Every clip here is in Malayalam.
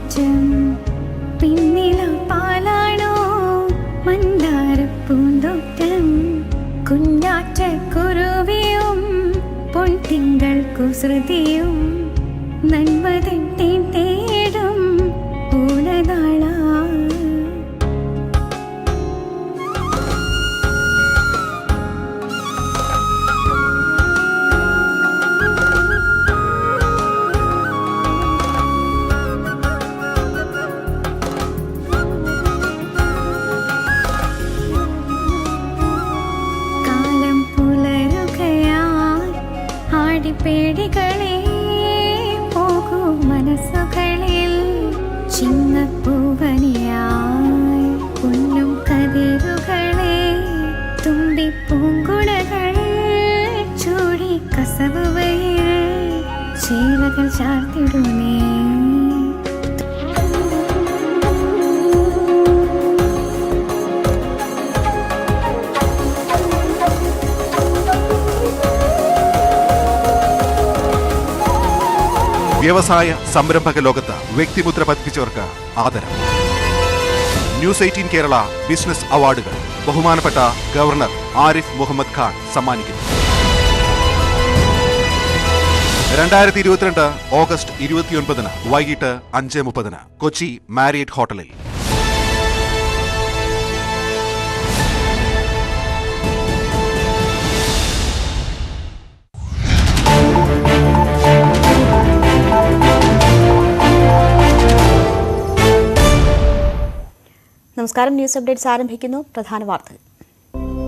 വെളിച്ചം പിന്നില പാലാണോ മന്ദാരപ്പൂന്തോട്ടം കുഞ്ഞാറ്റ കുരുവിയും പൊൻതിങ്കൾ കുസൃതിയും നന്മതൻ തേടും ഓണനാള പേടികളെ പോകൂ മനസ്സുകളിൽ ചിങ്ങപ്പൂവനിയായി പൊന്നും കതിരുകളെ തുമ്പിപ്പൂങ്കുടകൾ ചൂടി കസവുവയിൽ ചേലകൾ ചാർത്തിടുമേ. വ്യവസായ സംരംഭക ലോകത്ത് വ്യക്തിമുദ്ര പതിപ്പിച്ചവർക്ക് ആദരം. ന്യൂസ് 18 കേരള ബിസിനസ് അവാർഡുകൾ ബഹുമാനപ്പെട്ട ഗവർണർ ആരിഫ് മുഹമ്മദ് ഖാൻ സമ്മാനിക്കുന്നു. 2022 ഓഗസ്റ്റ് 29 വൈകിട്ട് 5:30 കൊച്ചി മാരിയറ്റ് ഹോട്ടലിൽ. നമസ്കാരം. ന്യൂസ് അപ്ഡേറ്റ്സ് ആരംഭിക്കുന്നു. പ്രധാന വാർത്തകൾ.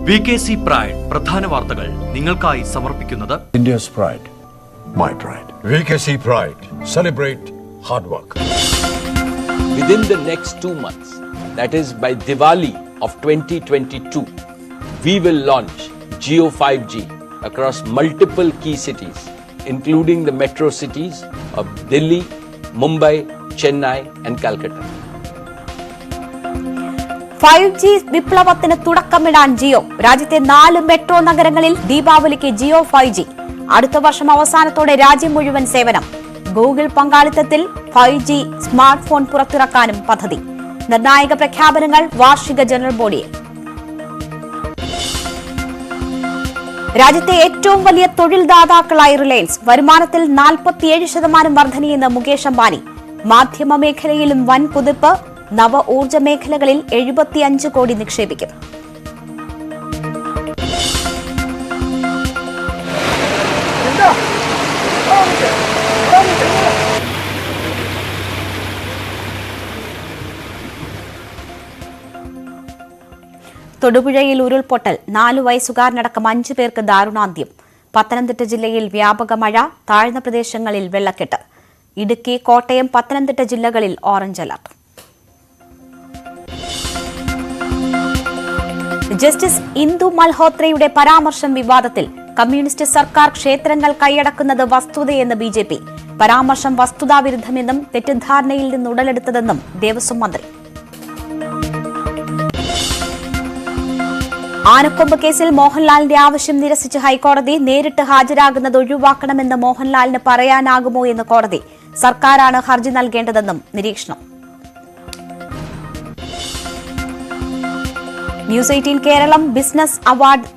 VKC പ്രൈഡ് പ്രധാന വാർത്തകൾ നിങ്ങൾക്കായി സമർപ്പിക്കുന്നത് India's pride, my pride. VKC Pride. Celebrate hard work. Within the next 2 months, that is by Diwali of 2022, we will launch Jio 5G across multiple key cities, including the metro cities of Delhi, Mumbai, Chennai and Calcutta. 5G വിപ്ലവത്തിന് തുടക്കമിടാൻ ജിയോ. രാജ്യത്തെ 4 മെട്രോ നഗരങ്ങളിൽ ദീപാവലിക്ക് ജിയോ 5G. അടുത്ത വർഷം അവസാനത്തോടെ രാജ്യം മുഴുവൻ സേവനം. ഗൂഗിൾ പങ്കാളിത്തത്തിൽ 5G സ്മാർട്ട് ഫോൺ പുറത്തിറക്കാനും പദ്ധതി. നിർണായക പ്രഖ്യാപനങ്ങൾ വാർഷിക ജനറൽ ബോഡിയിൽ. രാജ്യത്തെ ഏറ്റവും വലിയ തൊഴിൽദാതാക്കളായി റിലയൻസ്. വരുമാനത്തിൽ 47% വർധനയെന്ന് മുകേഷ് അംബാനി. മാധ്യമ മേഖലയിലും വൻ കുതിപ്പ്. നവ ഊർജ മേഖലകളിൽ 75 കോടി നിക്ഷേപിക്കും. തൊടുപുഴയിൽ ഉരുൾപൊട്ടൽ. 4 വയസ്സുകാരനടക്കം 5 പേർക്ക് ദാരുണാന്ത്യം. പത്തനംതിട്ട ജില്ലയിൽ വ്യാപക മഴ. താഴ്ന്ന പ്രദേശങ്ങളിൽ വെള്ളക്കെട്ട്. ഇടുക്കി, കോട്ടയം, പത്തനംതിട്ട ജില്ലകളിൽ ഓറഞ്ച് അലർട്ട്. ജസ്റ്റിസ് ഇന്ദു മൽഹോത്രയുടെ പരാമർശം വിവാദത്തിൽ. കമ്മ്യൂണിസ്റ്റ് സർക്കാർ ക്ഷേത്രങ്ങൾ കൈയടക്കുന്നത് വസ്തുതയെന്ന് BJP. പരാമർശം വസ്തുതാവിരുദ്ധമെന്നും തെറ്റിദ്ധാരണയിൽ നിന്ന് ഉടലെടുത്തതെന്നും ദേവസ്വം മന്ത്രി. ആനക്കൊമ്പ് കേസിൽ മോഹൻലാലിന്റെ ആവശ്യം നിരസിച്ച് ഹൈക്കോടതി. നേരിട്ട് ഹാജരാകുന്നത് ഒഴിവാക്കണമെന്ന് മോഹൻലാലിന് പറയാനാകുമോ എന്ന് കോടതി. സർക്കാരാണ് ഹർജി നൽകേണ്ടതെന്നും നിരീക്ഷണം. ന്യൂസ് 18 കേരളം ബിസിനസ് അവാർഡ്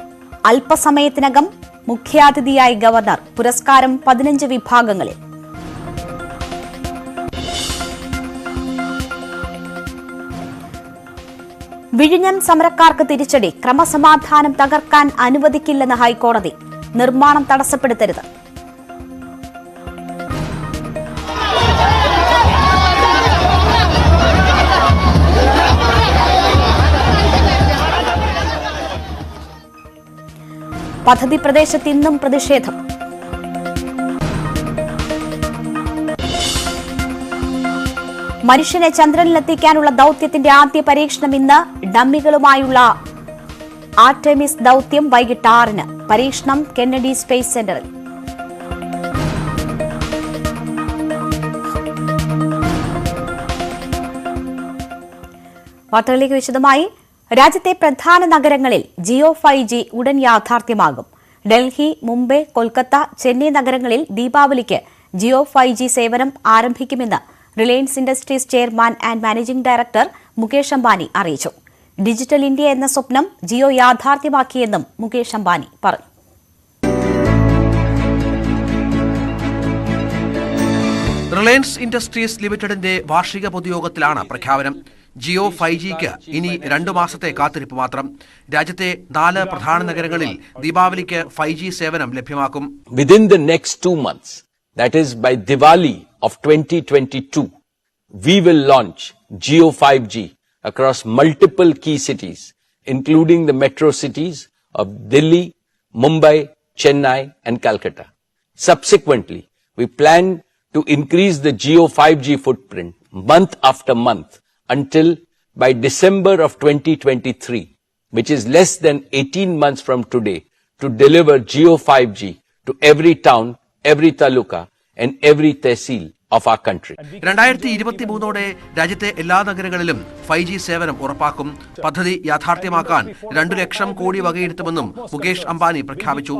അല്പസമയത്തിനകം. മുഖ്യാതിഥിയായി ഗവർണർ. പുരസ്കാരം 15 വിഭാഗങ്ങളിൽ. വിഴിഞ്ഞം സമരക്കാർക്ക് തിരിച്ചടി. ക്രമസമാധാനം തകർക്കാൻ അനുവദിക്കില്ലെന്ന് ഹൈക്കോടതി. നിർമ്മാണം തടസ്സപ്പെടുത്തരുത്. പദ്ധതി പ്രദേശത്ത് ഇന്നും പ്രതിഷേധം. മനുഷ്യനെ ചന്ദ്രനിലെത്തിക്കാനുള്ള ദൌത്യത്തിന്റെ ആദ്യ പരീക്ഷണം ഇന്ന്. ഡമ്മികളുമായുള്ള ആർടെമിസ് ദൌത്യം വൈകിട്ട് 6-ന്. പരീക്ഷണം കെന്നഡി സ്പേസ് സെന്ററിൽ. വാർത്തകളിലേക്ക് വിശദമായി. രാജ്യത്തെ പ്രധാന നഗരങ്ങളിൽ ജിയോ 5G ഉടൻ യാഥാർത്ഥ്യമാകും. ഡൽഹി, മുംബൈ, കൊൽക്കത്ത, ചെന്നൈ നഗരങ്ങളിൽ ദീപാവലിക്ക് ജിയോ 5G സേവനം ആരംഭിക്കുമെന്ന് Reliance Industries chairman and managing director Mukesh Ambani അറിയിച്ചു. ഡിജിറ്റൽ ഇന്ത്യ എന്ന സ്വപ്നം ജിയോ യാഥാർത്ഥ്യമാക്കിയെന്നും മുകേഷ് അംബാനി പറഞ്ഞു. റിലയൻസ് ഇൻഡസ്ട്രീസ് ലിമിറ്റഡിന്റെ വാർഷിക പൊതുയോഗത്തിലാണ് പ്രഖ്യാപനം. ജിയോ 5Gക്ക് ഇനി 2 മാസത്തെ കാത്തിരിപ്പ് മാത്രം. രാജ്യത്തെ 4 പ്രധാന നഗരങ്ങളിൽ ദീപാവലിക്ക് 5G സേവനം ലഭ്യമാക്കും. Within the next 2 months, that is by Diwali of 2022, we will launch Jio 5G across multiple key cities, including the metro cities of Delhi, Mumbai, Chennai and Calcutta. Subsequently, we plan to increase the Jio 5G footprint month after month until by December of 2023, which is less than 18 months from today, to deliver Jio 5G to every town, every taluka and every tehsil of our country. 2023ഓടെ രാജ്യത്തെ എല്ലാ നഗരങ്ങളിലും 5G സേവനം ഉറപ്പാക്കും. പദ്ധതി യാഥാർത്ഥ്യമാക്കാൻ 2 ലക്ഷം കോടി വകയിരുത്തുമെന്നും മുകേഷ് അംബാനി പ്രഖ്യാപിച്ചു.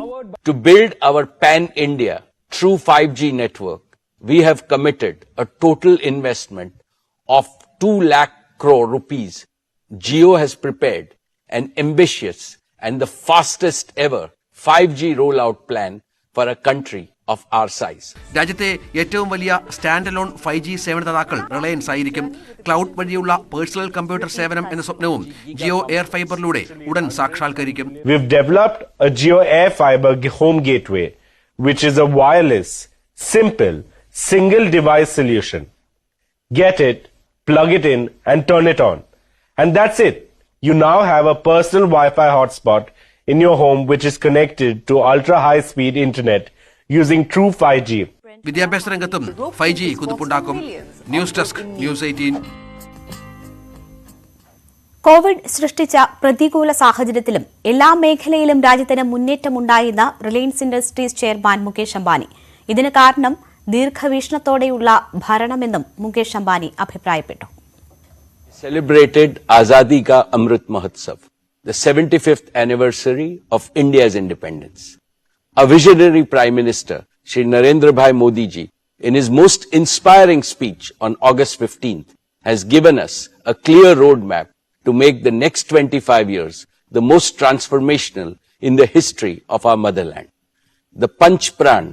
To build our pan-India true 5G network, we have committed a total investment of 2 lakh crore rupees. Jio has prepared an ambitious and the fastest ever 5G rollout plan for a country of our size. രാജ്യത്തെ ഏറ്റവും വലിയ സ്റ്റാൻഡ് അലോൺ 5G സേവനദാതാക്കൾ റിലയൻസ് ആയിരിക്കും. ക്ലൗഡ് വഴിയുള്ള പേഴ്സണൽ കമ്പ്യൂട്ടർ സേവനം എന്ന സ്വപ്നവും ജിയോ എയർ ഫൈബറിലൂടെ ഉടൻ സാക്ഷാത്കരിക്കും. We've developed a Jio Air Fiber home gateway, which is a wireless, simple, single device solution. Get it, plug it in and turn it on. And that's it. You now have a personal Wi-Fi hotspot in your home which is connected to ultra high speed internet using true 5G. വിദ്യാഭ്യാസ രംഗത്തും 5G കുതിപ്പുണ്ടാക്കും. News desk news 18. കോവിഡ് സൃഷ്ടിച്ച പ്രതികൂല സാഹചര്യത്തിലും എല്ലാ മേഖലയിലും രാജ്യത്തിന് മുന്നേറ്റമുണ്ടായെന്ന് റിലയൻസ് ഇൻഡസ്ട്രീസ് ചെയർമാൻ മുകേഷ് അംബാനി. ഇതിന് കാരണം ദീർഘവീക്ഷണത്തോടെയുള്ള ഭരണമെന്നും മുകേഷ് അംബാനി അഭിപ്രായപ്പെട്ടു. Celebrated Azadi Ka Amrit Mahotsav, the 75th anniversary of India's independence. A visionary Prime Minister, Shri Narendra Bhai Modi ji, in his most inspiring speech on August 15th, has given us a clear roadmap to make the next 25 years the most transformational in the history of our motherland. The Panch Pran,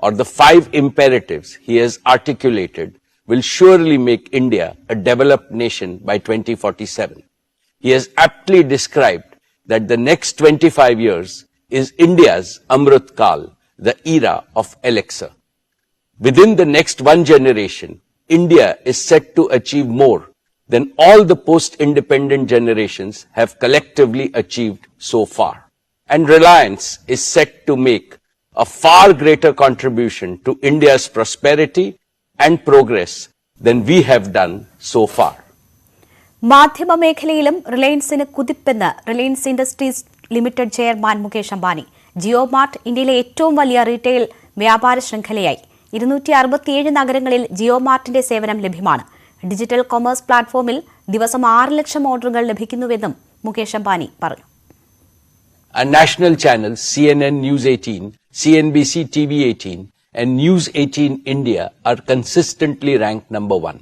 or the 5 imperatives he has articulated, will surely make India a developed nation by 2047. He has aptly described that the next 25 years is India's Amrit Kal, the era of elixir. Within the next one generation, India is set to achieve more than all the post-independent generations have collectively achieved so far. And Reliance is set to make a far greater contribution to India's prosperity and progress than we have done so far. മാധ്യമ മേഖലയിലും റിലയൻസിന് കുതിപ്പെന്ന് റിലയൻസ് ഇൻഡസ്ട്രീസ് ലിമിറ്റഡ് ചെയർമാൻ മുകേഷ് അംബാനി. ജിയോ മാർട്ട് ഇന്ത്യയിലെ ഏറ്റവും വലിയ റീറ്റെയിൽ വ്യാപാര ശൃംഖലയായി. 267 നഗരങ്ങളിൽ ജിയോ മാർട്ടിന്റെ സേവനം ലഭ്യമാണ്. ഡിജിറ്റൽ കൊമേഴ്സ് പ്ലാറ്റ്ഫോമിൽ ദിവസം 6 ലക്ഷം ഓർഡറുകൾ ലഭിക്കുന്നുവെന്നും മുകേഷ് അംബാനി പറഞ്ഞു. Our national channels CNN News 18, CNBC TV 18 and News 18 India are consistently ranked number 1.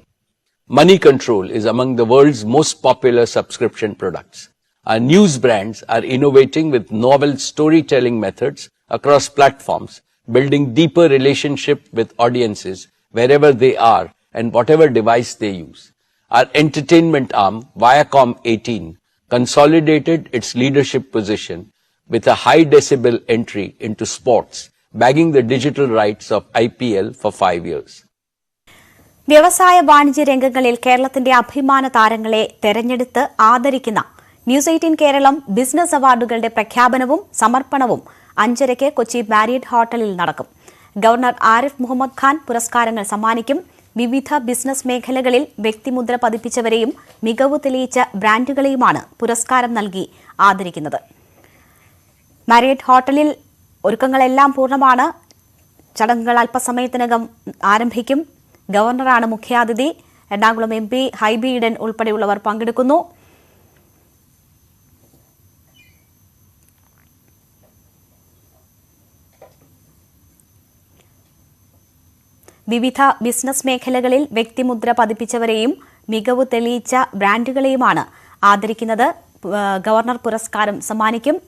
Money Control is among the world's most popular subscription products. Our news brands are innovating with novel storytelling methods across platforms, building deeper relationship with audiences wherever they are and whatever device they use. Our entertainment arm, Viacom 18, consolidated its leadership position with a high decibel entry into sports, bagging the digital rights of IPL for 5 years. വ്യവസായ വാണിജ്യ രംഗങ്ങളിൽ കേരളത്തിന്റെ അഭിമാന താരങ്ങളെ തെരഞ്ഞെടുത്ത് ആദരിക്കുന്ന ന്യൂസ് 18 കേരളം ബിസിനസ് അവാർഡുകളുടെ പ്രഖ്യാപനവും സമർപ്പണവും 5:30 കൊച്ചി മാരിയറ്റ് ഹോട്ടലിൽ നടക്കും. ഗവർണർ ആരിഫ് മുഹമ്മദ് ഖാൻ പുരസ്കാരങ്ങൾ സമ്മാനിക്കും. വിവിധ ബിസിനസ് മേഖലകളിൽ വ്യക്തിമുദ്ര പതിപ്പിച്ചവരെയും മികവ് തെളിയിച്ച ബ്രാൻഡുകളെയുമാണ് പുരസ്കാരം നൽകി ആദരിക്കുന്നത്. മാരിയറ്റ് ഹോട്ടലിൽ ഒരുക്കങ്ങളെല്ലാം പൂർണ്ണമാണ്. ചടങ്ങുകൾ അല്പസമയത്തിനകം ആരംഭിക്കും. ഗവർണറാണ് മുഖ്യാതിഥി. എറണാകുളം MP ഹൈബി ഈഡൻ ഉൾപ്പെടെയുള്ളവർ പങ്കെടുക്കുന്നു. വിവിധ ബിസിനസ് മേഖലകളിൽ വ്യക്തിമുദ്ര പതിപ്പിച്ചവരെയും മികവ് തെളിയിച്ച ബ്രാൻഡുകളെയുമാണ് ആദരിക്കുന്നത്. ഗവർണർ പുരസ്കാരം സമ്മാനിക്കും.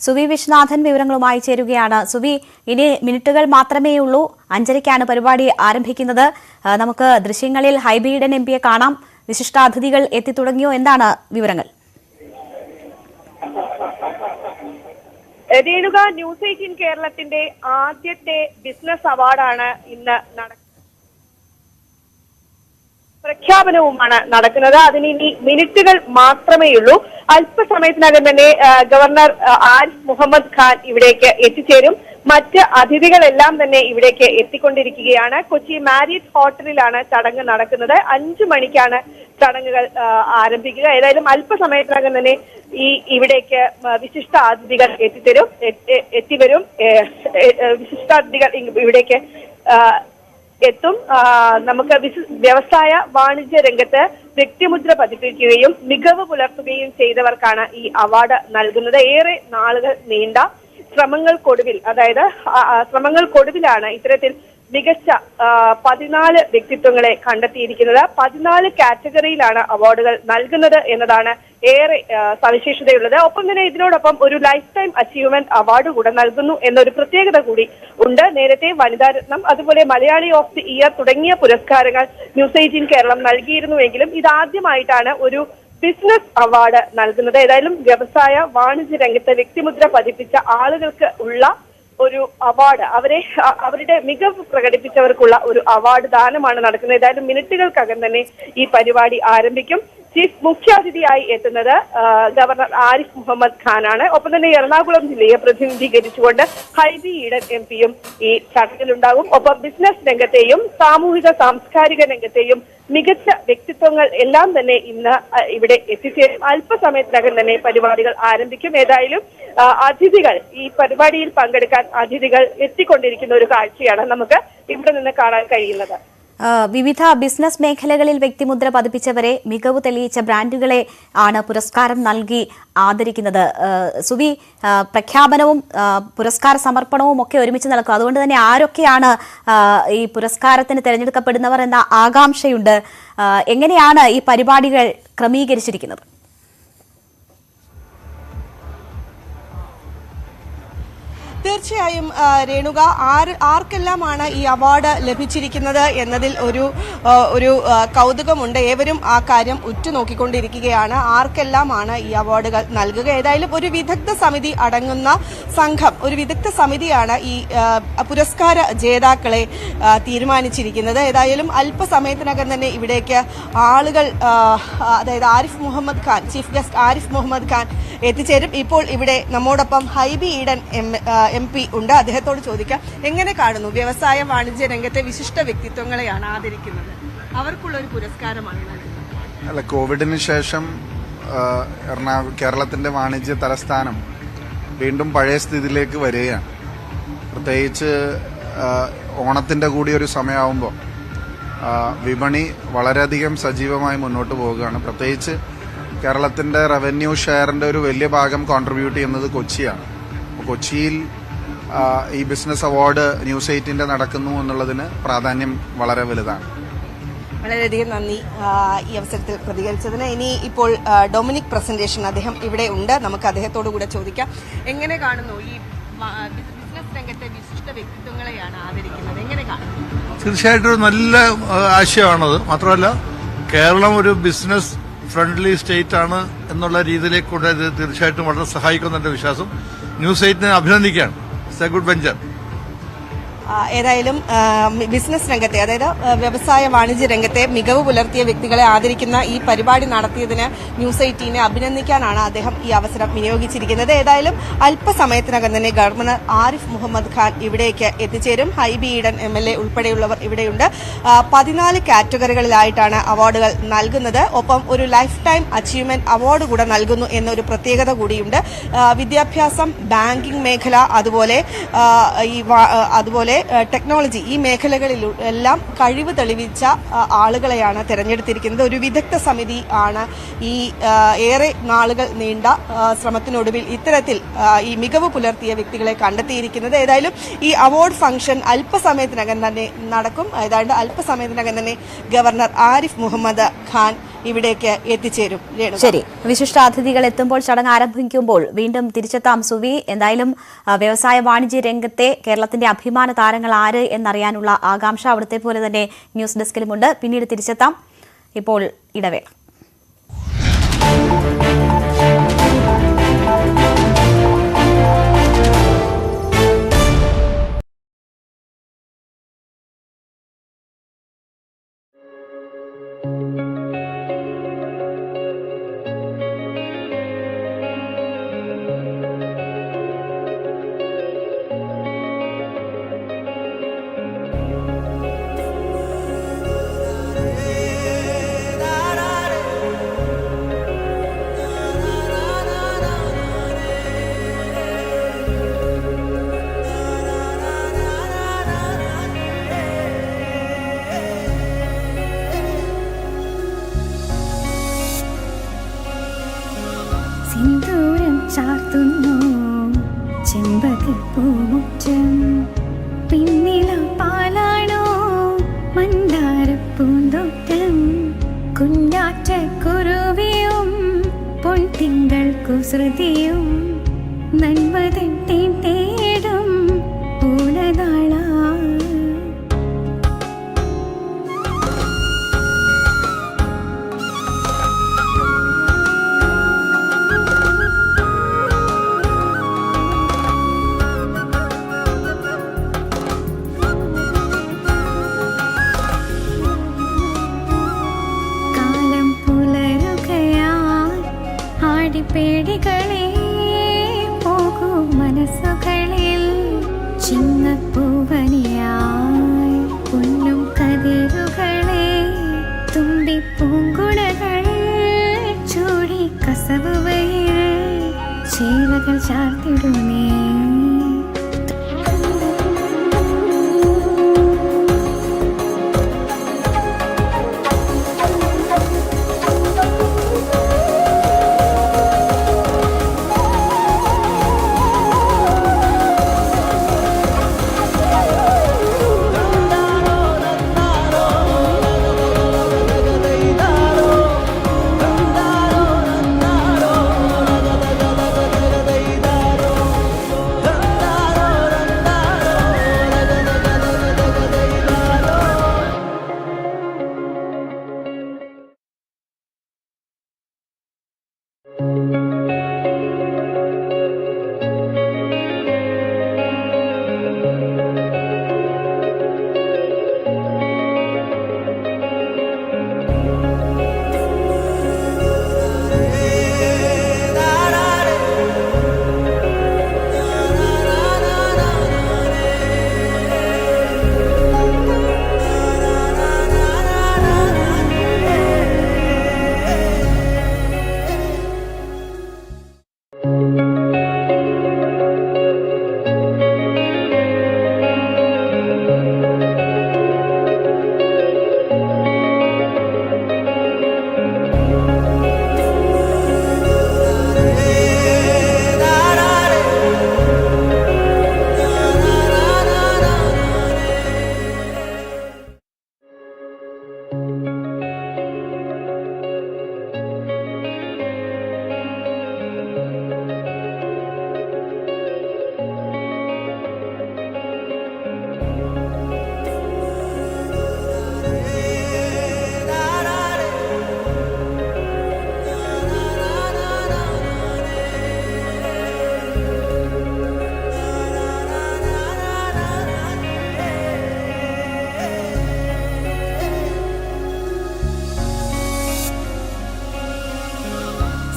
സുവി വിശ്വനാഥൻ വിവരങ്ങളുമായി ചേരുകയാണ്. സുവി, ഇനി മിനിറ്റുകൾ മാത്രമേ ഉള്ളൂ. 5:30ക്കാണ് പരിപാടി ആരംഭിക്കുന്നത്. നമുക്ക് ദൃശ്യങ്ങളിൽ ഹൈബി ഈഡൻ എംപിയെ കാണാം. വിശിഷ്ടാതിഥികൾ എത്തിത്തുടങ്ങിയോ? എന്താണ് വിവരങ്ങൾ? രേണുക, ന്യൂസ് 18 കേരളത്തിന്റെ ആദ്യത്തെ ബിസിനസ് അവാർഡാണ് ഇന്ന് പ്രഖ്യാപനവുമാണ് നടക്കുന്നത്. അതിന് ഇനി മിനിറ്റുകൾ മാത്രമേ ഉള്ളൂ. അല്പസമയത്തിനകം തന്നെ ഗവർണർ ആരിഫ് മുഹമ്മദ് ഖാൻ ഇവിടേക്ക് എത്തിച്ചേരും. മറ്റ് അതിഥികളെല്ലാം തന്നെ ഇവിടേക്ക് എത്തിക്കൊണ്ടിരിക്കുകയാണ്. കൊച്ചി മാരിയറ്റ് ഹോട്ടലിലാണ് ചടങ്ങ് നടക്കുന്നത്. 5 മണിക്കാണ് ചടങ്ങുകൾ ആരംഭിക്കുക. ഏതായാലും അല്പസമയത്തിനകം തന്നെ ഇവിടേക്ക് വിശിഷ്ട അതിഥികൾ എത്തിവരും. വിശിഷ്ടാതിഥികൾ ഇവിടേക്ക് എത്തും. നമുക്ക് വ്യവസായ വാണിജ്യ രംഗത്ത് വ്യക്തിമുദ്ര പതിപ്പിക്കുകയും മികവ് പുലർത്തുകയും ചെയ്തവർക്കാണ് ഈ അവാർഡ് നൽകുന്നത്. ഏറെ നാളുകൾ നീണ്ട ശ്രമങ്ങൾക്കൊടുവിലാണ് ഇത്തരത്തിൽ മികച്ച 14 വ്യക്തിത്വങ്ങളെ കണ്ടെത്തിയിരിക്കുന്നത്. 14 കാറ്റഗറിയിലാണ് അവാർഡുകൾ നൽകുന്നത് എന്നതാണ് ഏറെ സവിശേഷതയുള്ളത്. ഒപ്പം തന്നെ ഇതിനോടൊപ്പം ഒരു ലൈഫ് ടൈം അച്ചീവ്മെന്റ് അവാർഡ് കൂടെ നൽകുന്നു എന്നൊരു പ്രത്യേകത കൂടി ഉണ്ട്. നേരത്തെ വനിതാരത്നം, അതുപോലെ മലയാളി ഓഫ് ദി ഇയർ തുടങ്ങിയ പുരസ്കാരങ്ങൾ ന്യൂസ് 18 കേരളം നൽകിയിരുന്നുവെങ്കിലും ഇതാദ്യമായിട്ടാണ് ഒരു ബിസിനസ് അവാർഡ് നൽകുന്നത്. ഏതായാലും വ്യവസായ വാണിജ്യ രംഗത്ത് വ്യക്തിമുദ്ര പതിപ്പിച്ച ആളുകൾക്ക് ഉള്ള ഒരു അവാർഡ്, അവരുടെ മികവ് പ്രകടിപ്പിച്ചവർക്കുള്ള ഒരു അവാർഡ് ദാനമാണ് നടക്കുന്നത്. ഏതായാലും മിനിറ്റുകൾക്കകം തന്നെ ഈ പരിപാടി ആരംഭിക്കും. ചീഫ് മുഖ്യാതിഥിയായി എത്തുന്നത് ഗവർണർ ആരിഫ് മുഹമ്മദ് ഖാനാണ്. ഒപ്പം തന്നെ എറണാകുളം ജില്ലയെ പ്രതിനിധീകരിച്ചുകൊണ്ട് ഹൈബി ഈഡൻ എംപിയും ഈ ചടങ്ങിലുണ്ടാകും. ഒപ്പം ബിസിനസ് രംഗത്തെയും സാമൂഹിക സാംസ്കാരിക രംഗത്തെയും മികച്ച വ്യക്തിത്വങ്ങൾ എല്ലാം തന്നെ ഇന്ന് ഇവിടെ എത്തിച്ചേരും. അല്പസമയത്തിനകം തന്നെ പരിപാടികൾ ആരംഭിക്കും. ഏതായാലും അതിഥികൾ, ഈ പരിപാടിയിൽ പങ്കെടുക്കാൻ അതിഥികൾ എത്തിക്കൊണ്ടിരിക്കുന്ന ഒരു കാഴ്ചയാണ് നമുക്ക് ഇവിടെ നിന്ന് കാണാൻ കഴിയുന്നത്. വിവിധ ബിസിനസ് മേഖലകളിൽ വ്യക്തിമുദ്ര പതിപ്പിച്ചവരെ, മികവ് തെളിയിച്ച ബ്രാൻഡുകളെ ആണ് പുരസ്കാരം നൽകി ആദരിക്കുന്നത്. സുവി, പ്രഖ്യാപനവും പുരസ്കാര സമർപ്പണവും ഒക്കെ ഒരുമിച്ച് നടക്കും. അതുകൊണ്ട് തന്നെ ആരൊക്കെയാണ് ഈ പുരസ്കാരത്തിന് തിരഞ്ഞെടുക്കപ്പെടുന്നവർ എന്ന ആകാംക്ഷയുണ്ട്. എങ്ങനെയാണ് ഈ പരിപാടികൾ ക്രമീകരിച്ചിരിക്കുന്നത്? തീർച്ചയായും രേണുക, ആർക്കെല്ലാമാണ് ഈ അവാർഡ് ലഭിച്ചിരിക്കുന്നത് എന്നതിൽ ഒരു കൗതുകമുണ്ട്. ഏവരും ആ കാര്യം ഉറ്റുനോക്കിക്കൊണ്ടിരിക്കുകയാണ്. ആർക്കെല്ലാമാണ് ഈ അവാർഡുകൾ നൽകുക? ഏതായാലും ഒരു വിദഗ്ധ സമിതി അടങ്ങുന്ന സംഘം, ഒരു വിദഗ്ധ സമിതിയാണ് ഈ പുരസ്കാര ജേതാക്കളെ തീരുമാനിച്ചിരിക്കുന്നത്. ഏതായാലും അല്പസമയത്തിനകം തന്നെ ഇവിടേക്ക് ആളുകൾ, അതായത് ആരിഫ് മുഹമ്മദ് ഖാൻ, ചീഫ് ഗസ്റ്റ് ആരിഫ് മുഹമ്മദ് ഖാൻ എത്തിച്ചേരും. ഇപ്പോൾ ഇവിടെ നമ്മോടൊപ്പം ഹൈബി ഈഡൻ MP ഉണ്ട്. അദ്ദേഹത്തോട് ചോദിക്കാം, എങ്ങനെ കാണുന്നു? വ്യവസായ വാണിജ്യ രംഗത്തെ വിശിഷ്ട വ്യക്തിത്വങ്ങളെയാണ് ആദരിക്കുന്നത്. അവർക്കുള്ള ഒരു പുരസ്കാരമാണ് നൽകുന്നത്. അല്ല, കോവിഡിന് ശേഷം കേരളത്തിന്റെ വാണിജ്യ തലസ്ഥാനം വീണ്ടും പഴയ സ്ഥിതിയിലേക്ക് വരികയാണ്. പ്രത്യേകിച്ച് ഓണത്തിന്റെ കൂടി ഒരു സമയമാകുമ്പോൾ വിപണി വളരെയധികം സജീവമായി മുന്നോട്ട് പോവുകയാണ്. പ്രത്യേകിച്ച് കേരളത്തിന്റെ റവന്യൂ ഷെയറിന്റെ ഒരു വലിയ ഭാഗം കോൺട്രിബ്യൂട്ട് ചെയ്യുന്നത് കൊച്ചിയാണ്. കൊച്ചിയിൽ ഈ ബിസിനസ് അവാർഡ് ന്യൂസ് 18 നടക്കുന്നു എന്നുള്ളതിന് പ്രാധാന്യം വളരെ വലുതാണ്. വളരെയധികം നന്ദി ഈ അവസരത്തിൽ പ്രതികരിച്ചതിന്. ഇനി ഇപ്പോൾ ഡൊമിനിക് പ്രസന്റേഷൻ, അദ്ദേഹം ഇവിടെ ഉണ്ട്. നമുക്ക് അദ്ദേഹത്തോടു കൂടെ ചോദിക്കാം, എങ്ങനെ കാണുന്നു ഈ ബിസിനസ് രംഗത്തെ വിശിഷ്ട വ്യക്തിത്വങ്ങളെയാണ് ആദരിക്കുന്നത്? എങ്ങനെ കാണുന്നു? തീർച്ചയായിട്ടും ഒരു നല്ല ആശയമാണത്. മാത്രമല്ല കേരളം ഒരു ബിസിനസ് ഫ്രണ്ട്ലി സ്റ്റേറ്റ് ആണ് എന്നുള്ള രീതിയിലേക്ക് കൊണ്ട് ഇത് തീർച്ചയായിട്ടും വളരെ സഹായിക്കുമെന്നെ വിശ്വാസം. ന്യൂസ് 18 അഭിനന്ദിക്കുകയാണ്. It's a good venture. ഏതായാലും ബിസിനസ് രംഗത്തെ, അതായത് വ്യവസായ വാണിജ്യ രംഗത്തെ മികവ് പുലർത്തിയ വ്യക്തികളെ ആദരിക്കുന്ന ഈ പരിപാടി നടത്തിയതിന് ന്യൂസ് 18 അഭിനന്ദിക്കാനാണ് അദ്ദേഹം ഈ അവസരം വിനിയോഗിച്ചിരിക്കുന്നത്. ഏതായാലും അല്പസമയത്തിനകം തന്നെ ഗവർണർ ആരിഫ് മുഹമ്മദ് ഖാൻ ഇവിടേക്ക് എത്തിച്ചേരും. ഹൈബി ഈഡൻ MLA ഉൾപ്പെടെയുള്ളവർ ഇവിടെയുണ്ട്. 14 കാറ്റഗറികളിലായിട്ടാണ് അവാർഡുകൾ നൽകുന്നത്. ഒപ്പം ഒരു ലൈഫ് ടൈം അച്ചീവ്മെന്റ് അവാർഡ് കൂടെ നൽകുന്നു എന്നൊരു പ്രത്യേകത കൂടിയുണ്ട്. വിദ്യാഭ്യാസം, ബാങ്കിംഗ് മേഖല, അതുപോലെ ടെക്നോളജി ഈ മേഖലകളിൽ എല്ലാം കഴിവ് തെളിയിച്ച ആളുകളെയാണ് തെരഞ്ഞെടുത്തിരിക്കുന്നത്. ഒരു വിദഗ്ധ സമിതി ആണ് ഈ ഏറെ നാളുകൾ നീണ്ട ശ്രമത്തിനൊടുവിൽ ഇത്തരത്തിൽ ഈ മികവ് പുലർത്തിയ വ്യക്തികളെ കണ്ടെത്തിയിരിക്കുന്നത്. ഏതായാലും ഈ അവാർഡ് ഫംഗ്ഷൻ അല്പസമയത്തിനകം തന്നെ നടക്കും. ഏതാണ്ട് അല്പസമയത്തിനകം തന്നെ ഗവർണർ ആരിഫ് മുഹമ്മദ് ഖാൻ ഇവിടേക്ക് എത്തിച്ചേരും. ശരി, വിശിഷ്ടാതിഥികൾ എത്തുമ്പോൾ ചടങ്ങ് ആരംഭിക്കുമ്പോൾ വീണ്ടും തിരിച്ചെത്താം സുവി. എന്തായാലും വ്യവസായ വാണിജ്യ രംഗത്തെ കേരളത്തിന്റെ അഭിമാന താരങ്ങൾ ആര് എന്നറിയാനുള്ള ആകാംക്ഷ അവിടുത്തെ പോലെ തന്നെ ന്യൂസ് ഡെസ്കിലുമുണ്ട്. പിന്നീട് തിരിച്ചെത്താം. ഇപ്പോൾ ഇടവേള. സിന്ദൂരം ചാർത്തുന്നു ചെമ്പകപ്പൂമുറ്റം, പിന്നില പാലാണോ മന്ദാരപ്പൂന്തോട്ടം, കുഞ്ഞാറ്റക്കുരുവിയും പൊൻതിങ്കൾ കുസൃതിയും നന്മതൻ തേൻ തേടും പൂലനാളാ. പേടികളെ പോകൂ മനസ്സുകളിൽ ചിങ്ങപ്പൂവനിയായി പൊന്നും കതിരുകളെ തുമ്പിപ്പൂങ്കുടകൾ ചൂടി കസവുവയിൽ ചേലകൾ ചാർത്തിടുന്നേ.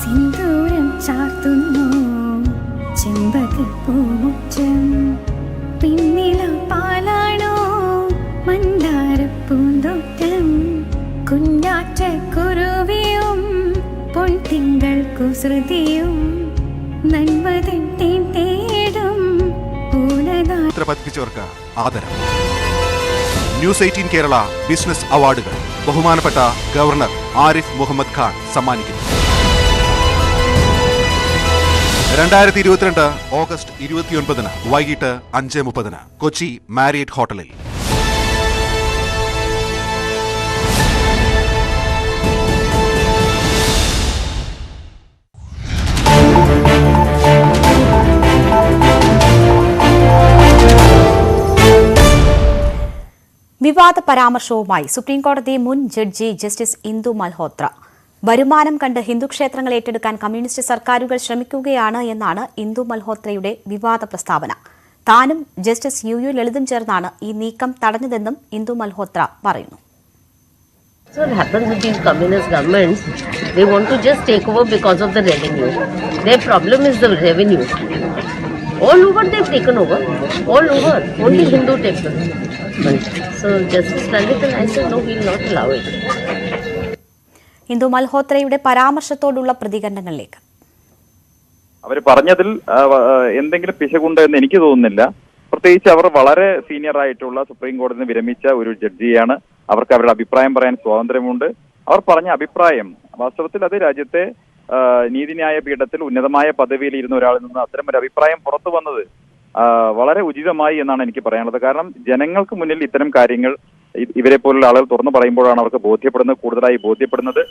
സിന്ദൂരം ചാർത്തുന്നു ചെമ്പകപ്പൂമുറ്റം, പിന്നില പാലാണോ മന്ദാരപ്പൂന്തോട്ടം, കുഞ്ഞാറ്റക്കുരുവിയും പൊൻതിങ്കൾ കുസൃതിയും നന്മതൻ തേൻ തേടും പൂല വ്യക്തിമുദ്ര പതിപ്പിച്ചവർക്ക് ആദരം. ന്യൂസ് 18 കേരള ബിസിനസ് അവാർഡുകൾ ബഹുമാനപ്പെട്ട ഗവർണർ ആരിഫ് മുഹമ്മദ് ഖാൻ സമ്മാനിക്കുന്നു. 2022 ഓഗസ്റ്റ് 29 വൈകിട്ട് 5:30 കൊച്ചി മാരിയറ്റ് ഹോട്ടലിൽ. വിവാദ പരാമർശവുമായി സുപ്രീംകോടതി മുൻ ജഡ്ജി ജസ്റ്റിസ് ഇന്ദു മൽഹോത്ര. വരുമാനം കണ്ട് ഹിന്ദുക്ഷേത്രങ്ങൾ ഏറ്റെടുക്കാൻ കമ്മ്യൂണിസ്റ്റ് സർക്കാരുകൾ ശ്രമിക്കുകയാണ് എന്നാണ് ഇന്ദു മൽഹോത്രയുടെ വിവാദ പ്രസ്താവന. താനും ജസ്റ്റിസ് യു ലളിതും ചേർന്നാണ് ഈ നീക്കം തടഞ്ഞതെന്നും ഇന്ദു മൽഹോത്ര പറയുന്നു. So what happens with these communist governments, they want to just take over because of the revenue. Their problem is the revenue. All over they've taken over. All over. Only Hindu temples. So Justice Lalit and I said, no, we will not allow it. Indu മൽഹോത്രയുടെ പരാമർശത്തോടുള്ള പ്രതികരണങ്ങളിലേക്ക്. അവർ പറഞ്ഞതിൽ എന്തെങ്കിലും പിശകുണ്ട് എന്ന് എനിക്ക് തോന്നുന്നില്ല. പ്രത്യേകിച്ച് അവർ വളരെ സീനിയർ ആയിട്ടുള്ള സുപ്രീം കോടതിയിൽ വിരമിച്ച ഒരു ജഡ്ജിയാണ്. അവർക്ക് അവരുടെ അഭിപ്രായം പറയാൻ സ്വാതന്ത്ര്യമുണ്ട്. അവർ പറഞ്ഞ അഭിപ്രായം വാസ്തവത്തിൽ അത് രാജ്യത്തെ നീതിന്യായ പീഠത്തിൽ ഉന്നതമായ പദവിയിൽ ഇരുന്ന ഒരാളിൽ നിന്ന് അത്തരം ഒരു അഭിപ്രായം പുറത്തു വന്നത് വളരെ ഉചിതമായി എന്നാണ് എനിക്ക് പറയാനുള്ളത്. കാരണം ജനങ്ങൾക്ക് മുന്നിൽ ഇത്തരം കാര്യങ്ങൾ ഇവരെ പോലുള്ള ആളുകൾ തുറന്നു പറയുമ്പോഴാണ് അവർക്ക് കൂടുതലായി ബോധ്യപ്പെടുന്നത്.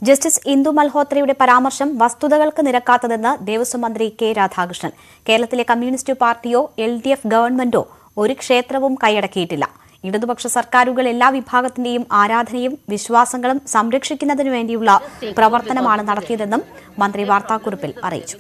ജസ്റ്റിസ് ഇന്ദു മൽഹോത്രയുടെ പരാമർശം വസ്തുതകൾക്ക് നിരക്കാത്തതെന്ന് ദേവസ്വം മന്ത്രി കെ രാധാകൃഷ്ണൻ. കേരളത്തിലെ കമ്മ്യൂണിസ്റ്റ് പാർട്ടിയോ LDF ഗവൺമെന്റോ ഒരു ക്ഷേത്രവും കൈയടക്കിയിട്ടില്ല. ഇടതുപക്ഷ സർക്കാരുകൾ എല്ലാ വിഭാഗത്തിന്റെയും ആരാധനയും വിശ്വാസങ്ങളും സംരക്ഷിക്കുന്നതിനു വേണ്ടിയുള്ള പ്രവർത്തനമാണ് നടത്തിയതെന്നും മന്ത്രി വാർത്താക്കുറിപ്പിൽ അറിയിച്ചു.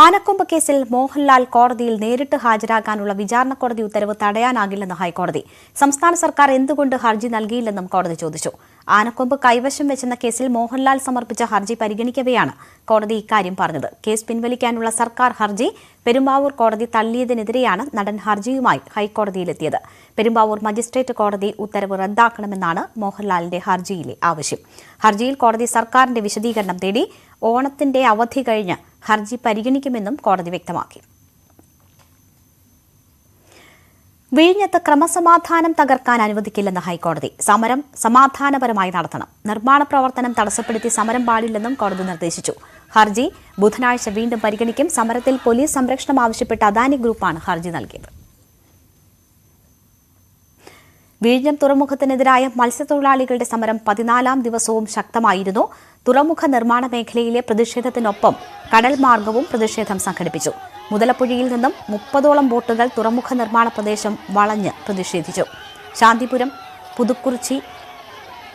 ആനക്കൊമ്പ് കേസിൽ മോഹൻലാൽ കോടതിയിൽ നേരിട്ട് ഹാജരാകാനുള്ള വിചാരണ കോടതി ഉത്തരവ് തടയാനാകില്ലെന്ന് ഹൈക്കോടതി. സംസ്ഥാന സർക്കാർ എന്തുകൊണ്ട് ഹർജി നൽകിയില്ലെന്നും കോടതി ചോദിച്ചു. ആനക്കൊമ്പ് കൈവശം വെച്ചെന്ന കേസിൽ മോഹൻലാൽ സമർപ്പിച്ച ഹർജി പരിഗണിക്കവെയാണ് കോടതി ഇക്കാര്യം പറഞ്ഞത്. കേസ് പിൻവലിക്കാനുള്ള സർക്കാർ ഹർജി പെരുമ്പാവൂർ കോടതി തള്ളിയതിനെതിരെയാണ് നടൻ ഹർജിയുമായി ഹൈക്കോടതിയിലെത്തിയത്. പെരുമ്പാവൂർ മജിസ്ട്രേറ്റ് കോടതി ഉത്തരവ് റദ്ദാക്കണമെന്നാണ് മോഹൻലാലിന്റെ ഹർജിയിലെ ആവശ്യം. ഹർജിയിൽ കോടതി സർക്കാരിന്റെ വിശദീകരണം തേടി. ഓണത്തിന്റെ അവധി കഴിഞ്ഞ് ഹർജി പരിഗണിക്കുമെന്നും കോടതി വ്യക്തമാക്കി. വിഴിഞ്ഞത്ത് ക്രമസമാധാനം തകർക്കാൻ അനുവദിക്കില്ലെന്ന് ഹൈക്കോടതി. സമരം സമാധാനപരമായി നടത്തണം. നിർമ്മാണ പ്രവർത്തനം തടസ്സപ്പെടുത്തി സമരം പാടില്ലെന്നും കോടതി നിർദ്ദേശിച്ചു. ഹർജി ബുധനാഴ്ച വീണ്ടും പരിഗണിക്കും. സമരത്തിൽ പോലീസ് സംരക്ഷണം ആവശ്യപ്പെട്ട് അദാനി ഗ്രൂപ്പാണ് ഹർജി നൽകിയത്. വിഴിഞ്ഞം തുറമുഖത്തിനെതിരായ മത്സ്യത്തൊഴിലാളികളുടെ സമരം 14ാം ദിവസവും ശക്തമായിരുന്നു. തുറമുഖ നിർമ്മാണ മേഖലയിലെ പ്രതിഷേധത്തിനൊപ്പം കടൽ മാർഗവും പ്രതിഷേധം സംഘടിപ്പിച്ചു. മുതലപ്പുഴയിൽ നിന്നും 30ഓളം ബോട്ടുകൾ തുറമുഖ നിർമ്മാണ പ്രദേശം വളഞ്ഞ് പ്രതിഷേധിച്ചു. ശാന്തിപുരം, പുതുക്കുറിച്ചി,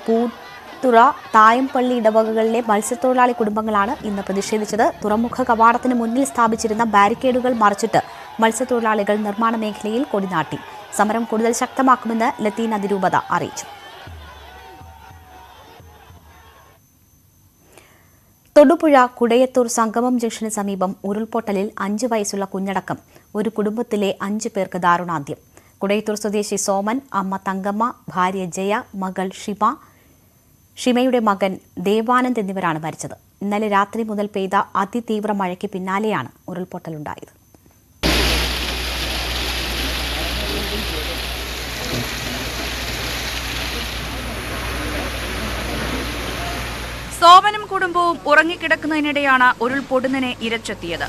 പൂത്തുറ, തായംപള്ളി ഇടവകകളിലെ മത്സ്യത്തൊഴിലാളി കുടുംബങ്ങളാണ് ഇന്ന് പ്രതിഷേധിച്ചത്. തുറമുഖ കവാടത്തിന് മുന്നിൽ സ്ഥാപിച്ചിരുന്ന ബാരിക്കേഡുകൾ മറിച്ചിട്ട് മത്സ്യത്തൊഴിലാളികൾ നിർമ്മാണ മേഖലയിൽ കൊടിനാട്ടി. സമരം കൂടുതൽ ശക്തമാക്കുമെന്ന് ലത്തീൻ അതിരൂപത അറിയിച്ചു. തൊടുപുഴ കുടയത്തൂർ സംഗമം ജംഗ്ഷന് സമീപം ഉരുൾപൊട്ടലിൽ 5 വയസ്സുള്ള കുഞ്ഞടക്കം ഒരു കുടുംബത്തിലെ 5 പേർക്ക് ദാരുണാന്ത്യം. കുടയത്തൂർ സ്വദേശി സോമൻ, അമ്മ തങ്കമ്മ, ഭാര്യ ജയ, മകൾ ഷിമയുടെ മകൻ ദേവാനന്ദ് എന്നിവരാണ് മരിച്ചത്. ഇന്നലെ രാത്രി മുതൽ പെയ്ത അതിതീവ്ര മഴയ്ക്ക് പിന്നാലെയാണ് ഉരുൾപൊട്ടലുണ്ടായത്. സോമനും കുടുംബവും ഉറങ്ങിക്കിടക്കുന്നതിനിടെയാണ് ഉരുൾപൊടുന്നതിനെ ഇരച്ചെത്തിയത്.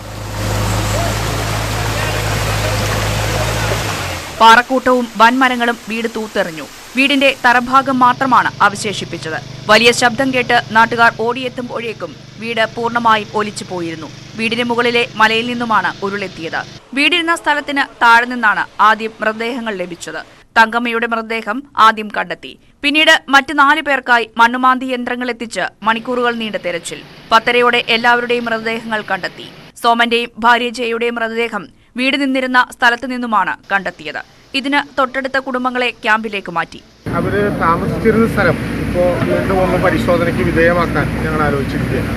പാറക്കൂട്ടവും വൻമരങ്ങളും വീട് തൂത്തെറിഞ്ഞു. വീടിന്റെ തറഭാഗം മാത്രമാണ് അവശേഷിപ്പിച്ചത്. വലിയ ശബ്ദം കേട്ട് നാട്ടുകാർ ഓടിയെത്തുമ്പോഴേക്കും വീട് പൂർണ്ണമായും ഒലിച്ചു പോയിരുന്നു. വീടിന് മുകളിലെ മലയിൽ നിന്നുമാണ് ഉരുളെത്തിയത്. വീടിരുന്ന സ്ഥലത്തിന് താഴെ നിന്നാണ് ആദ്യം മൃതദേഹങ്ങൾ ലഭിച്ചത്. തങ്കമ്മയുടെ മൃതദേഹം ആദ്യം കണ്ടെത്തി. പിന്നീട് മറ്റ് 4 പേർക്കായി മണ്ണുമാന്തി യന്ത്രങ്ങൾ എത്തിച്ച് മണിക്കൂറുകൾ നീണ്ട തെരച്ചിൽ. 10:30 എല്ലാവരുടെയും മൃതദേഹങ്ങൾ കണ്ടെത്തി. സോമന്റെയും ഭാര്യ ജയയുടെയും മൃതദേഹം വീട് നിന്നിരുന്ന സ്ഥലത്തു നിന്നുമാണ് കണ്ടെത്തിയത്. ഇതിന് തൊട്ടടുത്ത കുടുംബങ്ങളെ ക്യാമ്പിലേക്ക് മാറ്റി. അവര് താമസിച്ചിരുന്ന സ്ഥലം ഇപ്പോൾ വീണ്ടും ഒന്ന് പരിശോധനയ്ക്ക് വിധേയമാക്കാൻ ഞങ്ങൾ ആലോചിച്ചിരിക്കുകയാണ്.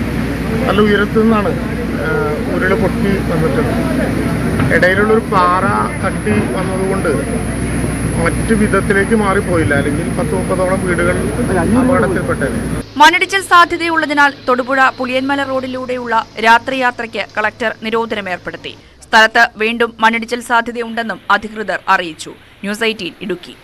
നല്ല ഉയരത്തു നിന്നാണ് ഉരുള് പൊട്ടി വന്നിട്ടുണ്ട്. ഇടയിലുള്ളൊരു പാറ തട്ടി വന്നതുകൊണ്ട് മറ്റു വിധത്തിലേക്ക് മാറിപ്പോയില്ല, അല്ലെങ്കിൽ 10-30ഓളം വീടുകൾ അപകടത്തിൽപ്പെട്ടത്. മണ്ണിടിച്ചിൽ സാധ്യതയുള്ളതിനാൽ തൊടുപുഴ പുളിയന്മല റോഡിലൂടെയുള്ള രാത്രിയാത്രയ്ക്ക് കളക്ടർ നിരോധനം ഏർപ്പെടുത്തി. സ്ഥലത്ത് വീണ്ടും മണ്ണിടിച്ചിൽ സാധ്യതയുണ്ടെന്നും അധികൃതർ അറിയിച്ചു. ന്യൂസ് 18 ഇടുക്കി.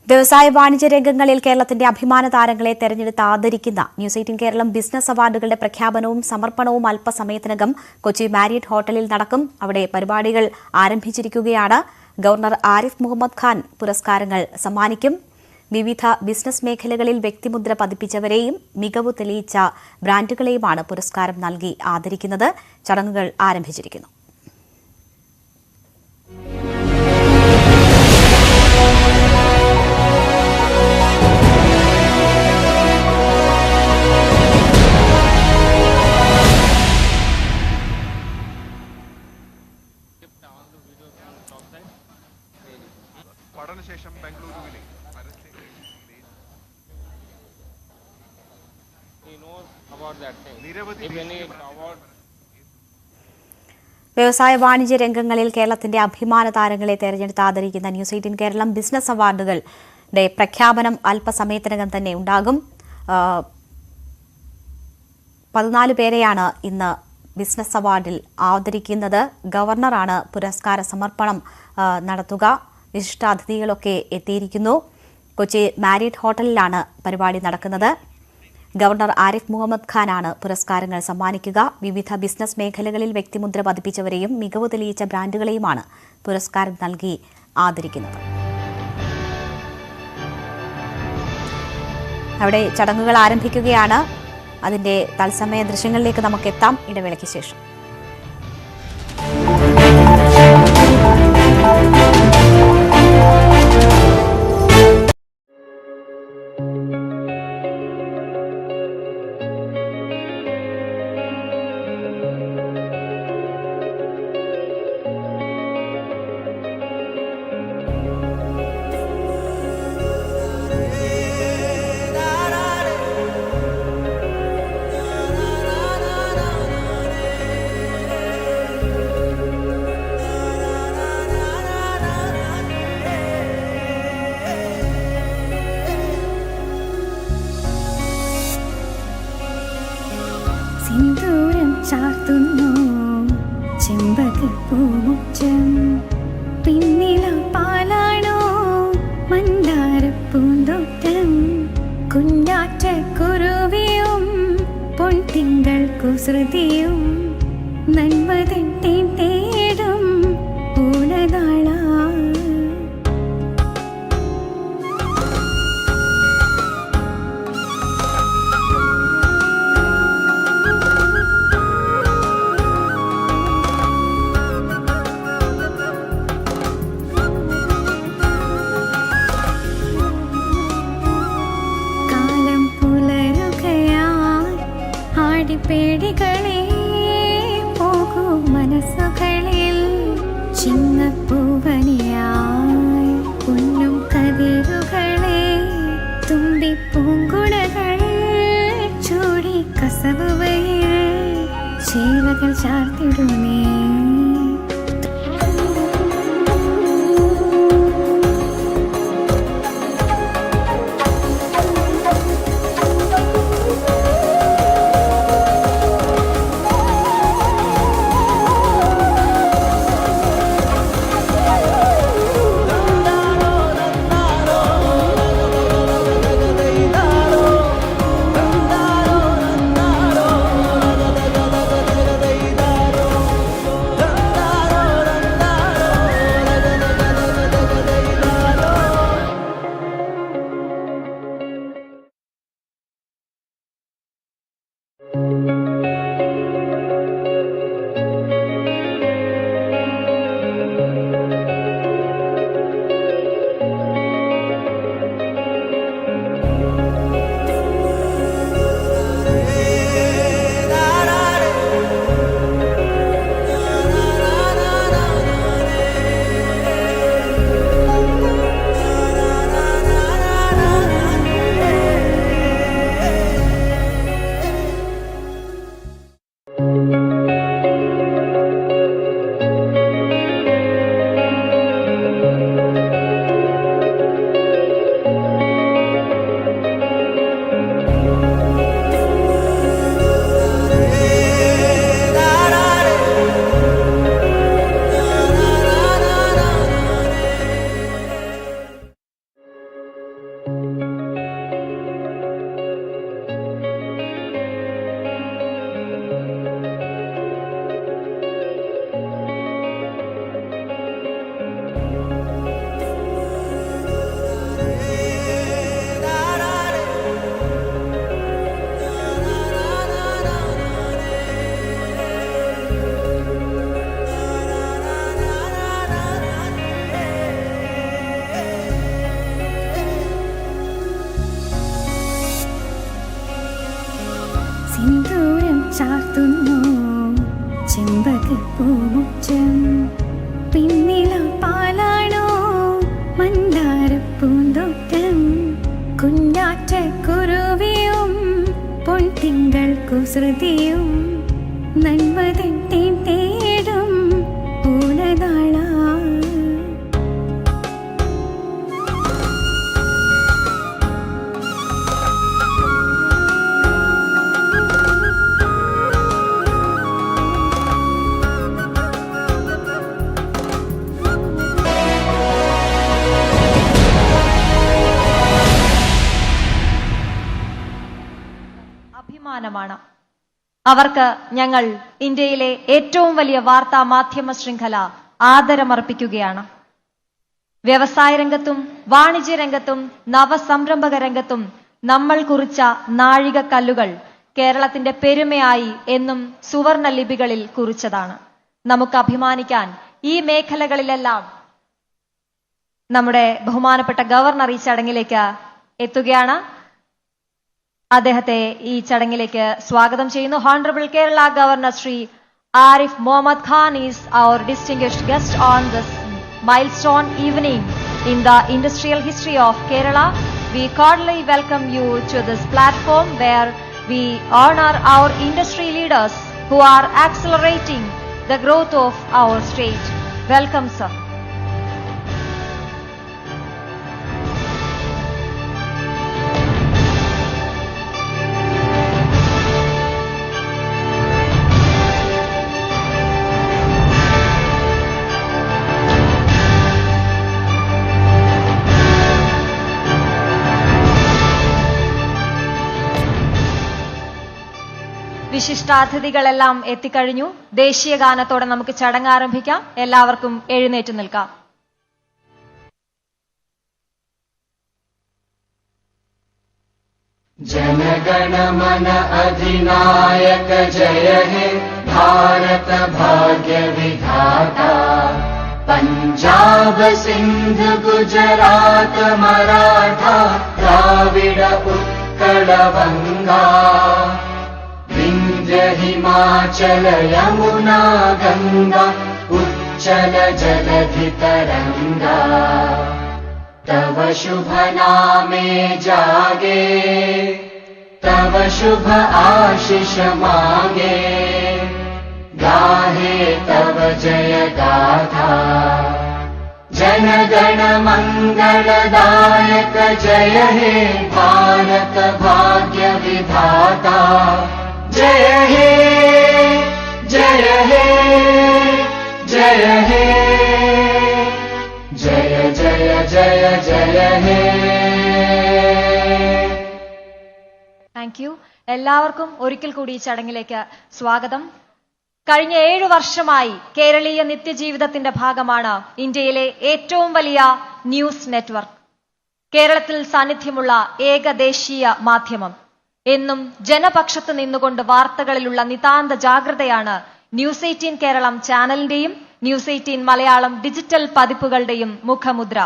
വ്യവസായ വാണിജ്യ രംഗങ്ങളിൽ കേരളത്തിന്റെ അഭിമാന താരങ്ങളെ തെരഞ്ഞെടുത്ത് ആദരിക്കുന്ന ന്യൂസ് 18 കേരളം ബിസിനസ് അവാർഡുകളുടെ പ്രഖ്യാപനവും സമർപ്പണവും അല്പസമയത്തിനകം കൊച്ചി മാരിയറ്റ് ഹോട്ടലിൽ നടക്കും. അവിടെ പരിപാടികൾ ആരംഭിച്ചിരിക്കുകയാണ്. ഗവർണർ ആരിഫ് മുഹമ്മദ് ഖാൻ പുരസ്കാരങ്ങൾ സമ്മാനിക്കും. വിവിധ ബിസിനസ് മേഖലകളിൽ വ്യക്തിമുദ്ര പതിപ്പിച്ചവരെയും മികവ് തെളിയിച്ച ബ്രാൻഡുകളെയുമാണ് പുരസ്കാരം നൽകി ആദരിക്കുന്നത്. ചടങ്ങുകൾ ആരംഭിച്ചിരിക്കുന്നു. പഠനശേഷം ബംഗളൂരുവിലെ വ്യവസായ വാണിജ്യ രംഗങ്ങളിൽ കേരളത്തിന്റെ അഭിമാന താരങ്ങളെ തെരഞ്ഞെടുത്ത് ആദരിക്കുന്ന ന്യൂസ് 18 കേരളം ബിസിനസ് അവാർഡുകളുടെ പ്രഖ്യാപനം അല്പസമയത്തിനകം തന്നെ ഉണ്ടാകും. 14 പേരെയാണ് ഇന്ന് ബിസിനസ് അവാർഡിൽ ആദരിക്കുന്നത്. ഗവർണറാണ് പുരസ്കാര സമർപ്പണം നടത്തുക. വിശിഷ്ടാതിഥികളൊക്കെ എത്തിയിരിക്കുന്നു. കൊച്ചി മാരിയറ്റ് ഹോട്ടലിലാണ് പരിപാടി നടക്കുന്നത്. ഗവർണർ ആരിഫ് മുഹമ്മദ് ഖാനാണ് പുരസ്കാരങ്ങൾ സമ്മാനിക്കുക. വിവിധ ബിസിനസ് മേഖലകളിൽ വ്യക്തിമുദ്ര പതിപ്പിച്ചവരെയും മികവ് തെളിയിച്ച ബ്രാൻഡുകളെയുമാണ് പുരസ്കാരം നൽകി ആദരിക്കുന്നത്. അവിടെ ചടങ്ങുകൾ ആരംഭിക്കുകയാണ്. അതിന്റെ തത്സമയ ദൃശ്യങ്ങളിലേക്ക് നമുക്ക് എത്താം ഇടവേളയ്ക്ക് ശേഷം. സിന്ദൂരം ചാർത്തുന്നു ചെമ്പകപ്പൂമുറ്റം, പിന്നില പാലാണോ മന്ദാരപ്പൂന്തോട്ടം, കുഞ്ഞാറ്റ കുരുവിയും പൊൻതിങ്കൾ കുസൃതിയും നന്മതൻ തേടും ഊണകാള. പേടികളെ പോകൂ മനസ്സുകളിൽ ചിങ്ങപ്പൂവനിയായി പൊന്നും കതിരുകളെ തുമ്പിപ്പൂങ്കുടകൾ ചൂടി കസവുവയിൽ ചേലകൾ ചാർത്തിടുമേ. സിന്ദൂരം ചാർത്തുന്നു ചെമ്പകപ്പൂമുറ്റം പിന്നില പാലാണോ മന്ദാരപ്പൂന്തോട്ടം കുഞ്ഞാറ്റ കുരുവിയും പൊൻതിങ്കൾ കുസൃതിയും നന്മതൻ തേൻ തേടും പൂലതാള അഭിമാനമാണ്. അവർക്ക് ഞങ്ങൾ ഇന്ത്യയിലെ ഏറ്റവും വലിയ വാർത്താ മാധ്യമ ശൃംഖല ആദരമർപ്പിക്കുകയാണ്. വ്യവസായ രംഗത്തും വാണിജ്യ രംഗത്തും നവസംരംഭക രംഗത്തും നമ്മൾ കുറിച്ച നാഴികക്കല്ലുകൾ കേരളത്തിന്റെ പെരുമയായി എന്നും സുവർണ ലിപികളിൽ കുറിച്ചതാണ്. നമുക്ക് അഭിമാനിക്കാൻ ഈ മേഖലകളിലെല്ലാം നമ്മുടെ ബഹുമാനപ്പെട്ട ഗവർണർ ഈ ചടങ്ങിലേക്ക് എത്തുകയാണ്. അദ്ദേഹത്തെ ഈ ചടങ്ങിലേക്ക് സ്വാഗതം ചെയ്യുന്നു. Honourable Kerala governor Shri Arif Mohammad Khan is our distinguished guest on this milestone evening in the industrial history of Kerala. We cordially welcome you to this platform where we honor our industry leaders who are accelerating the growth of our state. Welcome, sir. വിശിഷ്ടാതിഥികളെല്ലാം എത്തിക്കഴിഞ്ഞു. ദേശീയ ഗാനത്തോടെ നമുക്ക് ചടങ്ങ് ആരംഭിക്കാം. എല്ലാവർക്കും എഴുന്നേറ്റ് നിൽക്കാം. जनगणमन अधिनायक जय हे भारत भाग्य विधाता पंजाब सिंध गुजरात मराठा द्राविड उत्कल बंगा विंध्य हिमाचल यमुना गंगा उच्चल जलधि तरंगा तव शुभ नामे जागे तव शुभ आशीष मांगे गाहे तव जय गाथा जनगण मंगलदायक जय हे भारत भाग्य विधाता जय हे जय हे जय हे जय जय जय जय हे. Thank you. എല്ലാവർക്കും ഒരിക്കൽ കൂടി ഈ ചടങ്ങിലേക്ക് സ്വാഗതം. കഴിഞ്ഞ 7 വർഷമായി കേരളീയ നിത്യജീവിതത്തിന്റെ ഭാഗമാണ് ഇന്ത്യയിലെ ഏറ്റവും വലിയ ന്യൂസ് നെറ്റ്വർക്ക്. കേരളത്തിൽ സാന്നിധ്യമുള്ള ഏകദേശീയ മാധ്യമം. എന്നും ജനപക്ഷത്ത് നിന്നുകൊണ്ട് വാർത്തകളിലുള്ള നിതാന്ത ജാഗ്രതയാണ് ന്യൂസ് 18 കേരളം ചാനലിന്റെയും ന്യൂസ് 18 മലയാളം ഡിജിറ്റൽ പതിപ്പുകളുടെയും മുഖമുദ്ര.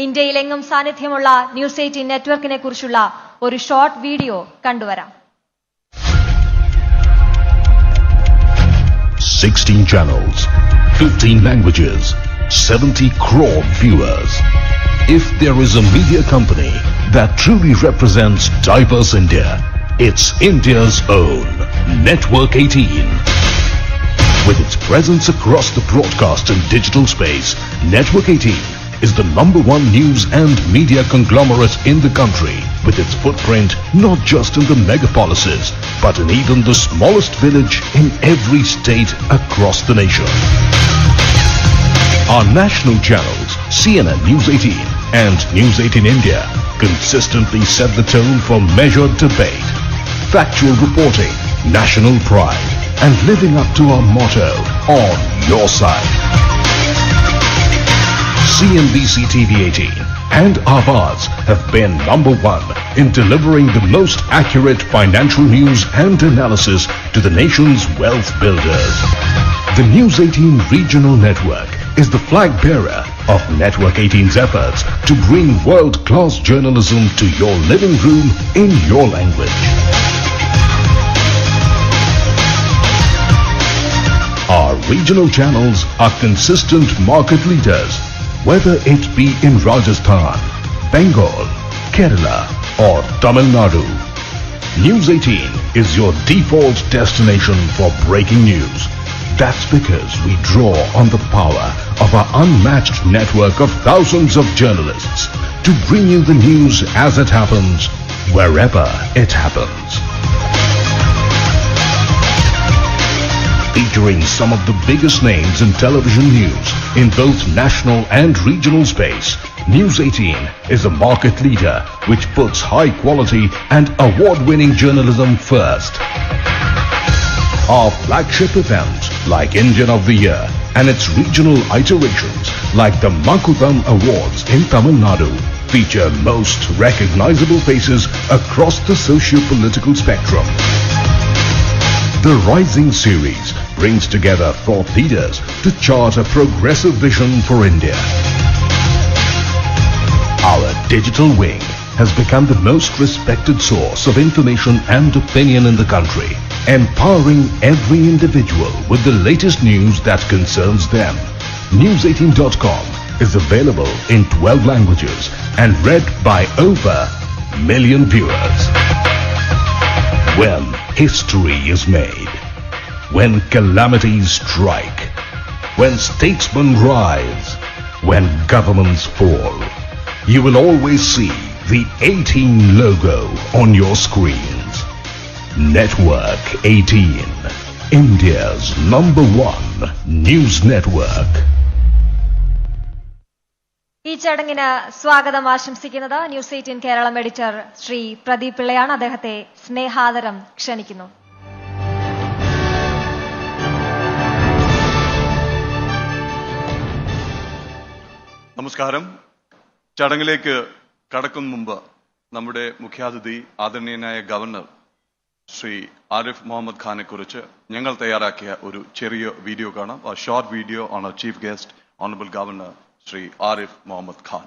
ഇന്ത്യയിലെങ്ങും സാന്നിധ്യമുള്ള ന്യൂസ് 18 നെറ്റ്വർക്കിനെ കുറിച്ചുള്ള ഒരു ഷോർട്ട് വീഡിയോ കണ്ടുവരാം. 16 channels, 15 languages, 70 crore viewers. If there is a media company that truly represents diverse India, it's India's own Network 18. With its presence across the broadcast and digital space, Network 18 is the #1 news and media conglomerate in the country, with its footprint not just in the megapolises, but in even the smallest village in every state across the nation. Our national channels, CNN News 18, and News 18 India consistently set the tone for measured debate, factual reporting, national pride, and living up to our motto, on your side. CNBC TV 18 and Awaaz have been number one in delivering the most accurate financial news and analysis to the nation's wealth builders. The News 18 regional network is the flag bearer of Network 18's efforts to bring world-class journalism to your living room in your language. Our regional channels are consistent market leaders, whether it be in Rajasthan, Bengal, Kerala or Tamil Nadu. News 18 is your default destination for breaking news. That's because we draw on the power of our unmatched network of thousands of journalists to bring you the news as it happens, wherever it happens. Featuring some of the biggest names in television news in both national and regional space, News 18 is a market leader which puts high quality and award-winning journalism first. Our flagship events like Indian of the Year and its regional iterations like the Makudam Awards in Tamil Nadu feature most recognizable faces across the socio-political spectrum. The Rising series brings together thought leaders to chart a progressive vision for India. Our digital wing has become the most respected source of information and opinion in the country, empowering every individual with the latest news that concerns them. News18.com is available in 12 languages and read by over a million viewers. When history is made, when calamities strike, when statesmen rise, when governments fall, you will always see the 18 logo on your screens. Network 18, India's #1 news network. ഈ ചടങ്ങിന് സ്വാഗതം ആശംസിക്കുന്നത് ന്യൂസ് 18 കേരളം എഡിറ്റർ ശ്രീ പ്രദീപ് പിള്ളയാണ്. അദ്ദേഹത്തെ സ്നേഹാദരം ക്ഷണിക്കുന്നു. നമസ്കാരം. ചടങ്ങിലേക്ക് കടക്കും മുമ്പ് നമ്മുടെ മുഖ്യാതിഥി ആദരണീയനായ ഗവർണർ ശ്രീ ആരിഫ് മുഹമ്മദ് ഖാനെ കുറിച്ച് ഞങ്ങൾ തയ്യാറാക്കിയ ഒരു ചെറിയ വീഡിയോ കാണാം. A short video on our chief guest, Honorable Governor Shri Arif Mohammad Khan.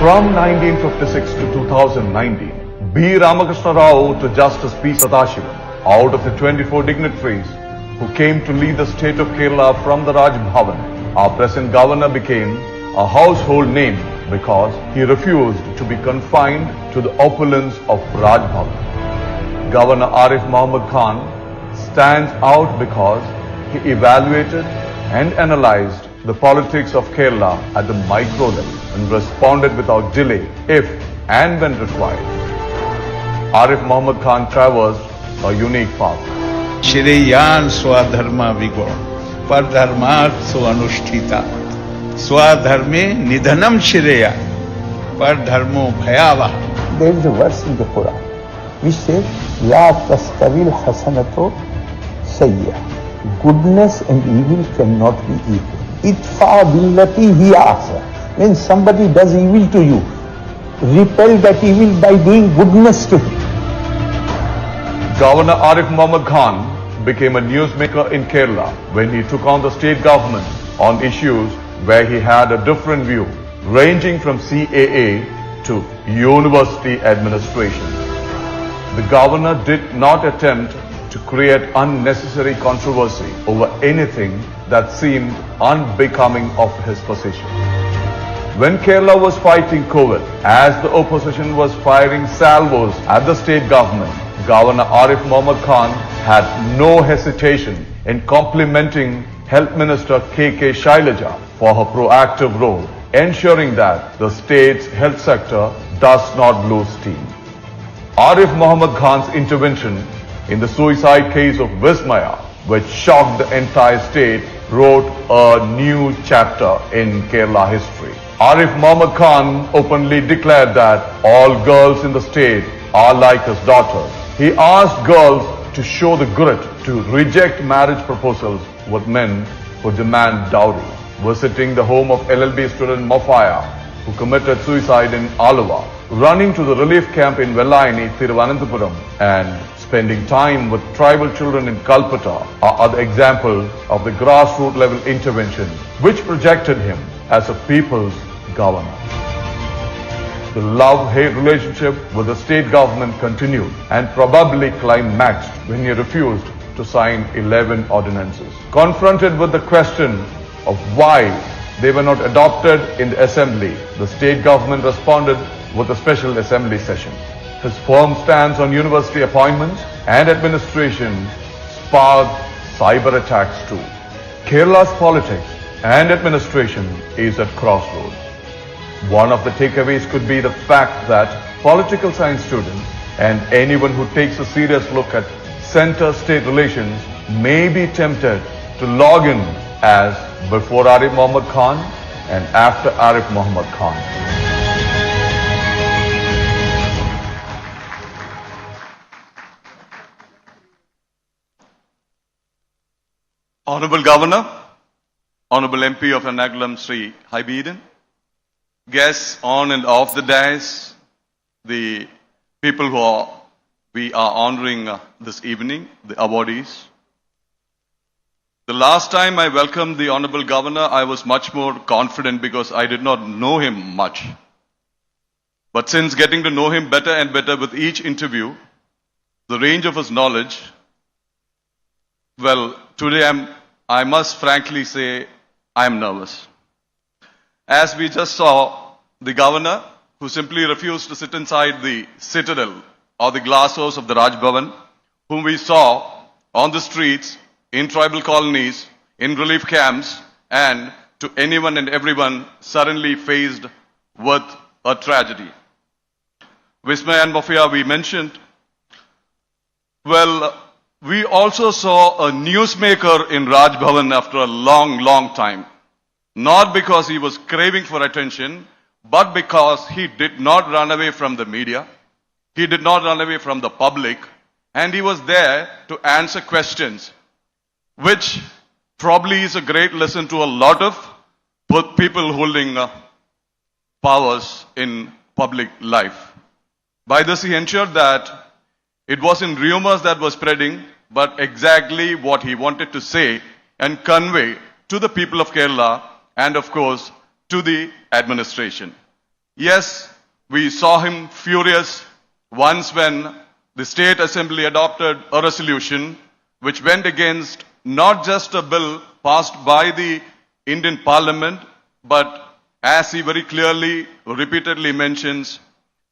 From 1956 to 2019, B. Ramakrishna Rao to Justice P. Sadashivam, out of the 24 dignitaries who came to lead the state of Kerala from the Raj Bhavan, our present governor became a household name because he refused to be confined to the opulence of Raj Bhavan. Governor Arif Mohammad Khan stands out because he evaluated and analyzed the politics of Kerala at the micro level and responded without delay if and when required. Arif Mohammad Khan traversed a unique path. Shreyan swadharma vigor, pardharmat suanushtita. Swadharme nidhanam shreya, pardharmo bhayava. There is a verse in the Quran which says, La tastavil hasanato sayya. Goodness and evil cannot be equal. Itfa billati hiya ahsan. When somebody does evil to you, repel that evil by doing goodness to him. Governor Arif Mohammad Khan became a newsmaker in Kerala when he took on the state government on issues where he had a different view, ranging from CAA to university administration. The governor did not attempt to create unnecessary controversy over anything that seemed unbecoming of his position. When Kerala was fighting COVID, as the opposition was firing salvos at the state government, Governor Arif Mohammad Khan had no hesitation in complimenting Health Minister K.K. Shailaja for her proactive role, ensuring that the state's health sector does not lose steam. Arif Muhammad Khan's intervention in the suicide case of Vismaya, which shocked the entire state, wrote a new chapter in Kerala history. Arif Muhammad Khan openly declared that all girls in the state are like his daughters. He asked girls to show the grit to reject marriage proposals with men who demand dowry. Visiting the home of LLB student Mofaya, who committed suicide in Aluva, running to the relief camp in Vellaini, Thiruvananthapuram, and spending time with tribal children in Kalpata are other examples of the grassroots level intervention which projected him as a people's governor. The love-hate relationship with the state government continued and probably climaxed when he refused to sign 11 ordinances. Confronted with the question of why they were not adopted in the assembly, the state government responded with a special assembly session. His firm stance on university appointments and administration sparked cyber attacks too. Kerala's politics and administration is at crossroads. One of the takeaways could be the fact that political science students and anyone who takes a serious look at center-state relations may be tempted to log in as before Arif Muhammad Khan and after Arif Muhammad Khan. Honorable Governor, Honorable MP of Ernakulam Sri Haibiden, guests on and off the dais, the people we are honoring this evening, the awardees. The last time I welcomed the Honorable Governor, I was much more confident because I did not know him much. But since getting to know him better and better with each interview, the range of his knowledge, well, today I must frankly say I am nervous. As we just saw, the governor, who simply refused to sit inside the citadel or the glass house of the Raj Bhavan, whom we saw on the streets, in tribal colonies, in relief camps, and to anyone and everyone suddenly faced with a tragedy. Vismaya and Mofia we mentioned. Well, we also saw a newsmaker in Raj Bhavan after a long time. Not because he was craving for attention, but because he did not run away from the media. He did not run away from the public. And he was there to answer questions, which probably is a great lesson to a lot of people holding powers in public life. By this, he ensured that it wasn't rumors that were spreading, but exactly what he wanted to say and convey to the people of Kerala and, of course, to the administration. Yes, we saw him furious once when the State Assembly adopted a resolution which went against not just a bill passed by the Indian Parliament, but as he very clearly, repeatedly mentions,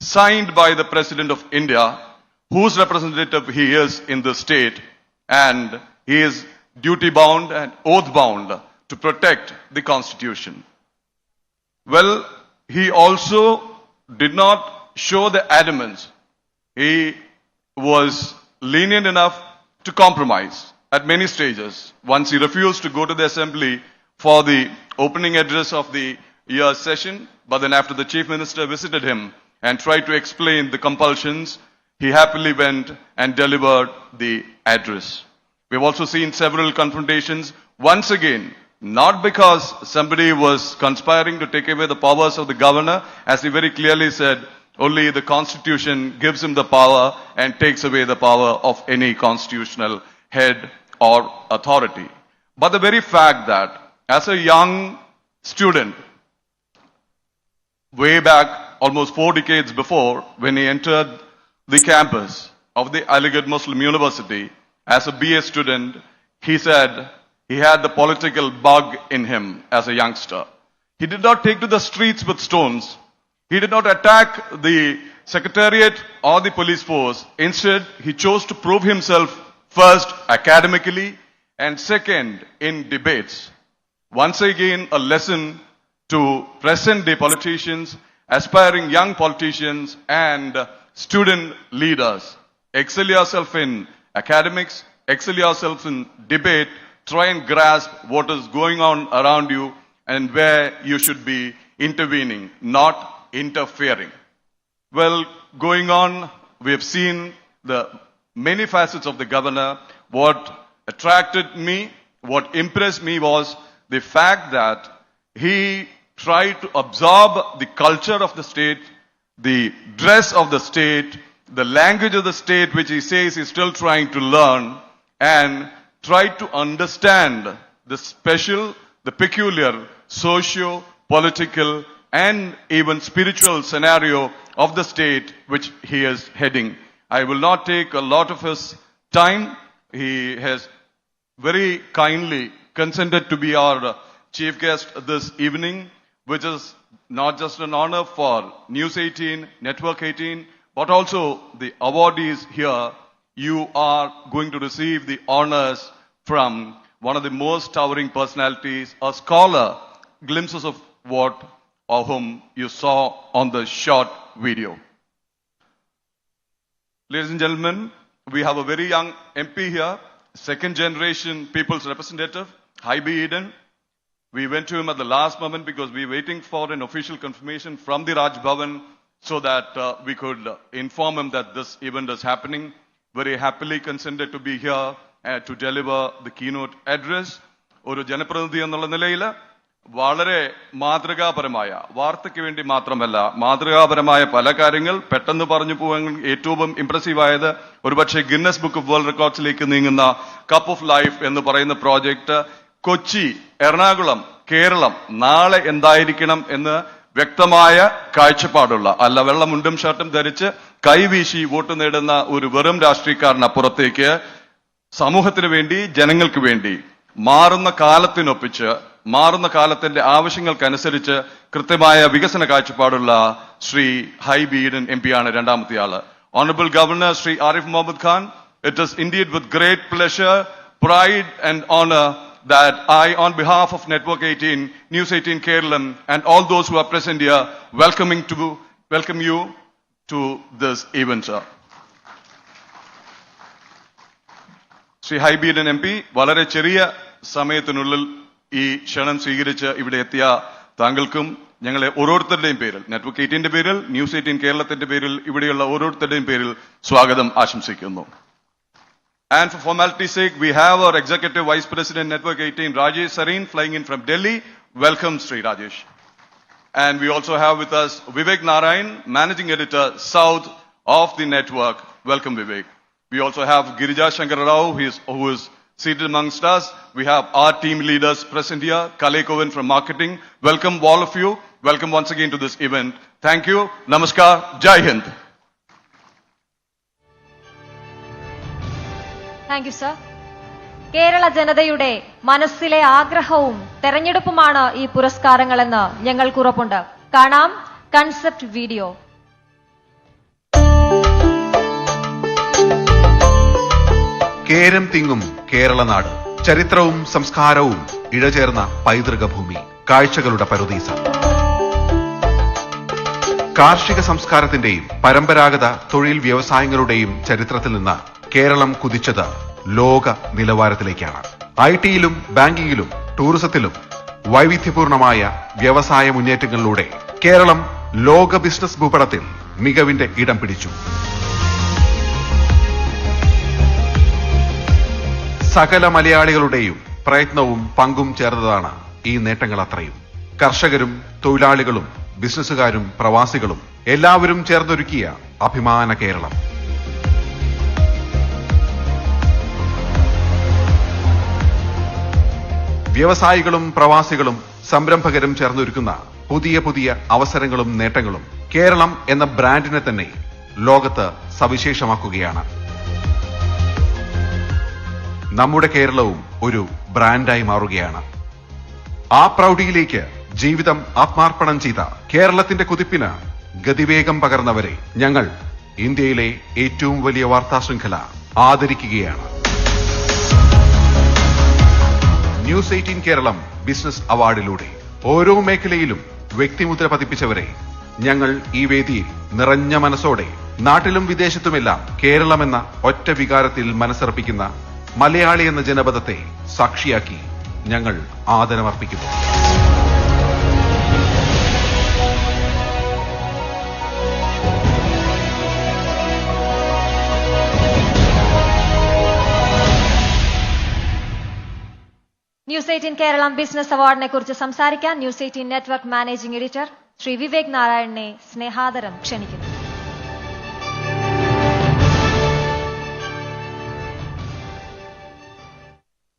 signed by the President of India, whose representative he is in the state, and he is duty-bound and oath-bound to protect the Constitution. Well, he also did not show the adamance. He was lenient enough to compromise at many stages. Once he refused to go to the assembly for the opening address of the year's session, but then after the Chief Minister visited him and tried to explain the compulsions, he happily went and delivered the address. We've also seen several confrontations, once again, not because somebody was conspiring to take away the powers of the governor, as he very clearly said, only the Constitution gives him the power and takes away the power of any constitutional head or authority. But the very fact that as a young student, way back almost 4 decades before, when he entered the campus of the Aligarh Muslim University as a BA student, he said he had the political bug in him as a youngster. He did not take to the streets with stones. He did not attack the secretariat or the police force. Instead, he chose to prove himself first academically and second in debates. Once again, a lesson to present-day politicians, aspiring young politicians, and student leaders. Excel yourself in academics, excel yourself in debate, try and grasp what is going on around you and where you should be intervening, not interfering. Well, going on, we have seen the many facets of the governor. What attracted me, what impressed me was the fact that he tried to absorb the culture of the state, the dress of the state, the language of the state, which he says he's still trying to learn, and tried to understand the special, the peculiar socio-political and even spiritual scenario of the state which he is heading. I will not take a lot of his time. He has very kindly consented to be our chief guest this evening, which is not just an honor for News 18, Network 18, but also the awardees here. You are going to receive the honors from one of the most towering personalities, a scholar, glimpses of what or whom you saw on the short video. Ladies and gentlemen, we have a very young MP here, second generation people's representative, Haibi Eden. We went to him at the last moment because we were waiting for an official confirmation from the Raj Bhavan so that we could inform him that this event is happening. Very happily consented to be here to deliver the keynote address. ഒരു ജനപ്രതിനിധി എന്നുള്ള നിലയിൽ വളരെ മാതൃകാപരമായ, വാർത്തയ്ക്ക് വേണ്ടി മാത്രമല്ല, മാതൃകാപരമായ പല കാര്യങ്ങൾ പെട്ടെന്ന് പറഞ്ഞു പോകാൻ ഏറ്റവും ഇംപ്രസീവ് ആയത് ഒരുപക്ഷെ ഗിന്നസ് ബുക്ക് ഓഫ് വേൾഡ് റെക്കോർഡ്സിലേക്ക് നീങ്ങുന്ന കപ്പ് ഓഫ് ലൈഫ് എന്ന് പറയുന്ന പ്രോജക്റ്റ് കൊച്ചി, എറണാകുളം, കേരളം നാളെ എന്തായിരിക്കണം എന്ന് വ്യക്തമായ കാഴ്ചപ്പാടുള്ള, അല്ല വെള്ള മുണ്ടും ഷർട്ടും ധരിച്ച് കൈവീശി വോട്ട് നേടുന്ന ഒരു വെറും രാഷ്ട്രീയക്കാരനപ്പുറത്തേക്ക് സമൂഹത്തിന് വേണ്ടി, ജനങ്ങൾക്ക് വേണ്ടി മാറുന്ന കാലത്തിനൊപ്പിച്ച്, മാറുന്ന കാലത്തിന്റെ ആവശ്യങ്ങൾക്കനുസരിച്ച് കൃത്യമായ വികസന കാഴ്ചപ്പാടുള്ള ശ്രീ ഹൈബി ഈഡൻ എം പി ആണ് രണ്ടാമത്തെ ആള്. Honorable Governor Sri Arif Mohammad Khan, it is indeed with great pleasure, pride and honor that I, on behalf of Network 18, News 18 Kerala, and all those who are present here, welcome you to this event, sir. Sri Haibi Eden MP, വളരെ ചെറിയ സമയത്തിനുള്ളിൽ ഈ ക്ഷണം സ്വീകരിച്ച് ഇവിടെ എത്തിയ താങ്കൾക്കും ഞങ്ങളെ ഓരോരുത്തരുടെയും പേരിൽ, നെറ്റ്വർക്ക് 18ന്റെ പേരിൽ, ന്യൂസ് 18 കേരളത്തിന്റെ പേരിൽ, ഇവിടെയുള്ള ഓരോരുത്തരുടെയും പേരിൽ സ്വാഗതം ആശംസിക്കുന്നു. And for formality's sake, we have our Executive Vice President, Network 18, Rajesh Sareen, flying in from Delhi. Welcome, Sri Rajesh. And we also have with us Vivek Narayan, Managing Editor, South of the network. Welcome, Vivek. We also have Girija Shankar Rao, who is seated amongst us. We have our team leaders present here, Kalay Kovan from Marketing. Welcome, all of you. Welcome once again to this event. Thank you. Namaskar. Jai Hind. Thank you sir. Kerala ജനതയുടെ മനസ്സിലെ ആഗ്രഹവും തെരഞ്ഞെടുപ്പുമാണ് ഈ പുരസ്കാരങ്ങളെന്ന് ഞങ്ങൾക്ക് ഉറപ്പുണ്ട്. കാണാം കൺസെപ്റ്റ് വീഡിയോ. കേരം തിങ്ങും കേരളനാട്, ചരിത്രവും സംസ്കാരവും ഇഴചേർന്ന പൈതൃക ഭൂമി, കാഴ്ചകളുടെ പറുദീസ. കാർഷിക സംസ്കാരത്തിന്റെയും പരമ്പരാഗത തൊഴിൽ വ്യവസായങ്ങളുടെയും ചരിത്രത്തിൽ നിന്ന് കേരളം കുതിച്ചത് ലോക നിലവാരത്തിലേക്കാണ്. ഐടിയിലും ബാങ്കിങ്ങിലും ടൂറിസത്തിലും വൈവിധ്യപൂർണമായ വ്യവസായ മുന്നേറ്റങ്ങളിലൂടെ കേരളം ലോക ബിസിനസ് ഭൂപടത്തിൽ മികവിന്റെ ഇടം പിടിച്ചു. സകല മലയാളികളുടെയും പ്രയത്നവും പങ്കും ചേർന്നതാണ് ഈ നേട്ടങ്ങൾ അത്രയും. കർഷകരും തൊഴിലാളികളും ബിസിനസ്സുകാരും പ്രവാസികളും എല്ലാവരും ചേർന്നൊരുക്കിയ അഭിമാന കേരളം. വ്യവസായികളും പ്രവാസികളും സംരംഭകരും ചേർന്നൊരുക്കുന്ന പുതിയ പുതിയ അവസരങ്ങളും നേട്ടങ്ങളും കേരളം എന്ന ബ്രാൻഡിനെ തന്നെ ലോകത്ത് സവിശേഷമാക്കുകയാണ്. നമ്മുടെ കേരളവും ഒരു ബ്രാൻഡായി മാറുകയാണ്. ആ പ്രൗഢിയിലേക്ക് ജീവിതം ആത്മാർപ്പണം ചെയ്ത കേരളത്തിന്റെ കുതിപ്പിന് ഗതിവേഗം പകർന്നവരെ ഞങ്ങൾ ഇന്ത്യയിലെ ഏറ്റവും വലിയ വാർത്താ ശൃംഖല ആദരിക്കുകയാണ്. ന്യൂസ് 18 കേരളം ബിസിനസ് അവാർഡിലൂടെ ഓരോ മേഖലയിലും വ്യക്തിമുദ്ര പതിപ്പിച്ചവരെ ഞങ്ങൾ ഈ വേദിയിൽ നിറഞ്ഞ മനസ്സോടെ നാട്ടിലും വിദേശത്തുമെല്ലാം കേരളമെന്ന ഒറ്റ വികാരത്തിൽ മനസ്സർപ്പിക്കുന്ന മലയാളി എന്ന ജനപദത്തെ സാക്ഷിയാക്കി ഞങ്ങൾ ആദരമർപ്പിക്കുന്നു. ന്യൂസ് 18 കേരളം ബിസിനസ് അവാർഡിനെ കുറിച്ച് സംസാരിക്കാൻ news 18 network managing editor Shri Vivek നാരായണനെ സ്നേഹാദരം ക്ഷണിക്കുന്നു.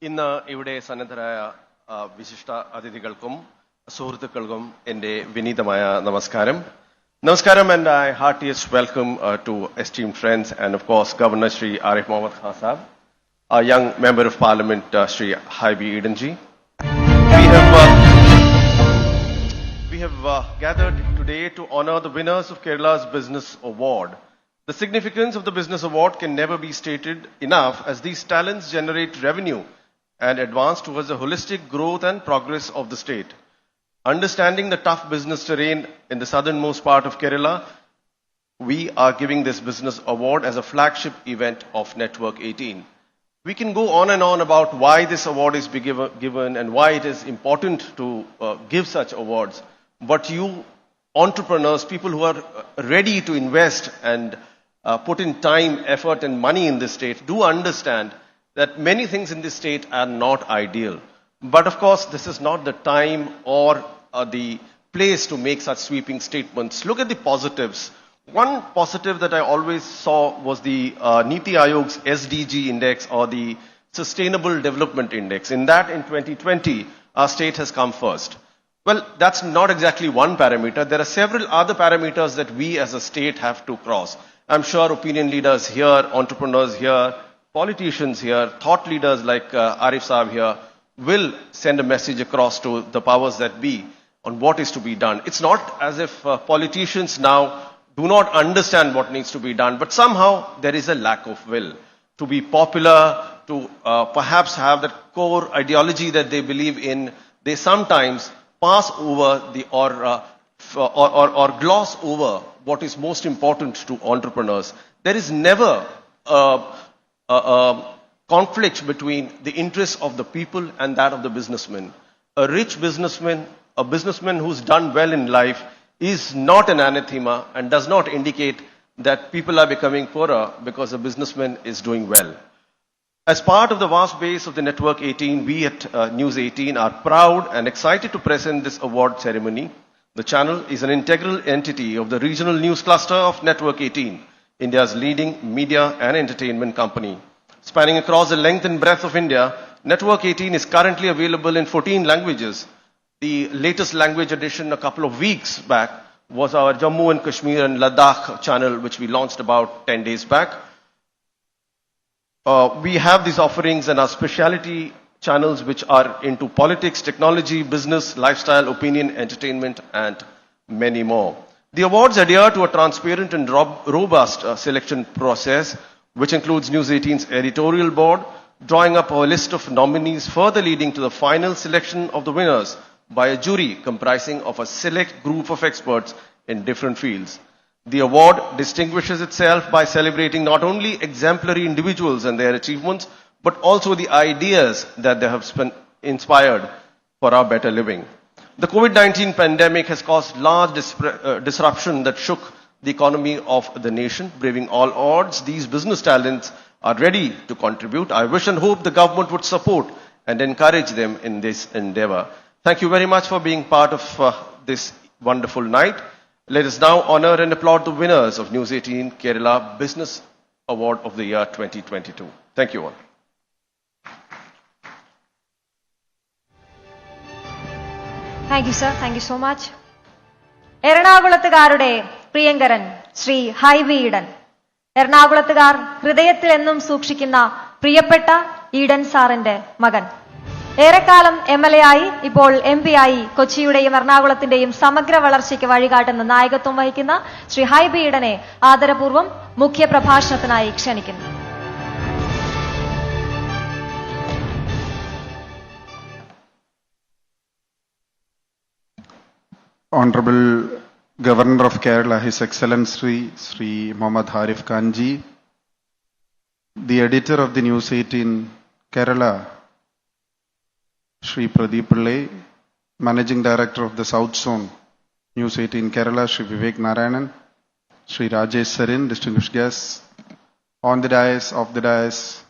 ഇന്ന് ഇവിടെ സന്നദ്ധരായ വിശിഷ്ട അതിഥികൾക്കും സുഹൃത്തുക്കൾക്കും എൻ്റെ വിനീതമായ നമസ്കാരം. And I heartiest welcome to esteemed friends and of course Governor Shri Arif Mohammad Khan Sahab, our young Member of Parliament Shri Haibi Edenji. We have gathered today to honor the winners of Kerala's Business Award. The significance of the Business Award can never be stated enough as these talents generate revenue and advance towards the holistic growth and progress of the state. Understanding the tough business terrain in the southernmost part of Kerala, we are giving this Business Award as a flagship event of Network 18. We can go on and on about why this award is given and why it is important to give such awards. But you entrepreneurs, people who are ready to invest and put in time, effort and money in this state, do understand that many things in this state are not ideal. But of course, this is not the time or the place to make such sweeping statements. Look at the positives. One positive that I always saw was the Niti Ayog's SDG index or the Sustainable Development Index. In that, in 2020, our state has come first. Well, that's not exactly one parameter. There are several other parameters that we as a state have to cross. I'm sure opinion leaders here, entrepreneurs here, politicians here, thought leaders like Arif Saab here will send a message across to the powers that be on what is to be done. It's not as if politicians now do not understand what needs to be done, but somehow there is a lack of will to be popular, to perhaps have that core ideology that they believe in. They sometimes pass over or gloss over what is most important to entrepreneurs. There is never conflict between the interests of the people and that of the businessman. A rich businessman, a businessman who's done well in life, is not an anathema and does not indicate that people are becoming poorer because a businessman is doing well. As part of the vast base of the Network 18, we at News 18 are proud and excited to present this award ceremony. The channel is an integral entity of the regional news cluster of Network 18, India's leading media and entertainment company. Spanning across the length and breadth of India, Network 18 is currently available in 14 languages. The latest language edition a couple of weeks back was our Jammu and Kashmir and Ladakh channel, which we launched about 10 days back. We have these offerings and our specialty channels which are into politics, technology, business, lifestyle, opinion, entertainment, and many more. The awards adhere to a transparent and robust selection process, which includes News 18's editorial board, drawing up a list of nominees, further leading to the final selection of the winners by a jury comprising of a select group of experts in different fields. The award distinguishes itself by celebrating not only exemplary individuals and their achievements, but also the ideas that they have inspired for our better living. The COVID-19 pandemic has caused large disruption that shook the economy of the nation. Braving all odds, these business talents are ready to contribute. I wish and hope the government would support and encourage them in this endeavor. Thank you very much for being part of this wonderful night. Let us now honor and applaud the winners of News 18 Kerala Business Award of the year 2022. Thank you all. Thank you, sir. Thank you so much. എറണാകുളത്തുകാരുടെ പ്രിയങ്കരൻ Shri Hibi Eden. എറണാകുളത്തുകാർ ഹൃദയത്തിൽ എന്നും സൂക്ഷിക്കുന്ന പ്രിയപ്പെട്ട ഈഡൻ സാറിന്റെ മകൻ. ഏറെക്കാലം MLA ആയി ഇപ്പോൾ MP ആയി കൊച്ചിയുടെയും എറണാകുളത്തിന്റെയും സമഗ്ര വളർച്ചയ്ക്ക് വഴികാട്ടുന്ന നായകത്വം വഹിക്കുന്ന ശ്രീ ഹൈബി ഈഡനെ ആദരപൂർവ്വം മുഖ്യ പ്രഭാഷണത്തിനായി ക്ഷണിക്കുന്നു. Honorable Governor of Kerala, His Excellency Sri Mohammad Arif Khanji, the editor of the News 18 Kerala, Sri Pradeep Pillai, Managing Director of the South Zone, News 18 Kerala, Sri Vivek Narayanan, Sri Rajesh Sarin, distinguished guests, on the dais, off the dais,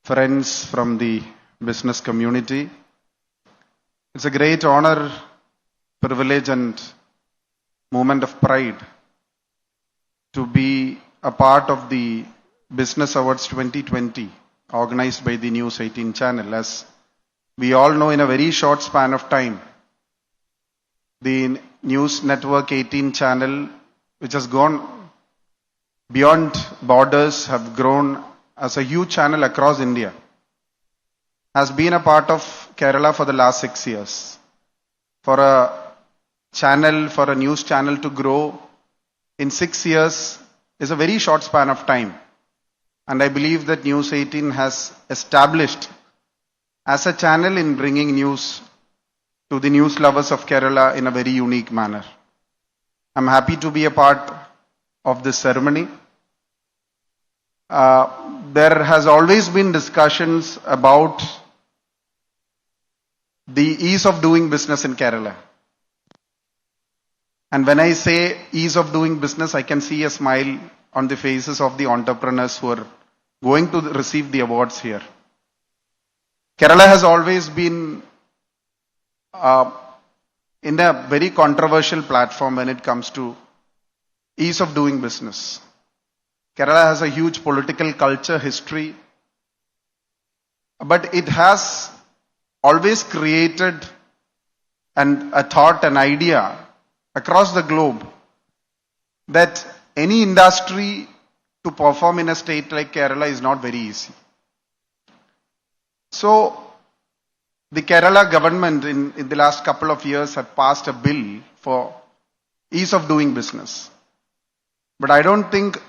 friends from the business community. It's a great honor, privilege and moment of pride to be a part of the Business Awards 2020 organized by the News 18 channel. As we all know, in a very short span of time, the News Network 18 channel, which has gone beyond borders, have grown as a huge channel across India, has been a part of Kerala for the last 6 years. For a channel, for a news channel to grow in 6 years is a very short span of time. And I believe that News 18 has established as a channel in bringing news to the news lovers of Kerala in a very unique manner. I'm happy to be a part of this ceremony. There has always been discussions about the ease of doing business in Kerala. And when I say ease of doing business, I can see a smile on the faces of the entrepreneurs who are going to receive the awards here. Kerala has always been in a very controversial platform when it comes to ease of doing business. Kerala has a huge political culture, history, but it has always created a thought, an idea across the globe that any industry to perform in a state like Kerala is not very easy. So, the Kerala government in the last couple of years had passed a bill for ease of doing business. But I don't think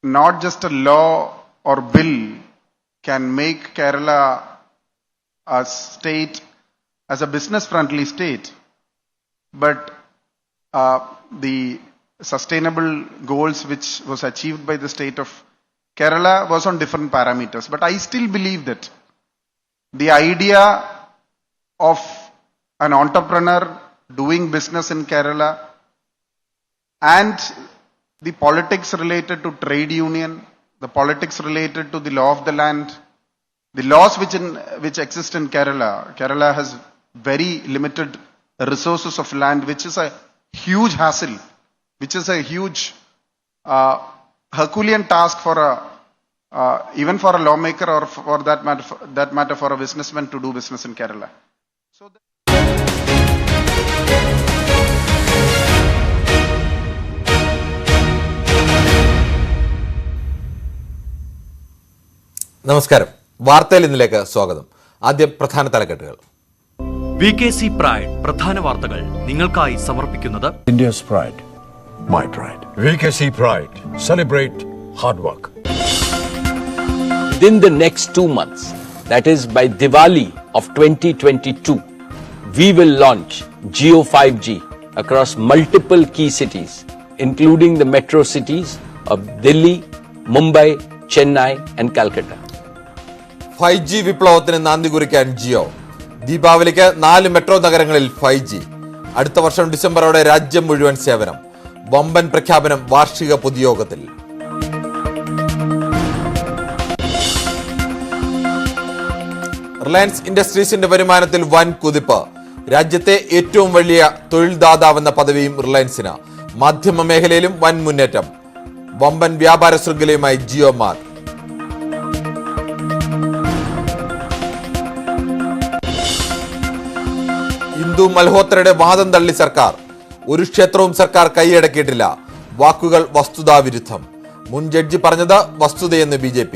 not just a law or bill can make Kerala a state as a business-friendly state, but the sustainable goals which was achieved by the state of Kerala was on different parameters. But I still believe that the idea of an entrepreneur doing business in Kerala and the politics related to trade union, the politics related to the law of the land, the laws which exist in Kerala. Kerala has very limited resources of land, which is a huge hassle, which is a huge Herculean task for even for a lawmaker or for that matter for a businessman to do business in Kerala. നമസ്കാരം, വാർത്തയിൽ ഇന്നിലേക്ക് സ്വാഗതം. ആദ്യം പ്രധാന തലക്കെട്ടുകൾ. VKC Pride പ്രധാന വാർത്തകൾ നിങ്ങൾക്കായി സമർപ്പിക്കുന്നത് India's pride, my pride. VKC Pride, celebrate hard work. Within the next 2 months, that is by Diwali of 2022, we will launch Jio 5G across multiple key cities, including the metro cities of Delhi, Mumbai, Chennai and Calcutta. 5G വിപ്ലവത്തിന് നാന്ദി കുറിക്കാൻ ജിയോ. ദീപാവലിക്ക് 4 മെട്രോ നഗരങ്ങളിൽ 5G. അടുത്ത വർഷം ഡിസംബറോടെ രാജ്യം മുഴുവൻ സേവനം. വമ്പൻ പ്രഖ്യാപനം വാർഷിക പൊതുയോഗത്തിൽ. റിലയൻസ് ഇൻഡസ്ട്രീസിന്റെ വരുമാനത്തിൽ വൻ കുതിപ്പ്. രാജ്യത്തെ ഏറ്റവും വലിയ തൊഴിൽദാതാവെന്ന പദവിയും റിലയൻസിന്. മാധ്യമ മേഖലയിലും വൻ മുന്നേറ്റം. വമ്പൻ വ്യാപാര ശൃംഖലയുമായി ജിയോ മാർട്ട്. ഇന്ദു മൽഹോത്രയുടെ വാദം തള്ളി സർക്കാർ. ഒരു ക്ഷേത്രവും സർക്കാർ കൈയടക്കിയിട്ടില്ല. വാക്കുകൾ വസ്തുതാവിരുദ്ധം. മുൻ ജഡ്ജി പറഞ്ഞത് വസ്തുതയെന്ന് BJP.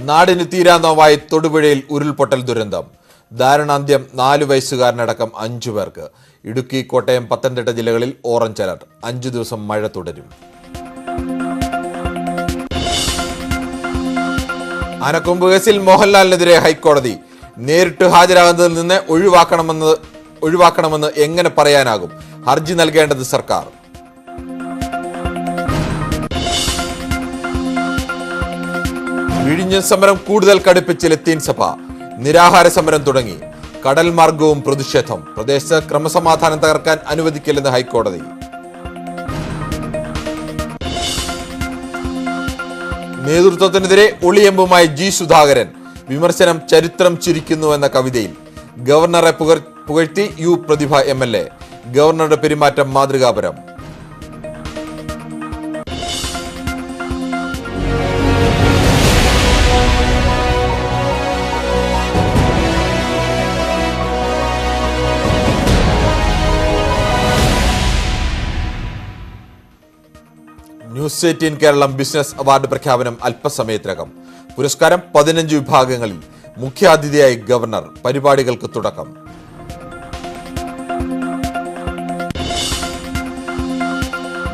നാടിന് തീരാനോവായി തൊടുപുഴയിൽ ഉരുൾപൊട്ടൽ ദുരന്തം. ദാരുണാന്ത്യം. 4 വയസ്സുകാരനടക്കം 5 പേർക്ക്. ഇടുക്കി, കോട്ടയം, പത്തനംതിട്ട ജില്ലകളിൽ ഓറഞ്ച് അലർട്ട്. 5 ദിവസം മഴ തുടരും. ആനക്കൊമ്പ് കേസിൽ മോഹൻലാലിനെതിരെ ഹൈക്കോടതി. നേരിട്ട് ഹാജരാകുന്നതിൽ നിന്ന് ഒഴിവാക്കണമെന്ന് എങ്ങനെ പറയാനാകും? ഹർജി നൽകേണ്ടത് സർക്കാർ. വിഴിഞ്ഞം സമരം കൂടുതൽ കടുപ്പിച്ച് ലത്തീൻ സഭ. നിരാഹാര സമരം തുടങ്ങി. കടൽ മാർഗവും പ്രതിഷേധം. പ്രദേശത്ത് ക്രമസമാധാനം തകർക്കാൻ അനുവദിക്കില്ലെന്ന് ഹൈക്കോടതി. നേതൃത്വത്തിനെതിരെ ഒളിയമ്പുമായി ജി സുധാകരൻ. വിമർശനം ചരിത്രം ചിരിക്കുന്നുവെന്ന കവിതയിൽ. ഗവർണറെ പുകഴ്ത്തി യു പ്രതിഭ MLA. ഗവർണറുടെ പെരുമാറ്റം മാതൃകാപരം. ന്യൂസ് 18 കേരളം ബിസിനസ് അവാർഡ് പ്രഖ്യാപനം അല്പസമയത്തിനകം. പുരസ്കാരം 15 വിഭാഗങ്ങളിൽ. മുഖ്യാതിഥിയായി ഗവർണർ. പരിപാടികൾക്ക് തുടക്കം.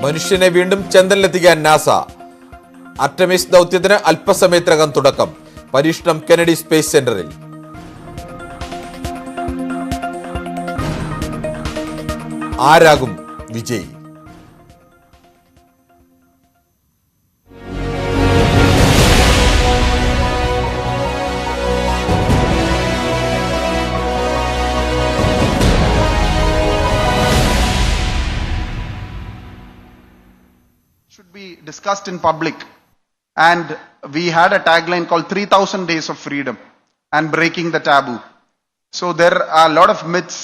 മനുഷ്യനെ വീണ്ടും ചന്ദ്രനിലെത്തിക്കാൻ നാസ. ആർടെമിസ് ദൗത്യത്തിന് അല്പസമയത്തിനകം തുടക്കം. പരീക്ഷണം കെനഡി സ്പേസ് സെന്ററിൽ. ആരാകും Vijay? should be discussed in public, and we had a tagline called 3000 days of freedom and breaking the taboo. So there are a lot of myths,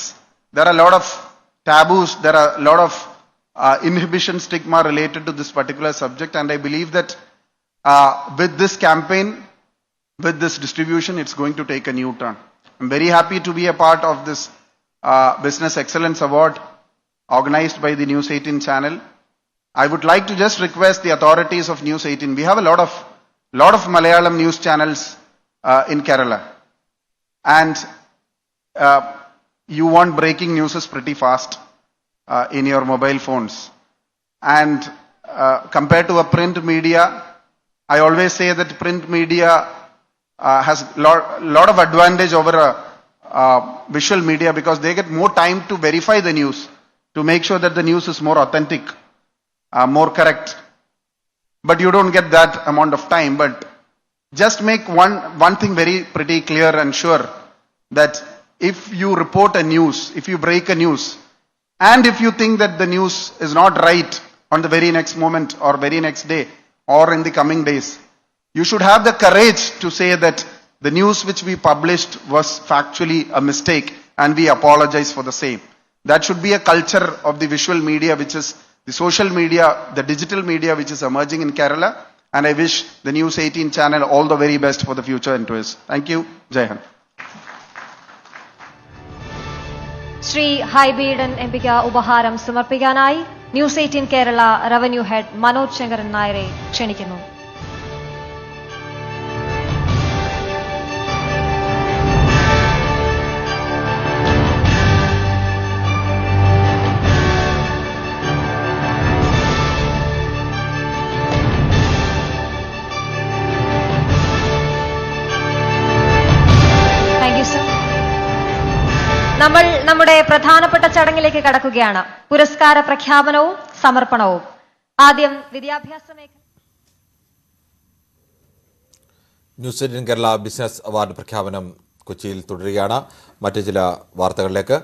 there are a lot of taboos, there are a lot of inhibition, stigma related to this particular subject, and I believe that with this campaign, with this distribution, it's going to take a new turn. I'm very happy to be a part of this Business Excellence Award organized by the News 18 channel. I would like to just request the authorities of News 18. We have a lot of Malayalam news channels in Kerala, and you want breaking news pretty fast in your mobile phones. And compared to a print media, I always say that print media has lot of advantage over a visual media, because they get more time to verify the news, to make sure that the news is more authentic, more correct. But you don't get that amount of time. But just make one thing very pretty clear and sure, that if you report a news, if you break a news, and if you think that the news is not right on the very next moment or very next day or in the coming days, you should have the courage to say that the news which we published was factually a mistake and we apologize for the same. That should be a culture of the visual media, which is the social media, the digital media which is emerging in Kerala. And I wish the News 18 channel all the very best for the future endeavors. Thank you. Jai Hind. Shri Hibi Eden എംപിക്ക് ഉപഹാരം സമർപ്പിക്കാനായി news 18 Kerala revenue head Manoj Sankaran നായരെ ക്ഷണിക്കുന്നു. നമ്മൾ നമ്മുടെ പ്രധാനപ്പെട്ട ചടങ്ങിലേക്ക് കടക്കുകയാണ്. പുരസ്കാര പ്രഖ്യാപനവും സമർപ്പണവും. ആദ്യം വിദ്യാഭ്യാസ മേഖല. ന്യൂസ് 18 കേരള ബിസിനസ് അവാർഡ് പ്രഖ്യാപനം കൊച്ചിയിൽ തുടരുകയാണ്. മറ്റു ചില വാർത്തകളിലേക്ക്.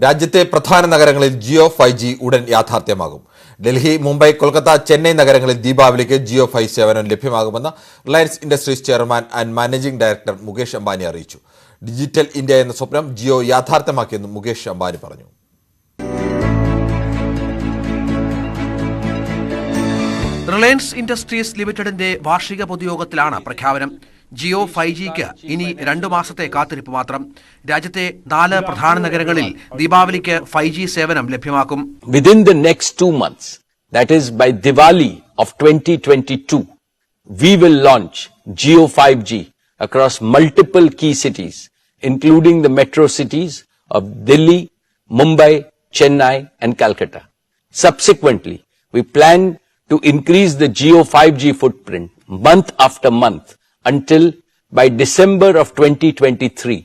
രാജ്യത്തെ പ്രധാന നഗരങ്ങളിൽ ജിയോ 5G ഉടൻ യാഥാർത്ഥ്യമാകും. ഡൽഹി, മുംബൈ, കൊൽക്കത്ത, ചെന്നൈ നഗരങ്ങളിൽ ദീപാവലിക്ക് ജിയോ 5 സേവനം ലഭ്യമാകുമെന്ന് Reliance Industries chairman and managing director Mukesh Ambani അറിയിച്ചു. ഡിജിറ്റൽ ഇന്ത്യ എന്ന സ്വപ്നം ജിയോ യാഥാർത്ഥ്യമാക്കിയെന്ന് മുകേഷ് അംബാനി പറഞ്ഞു. റിലയൻസ് ഇൻഡസ്ട്രീസ് ലിമിറ്റഡിന്റെ വാർഷിക പൊതുയോഗത്തിലാണ് പ്രഖ്യാപനം. ജിയോ 5Gക്ക് ഇനി 2 മാസത്തെ കാത്തിരിപ്പ് മാത്രം. രാജ്യത്തെ 4 പ്രധാന നഗരങ്ങളിൽ ദീപാവലിക്ക് 5G സേവനം ലഭ്യമാക്കും. Within the next 2 months, that is by Diwali of 2022, we will launch Jio 5G across multiple key cities, including the metro cities of Delhi, Mumbai, Chennai and Calcutta. Subsequently, we plan to increase the Jio 5G footprint month after month until by December of 2023,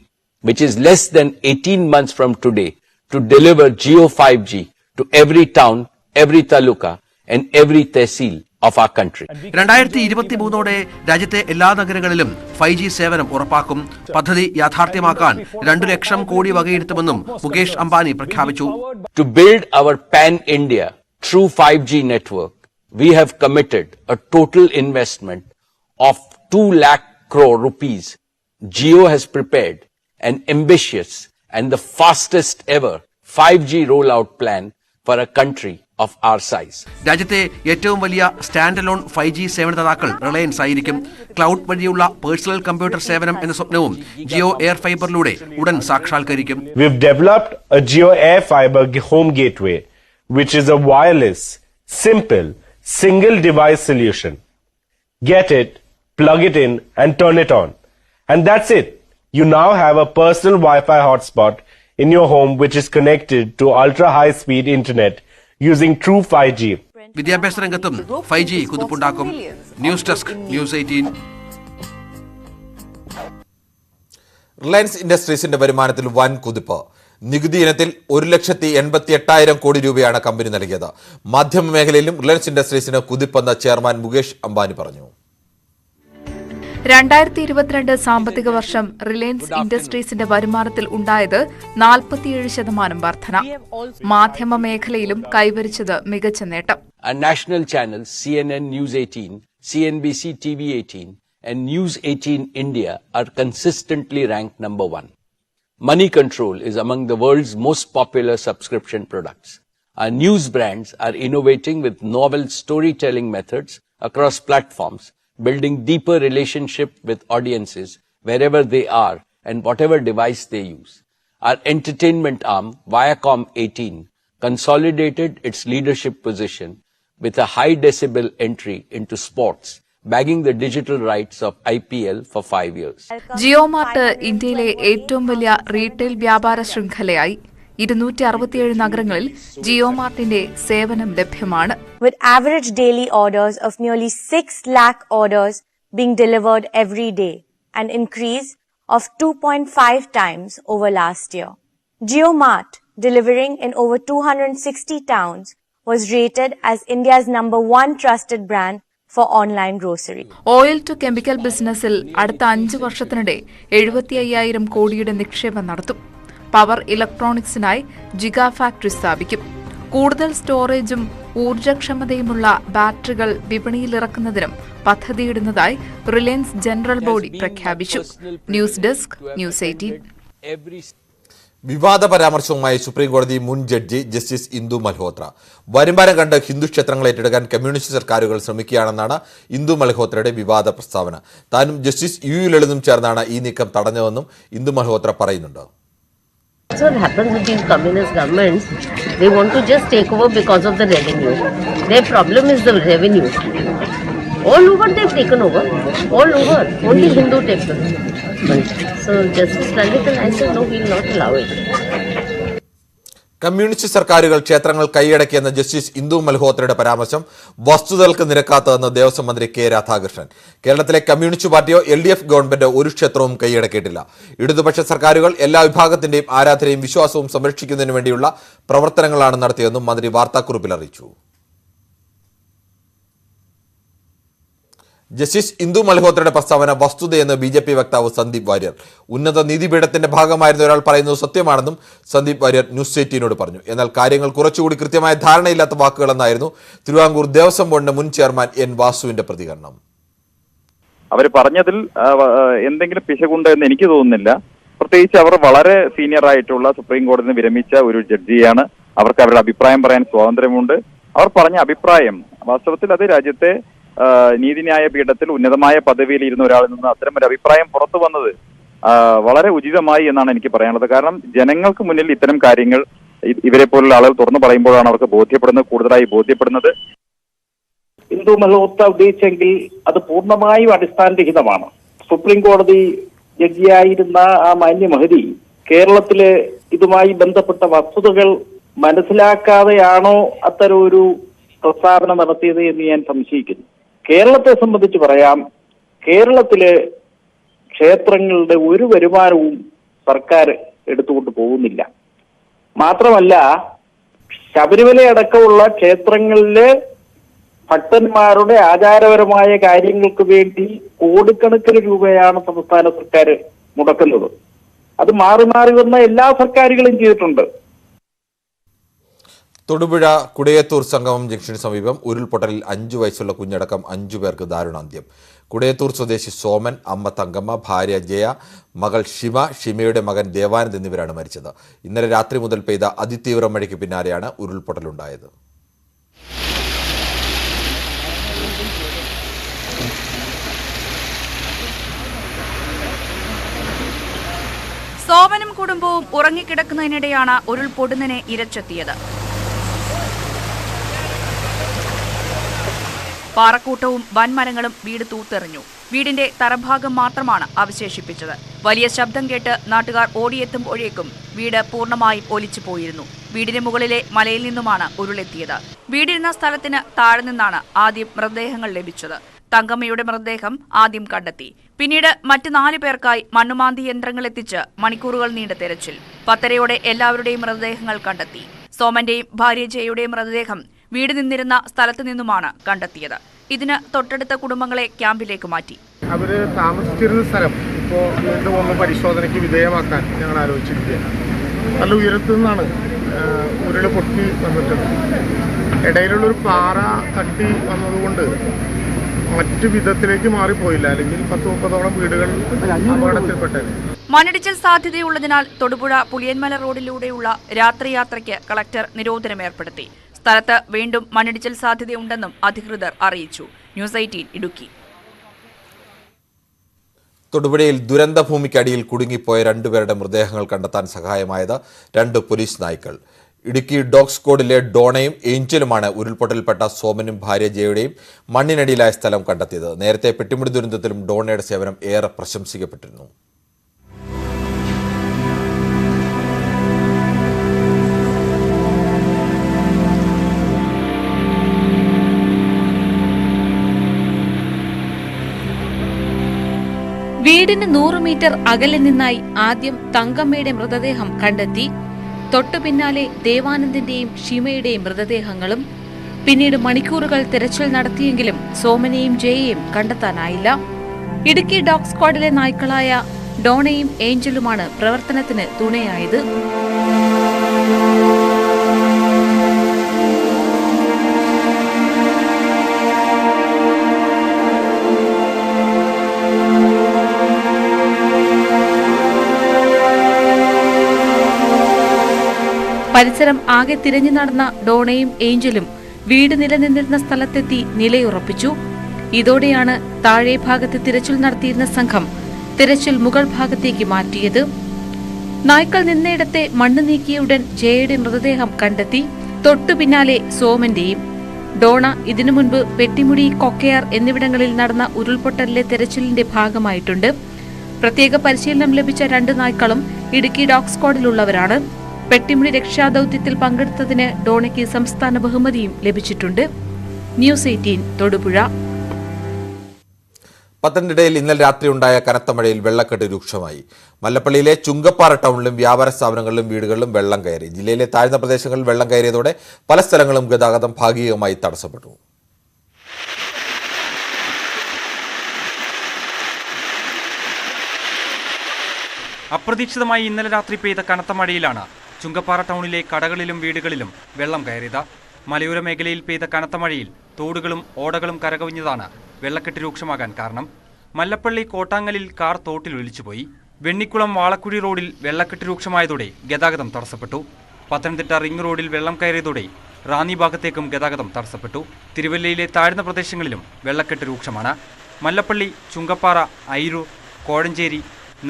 which is less than 18 months from today, to deliver Jio 5G to every town, every taluka and every tehsil of our country. 2023 രാജ്യത്തെ എല്ലാ നഗരങ്ങളിലും 5G സേവനം ഉറപ്പാക്കും. പദ്ധതി യാഥാർത്ഥ്യമാക്കാൻ 2 ലക്ഷം കോടി വകയിരുത്തുമെന്നും മുകേഷ് അംബാനി പ്രഖ്യാപിച്ചു. To build our pan-India true 5G network, we have committed a total investment of 2 lakh crore rupees. Jio has prepared an ambitious and the fastest ever 5G rollout plan for a country of our size. രാജ്യത്തെ ഏറ്റവും വലിയ സ്റ്റാൻഡ് അലോൺ 5G സേവനദാതാക്കൾ റിലയൻസ് ആയിരിക്കും. ക്ലൗഡ് വഴിയുള്ള പേഴ്സണൽ കമ്പ്യൂട്ടർ സേവനം എന്ന സ്വപ്നവും ജിയോ എയർ ഫൈബറിലൂടെ ഉടൻ സാക്ഷാത്കരിക്കും. We've developed a Jio Air Fiber home gateway, which is a wireless, simple, single device solution. Get it, plug it in and turn it on. And that's it. You now have a personal Wi-Fi hotspot in your home which is connected to ultra high speed internet using true 5G. വിദ്യാഭ്യാസ രംഗത്തും 5G കുതിപ്പുണ്ടാക്കും. News desk news 18. റിലയൻസ് ഇൻഡസ്ട്രീസിന്റെ വരുമാനത്തിൽ വൻ കുതിപ്പ്. നികുതി ഇനത്തിൽ 1,88,000 കോടി രൂപയാണ് കമ്പനി നൽകിയത്. മാധ്യമ മേഖലയിലും റിലയൻസ് ഇൻഡസ്ട്രീസിന് കുതിപ്പെന്ന് ചെയർമാൻ മുകേഷ് അംബാനി പറഞ്ഞു. 2022 സാമ്പത്തിക വർഷം റിലയൻസ് ഇൻഡസ്ട്രീസിന്റെ വരുമാനത്തിൽ ഉണ്ടായത് 47% വർധന. മാധ്യമ മേഖലയിലും കൈവരിച്ചത് മികച്ച നേട്ടം. Our national channels CNN News 18, CNBC TV 18 and News 18 India are consistently ranked number 1. Money Control is among the world's most popular subscription products. Our news brands are innovating with novel storytelling methods across platforms, building deeper relationship with audiences wherever they are and whatever device they use. Our entertainment arm, Viacom 18, consolidated its leadership position with a high decibel entry into sports, bagging the digital rights of IPL for 5 years. Jio Mart ഇന്ത്യയിലെ ഏറ്റവും വലിയ റീറ്റെയിൽ വ്യാപാര ശൃംഖലയായി. 267 നഗരങ്ങളിൽ ജിയോ മാർട്ടിന്റെ സേവനം ലഭ്യമാണ്. With average daily orders of nearly 6 lakh orders being delivered every day, an increase of 2.5 times over last year. Jio Mart, delivering in over 260 towns, was rated as India's #1 trusted brand for online grocery. Oil to chemical ബിസിനസ്സിൽ അടുത്ത 5 വർഷത്തിനിടെ 75,000 കോടിയുടെ നിക്ഷേപം നടത്തും. പവർ ഇലക്ട്രോണിക്സിനായി ജിഗാ ഫാക്ടറി സ്ഥാപിക്കും. കൂടുതൽ സ്റ്റോറേജും ഊർജ്ജക്ഷമതയുമുള്ള ബാറ്ററികൾ വിപണിയിലിറക്കുന്നതിനും പദ്ധതിയിടുന്നതായി റിലയൻസ് ജനറൽ ബോഡി പ്രഖ്യാപിച്ചു. News desk news 18. വിവാദ പരാമർശവുമായി സുപ്രീംകോടതി മുൻ ജഡ്ജി ജസ്റ്റിസ് ഇന്ദു മൽഹോത്ര. വരുമാനം കണ്ട് ഹിന്ദു ക്ഷേത്രങ്ങൾ ഏറ്റെടുക്കാൻ കമ്മ്യൂണിസ്റ്റ് സർക്കാരുകൾ ശ്രമിക്കുകയാണെന്നാണ് ഇന്ദു മൽഹോത്രയുടെ വിവാദ പ്രസ്താവന. താനും ജസ്റ്റിസ് യു ലളിതും ചേർന്നാണ് ഈ നീക്കം തടഞ്ഞതെന്നും ഇന്ദു മൽഹോത്ര പറയുന്നുണ്ട്. So what happens with these communist governments, they want to just take over because of the revenue. Their problem is the revenue. All over they've taken over, all over, only Hindu temples. So Justice Lalit and I said, no, we will not allow it. Communist സർക്കാരുകൾ ക്ഷേത്രങ്ങൾ കൈയടക്കിയെന്ന ജസ്റ്റിസ് ഇന്ദു മൽഹോത്രയുടെ പരാമർശം വസ്തുതകൾക്ക് നിരക്കാത്തതെന്ന് ദേവസ്വം മന്ത്രി കെ രാധാകൃഷ്ണൻ. കേരളത്തിലെ കമ്മ്യൂണിസ്റ്റ് പാർട്ടിയോ LDF ഗവൺമെന്റോ ഒരു ക്ഷേത്രവും കൈയടക്കിയിട്ടില്ല. ഇടതുപക്ഷ സർക്കാരുകൾ എല്ലാ വിഭാഗത്തിന്റെയും ആരാധനയും വിശ്വാസവും സംരക്ഷിക്കുന്നതിനു വേണ്ടിയുള്ള പ്രവർത്തനങ്ങളാണ് നടത്തിയതെന്നും മന്ത്രി വാർത്താക്കുറിപ്പിൽ അറിയിച്ചു. ജസ്റ്റിസ് ഇന്ദു മൽഹോത്രയുടെ പ്രസ്താവന വസ്തുതയെന്ന് BJP വക്താവ് സന്ദീപ് വാര്യർ. ഉന്നത നീതിപീഠത്തിന്റെ ഭാഗമായിരുന്ന ഒരാൾ പറയുന്നത് സത്യമാണെന്നും സന്ദീപ് വാര്യർ ന്യൂസ് 18നോട് പറഞ്ഞു. എന്നാൽ കാര്യങ്ങൾ കുറച്ചുകൂടി കൃത്യമായ ധാരണയില്ലാത്ത വാക്കുകളെന്നായിരുന്നു തിരുവിതാംകൂർ ദേവസ്വം ബോർഡിന്റെ മുൻ ചെയർമാൻ N വാസുവിന്റെ പ്രതികരണം. അവർ പറഞ്ഞതിൽ എന്തെങ്കിലും പിശകുണ്ട് എന്ന് എനിക്ക് തോന്നുന്നില്ല. പ്രത്യേകിച്ച് അവർ വളരെ സീനിയർ ആയിട്ടുള്ള സുപ്രീം കോടതിയിൽ നിന്ന് വിരമിച്ച ഒരു ജഡ്ജിയാണ്. അവർക്ക് അവരുടെ അഭിപ്രായം പറയാൻ സ്വാതന്ത്ര്യമുണ്ട്. അവർ പറഞ്ഞ അഭിപ്രായം വാസ്തവത്തിൽ അത് രാജ്യത്തെ നീതിന്യായ പീഠത്തിൽ ഉന്നതമായ പദവിയിൽ ഇരുന്ന ഒരാളിൽ നിന്ന് അത്തരം ഒരു അഭിപ്രായം പുറത്തു വന്നത് വളരെ ഉചിതമായി എന്നാണ് എനിക്ക് പറയാനുള്ളത്. കാരണം ജനങ്ങൾക്ക് മുന്നിൽ ഇത്തരം കാര്യങ്ങൾ ഇവരെ പോലുള്ള ആളുകൾ തുറന്നു പറയുമ്പോഴാണ് അവർക്ക് കൂടുതലായി ബോധ്യപ്പെടുന്നത്. ഇന്ദു മൽഹോത്ര ഉദ്ദേശിച്ചെങ്കിൽ അത് പൂർണ്ണമായും അടിസ്ഥാനരഹിതമാണ്. സുപ്രീം കോടതി ജഡ്ജിയായിരുന്ന ആ മാന്യ മഹതി കേരളത്തിലെ ഇതുമായി ബന്ധപ്പെട്ട വസ്തുതകൾ മനസ്സിലാക്കാതെയാണോ അത്തരം ഒരു പ്രസ്താവന നടത്തിയത് എന്ന് ഞാൻ സംശയിക്കുന്നു. കേരളത്തെ സംബന്ധിച്ച് പറയാം, കേരളത്തില് ക്ഷേത്രങ്ങളുടെ ഒരു വരുമാനവും സർക്കാർ എടുത്തുകൊണ്ട് പോകുന്നില്ല. മാത്രമല്ല, ശബരിമല അടക്കമുള്ള ക്ഷേത്രങ്ങളിലെ ഭക്തന്മാരുടെ ആചാരപരമായ കാര്യങ്ങൾക്ക് വേണ്ടി കോടിക്കണക്കിന് രൂപയാണ് സംസ്ഥാന സർക്കാർ മുടക്കുന്നത്. അത് മാറി മാറി വന്ന എല്ലാ സർക്കാരുകളും ചെയ്തിട്ടുണ്ട്. തൊടുപുഴ കുടയത്തൂർ സംഗമം ജംഗ്ഷന് സമീപം ഉരുൾപൊട്ടലിൽ 5 വയസ്സുള്ള കുഞ്ഞടക്കം 5 പേർക്ക് ദാരുണാന്ത്യം. കുടയത്തൂർ സ്വദേശി സോമൻ, അമ്മ തങ്കമ്മ, ഭാര്യ ജയ, മകൾ ഷിമ, ഷിമയുടെ മകൻ ദേവാനന്ദ് എന്നിവരാണ് മരിച്ചത്. ഇന്നലെ രാത്രി മുതൽ പെയ്ത അതിതീവ്ര മഴയ്ക്ക് പിന്നാലെയാണ് ഉരുൾപൊട്ടലുണ്ടായത്. സോമനും കുടുംബവും ഉറങ്ങിക്കിടക്കുന്നതിനിടെയാണ് ഉരുൾപൊടുന്നതിനെ ഇരച്ചെത്തിയത്. പാറക്കൂട്ടവും വൻമരങ്ങളും വീട് തൂത്തെറിഞ്ഞു. വീടിന്റെ തറഭാഗം മാത്രമാണ് അവശേഷിപ്പിച്ചത്. വലിയ ശബ്ദം കേട്ട് നാട്ടുകാർ ഓടിയെത്തുമ്പോഴേക്കും വീട് പൂർണ്ണമായും ഒലിച്ചു പോയിരുന്നു. വീടിന് മുകളിലെ മലയിൽ നിന്നുമാണ് ഉരുളെത്തിയത്. വീടിരുന്ന സ്ഥലത്തിന് താഴെ നിന്നാണ് ആദ്യം മൃതദേഹങ്ങൾ ലഭിച്ചത്. തങ്കമ്മയുടെ മൃതദേഹം ആദ്യം കണ്ടെത്തി. പിന്നീട് മറ്റ് 4 പേർക്കായി മണ്ണുമാന്തി യന്ത്രങ്ങൾ എത്തിച്ച് മണിക്കൂറുകൾ നീണ്ട തെരച്ചിൽ. 10:30 എല്ലാവരുടെയും മൃതദേഹങ്ങൾ കണ്ടെത്തി. സോമന്റെയും ഭാര്യ ജയയുടെയും മൃതദേഹം വീട് നിന്നിരുന്ന സ്ഥലത്തു നിന്നുമാണ് കണ്ടെത്തിയത്. ഇതിന് തൊട്ടടുത്ത കുടുംബങ്ങളെ ക്യാമ്പിലേക്ക് മാറ്റി. അവര് താമസിച്ചിരുന്ന സ്ഥലം ഇപ്പോൾ വീണ്ടും ഒന്ന് പരിശോധനയ്ക്ക് വിധേയമാക്കാൻ ഞങ്ങൾ ആലോചിച്ചിരിക്കുകയാണ്. നല്ല ഉയരത്തു നിന്നാണ് ഉരുള് പൊട്ടി വന്നിട്ടുണ്ട്. ഇടയിലുള്ളൊരു പാറ തട്ടി വന്നതുകൊണ്ട് മറ്റു വിധത്തിലേക്ക് മാറിപ്പോയില്ല, അല്ലെങ്കിൽ 10-30ഓളം വീടുകൾ അപകടത്തിൽപ്പെട്ടത്. മണ്ണിടിച്ചിൽ സാധ്യതയുള്ളതിനാൽ തൊടുപുഴ പുളിയന്മല റോഡിലൂടെയുള്ള രാത്രിയാത്രയ്ക്ക് കളക്ടർ നിരോധനം ഏർപ്പെടുത്തി. സ്ഥലത്ത് വീണ്ടും മണ്ണിടിച്ചിൽ സാധ്യതയുണ്ടെന്നും അധികൃതർ അറിയിച്ചു. ന്യൂസ് 18 ഇടുക്കി. തൊടുപുഴയിൽ ദുരന്തഭൂമിക്കടിയിൽ കുടുങ്ങിപ്പോയ 2 പേരുടെ മൃതദേഹങ്ങൾ കണ്ടെത്താൻ സഹായമായത് 2 പോലീസ് നായ്ക്കൾ. ഇടുക്കി ഡോഗ് സ്ക്വാഡിലെ ഡോണയും ഏഞ്ചലുമാണ് ഉരുൾപൊട്ടലിൽപ്പെട്ട സോമനും ഭാര്യ ജയയുടെയും മണ്ണിനടിയിലായ സ്ഥലം കണ്ടെത്തിയത്. നേരത്തെ പെട്ടിമുടി ദുരന്തത്തിലും ഡോണയുടെ സേവനം ഏറെ പ്രശംസിക്കപ്പെട്ടിരുന്നു. വീടിന് 100 മീറ്റർ അകലെ നിന്നായി ആദ്യം തങ്കമ്മയുടെ മൃതദേഹം കണ്ടെത്തി. തൊട്ടു പിന്നാലെ ദേവാനന്ദിന്റെയും ഷിമയുടെയും മൃതദേഹങ്ങളും. പിന്നീട് മണിക്കൂറുകൾ തിരച്ചിൽ നടത്തിയെങ്കിലും സോമനെയും ജയയെയും കണ്ടെത്താനായില്ല. ഇടുക്കി ഡോഗ് സ്ക്വാഡിലെ നായ്ക്കളായ ഡോണയും ഏഞ്ചലുമാണ് പ്രവർത്തനത്തിന് തുണയായത്. പരിസരം ആകെ തിരഞ്ഞു നടന്ന ഡോണയും ഏഞ്ചലും വീട് നിലനിന്നിരുന്ന സ്ഥലത്തെത്തി നിലയുറപ്പിച്ചു. ഇതോടെയാണ് താഴെ ഭാഗത്ത് തിരച്ചിൽ നടത്തിയിരുന്ന സംഘം തിരച്ചിൽ മുകൾ ഭാഗത്തേക്ക് മാറ്റിയത്. നായ്ക്കൾ നിന്നയിടത്തെ മണ്ണ് നീക്കിയുടൻ ജയയുടെ മൃതദേഹം കണ്ടെത്തി. തൊട്ടു പിന്നാലെ സോമന്റെയും. ഡോണ ഇതിനു മുൻപ് പെട്ടിമുടി, കൊക്കയാർ എന്നിവിടങ്ങളിൽ നടന്ന ഉരുൾപൊട്ടലിലെ തെരച്ചിലിന്റെ ഭാഗമായിട്ടുണ്ട്. പ്രത്യേക പരിശീലനം ലഭിച്ച 2 നായ്ക്കളും ഇടുക്കി ഡോഗ് സ്ക്വാഡിലുള്ളവരാണ്. പെട്ടിമുടി രക്ഷാദൌത്യത്തിൽ പങ്കെടുത്തതിന് ഡോണയ്ക്ക് സംസ്ഥാന ബഹുമതിയും ലഭിച്ചിട്ടുണ്ട്. ന്യൂസ് 18 തൊടുപുഴ. പത്തനംതിട്ടയിൽ ഇന്നലെ രാത്രി ഉണ്ടായ കനത്ത മഴയിൽ വെള്ളക്കെട്ട് രൂക്ഷമായി. മല്ലപ്പള്ളിയിലെ ചുങ്കപ്പാറ ടൗണിലും വ്യാപാര സ്ഥാപനങ്ങളിലും വീടുകളിലും വെള്ളം കയറി. ജില്ലയിലെ താഴ്ന്ന പ്രദേശങ്ങളിൽ വെള്ളം കയറിയതോടെ പല സ്ഥലങ്ങളും ഗതാഗതം ഭാഗികമായി തടസ്സപ്പെട്ടു. അപ്രതീക്ഷിതമായി ഇന്നലെ രാത്രി പെയ്ത കനത്ത മഴയിലാണ് ചുങ്കപ്പാറ ടൗണിലെ കടകളിലും വീടുകളിലും വെള്ളം കയറിയത്. മലയോര മേഖലയിൽ പെയ്ത കനത്ത മഴയിൽ തോടുകളും ഓടകളും കരകവിഞ്ഞതാണ് വെള്ളക്കെട്ട് രൂക്ഷമാകാൻ കാരണം. മല്ലപ്പള്ളി കോട്ടാങ്ങലിൽ കാർ തോട്ടിൽ ഒലിച്ചുപോയി. വെണ്ണിക്കുളം വാളക്കുഴി റോഡിൽ വെള്ളക്കെട്ട് രൂക്ഷമായതോടെ ഗതാഗതം തടസ്സപ്പെട്ടു. പത്തനംതിട്ട റിംഗ് റോഡിൽ വെള്ളം കയറിയതോടെ റാന്നി ഭാഗത്തേക്കും ഗതാഗതം തടസ്സപ്പെട്ടു. തിരുവല്ലയിലെ താഴ്ന്ന പ്രദേശങ്ങളിലും വെള്ളക്കെട്ട് രൂക്ഷമാണ്. മല്ലപ്പള്ളി, ചുങ്കപ്പാറ, അയിരൂർ, കോഴഞ്ചേരി,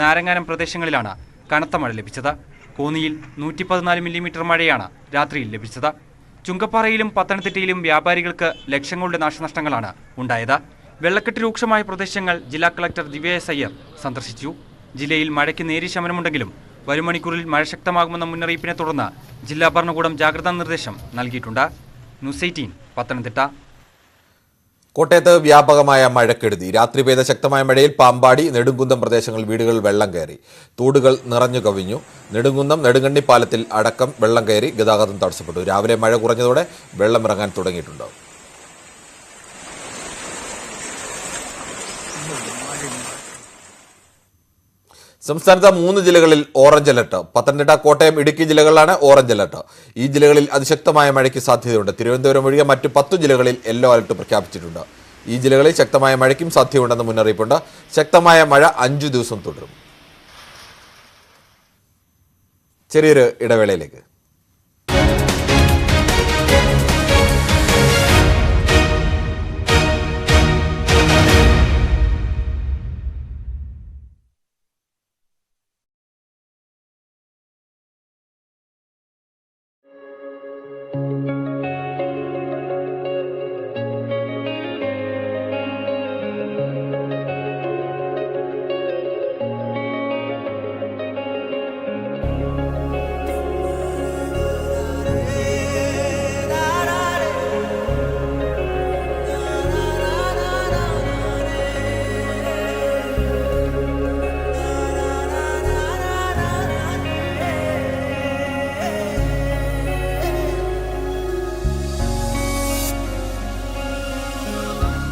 നാരങ്ങാനം പ്രദേശങ്ങളിലാണ് കനത്ത മഴ ലഭിച്ചത്. കോന്നിയിൽ 114 മില്ലിമീറ്റർ മഴയാണ് രാത്രിയിൽ ലഭിച്ചത്. ചുങ്കപ്പാറയിലും പത്തനംതിട്ടയിലും വ്യാപാരികൾക്ക് ലക്ഷങ്ങളുടെ നാശനഷ്ടങ്ങളാണ് ഉണ്ടായത്. വെള്ളക്കെട്ട് രൂക്ഷമായ പ്രദേശങ്ങൾ ജില്ലാ കളക്ടർ ദിവ്യ എസ്. അയ്യർ സന്ദർശിച്ചു. ജില്ലയിൽ മഴയ്ക്ക് നേരിയ ശമനമുണ്ടെങ്കിലും വരും മണിക്കൂറിൽ മഴ ശക്തമാകുമെന്ന മുന്നറിയിപ്പിനെ തുടർന്ന് ജില്ലാ ഭരണകൂടം ജാഗ്രതാ നിർദ്ദേശം നൽകിയിട്ടുണ്ട്. ന്യൂസ് 18 പത്തനംതിട്ട. കോട്ടയത്ത് വ്യാപകമായ മഴക്കെടുതി. രാത്രി പെയ്ത ശക്തമായ മഴയിൽ പാമ്പാടി, നെടുങ്കുന്നം പ്രദേശങ്ങളിൽ വീടുകളിൽ വെള്ളം കയറി. തോടുകൾ നിറഞ്ഞു കവിഞ്ഞു. നെടുങ്കുന്നം നെടുങ്കണ്ണി പാലത്തിൽ അടക്കം വെള്ളം കയറി ഗതാഗതം തടസ്സപ്പെട്ടു. രാവിലെ മഴ കുറഞ്ഞതോടെ വെള്ളം ഇറങ്ങാൻ തുടങ്ങിയിട്ടുണ്ട്. സംസ്ഥാനത്ത് 3 ജില്ലകളിൽ ഓറഞ്ച് അലർട്ട്. പത്തനംതിട്ട, കോട്ടയം, ഇടുക്കി ജില്ലകളിലാണ് ഓറഞ്ച് അലർട്ട്. ഈ ജില്ലകളിൽ അതിശക്തമായ മഴയ്ക്ക് സാധ്യതയുണ്ട്. തിരുവനന്തപുരം ഒഴികെ മറ്റ് 10 ജില്ലകളിൽ യെല്ലോ അലർട്ട് പ്രഖ്യാപിച്ചിട്ടുണ്ട്. ഈ ജില്ലകളിൽ ശക്തമായ മഴയ്ക്കും സാധ്യതയുണ്ടെന്ന് മുന്നറിയിപ്പുണ്ട്. ശക്തമായ മഴ 5 ദിവസം തുടരും. ചെറിയൊരു ഇടവേളയിലേക്ക്.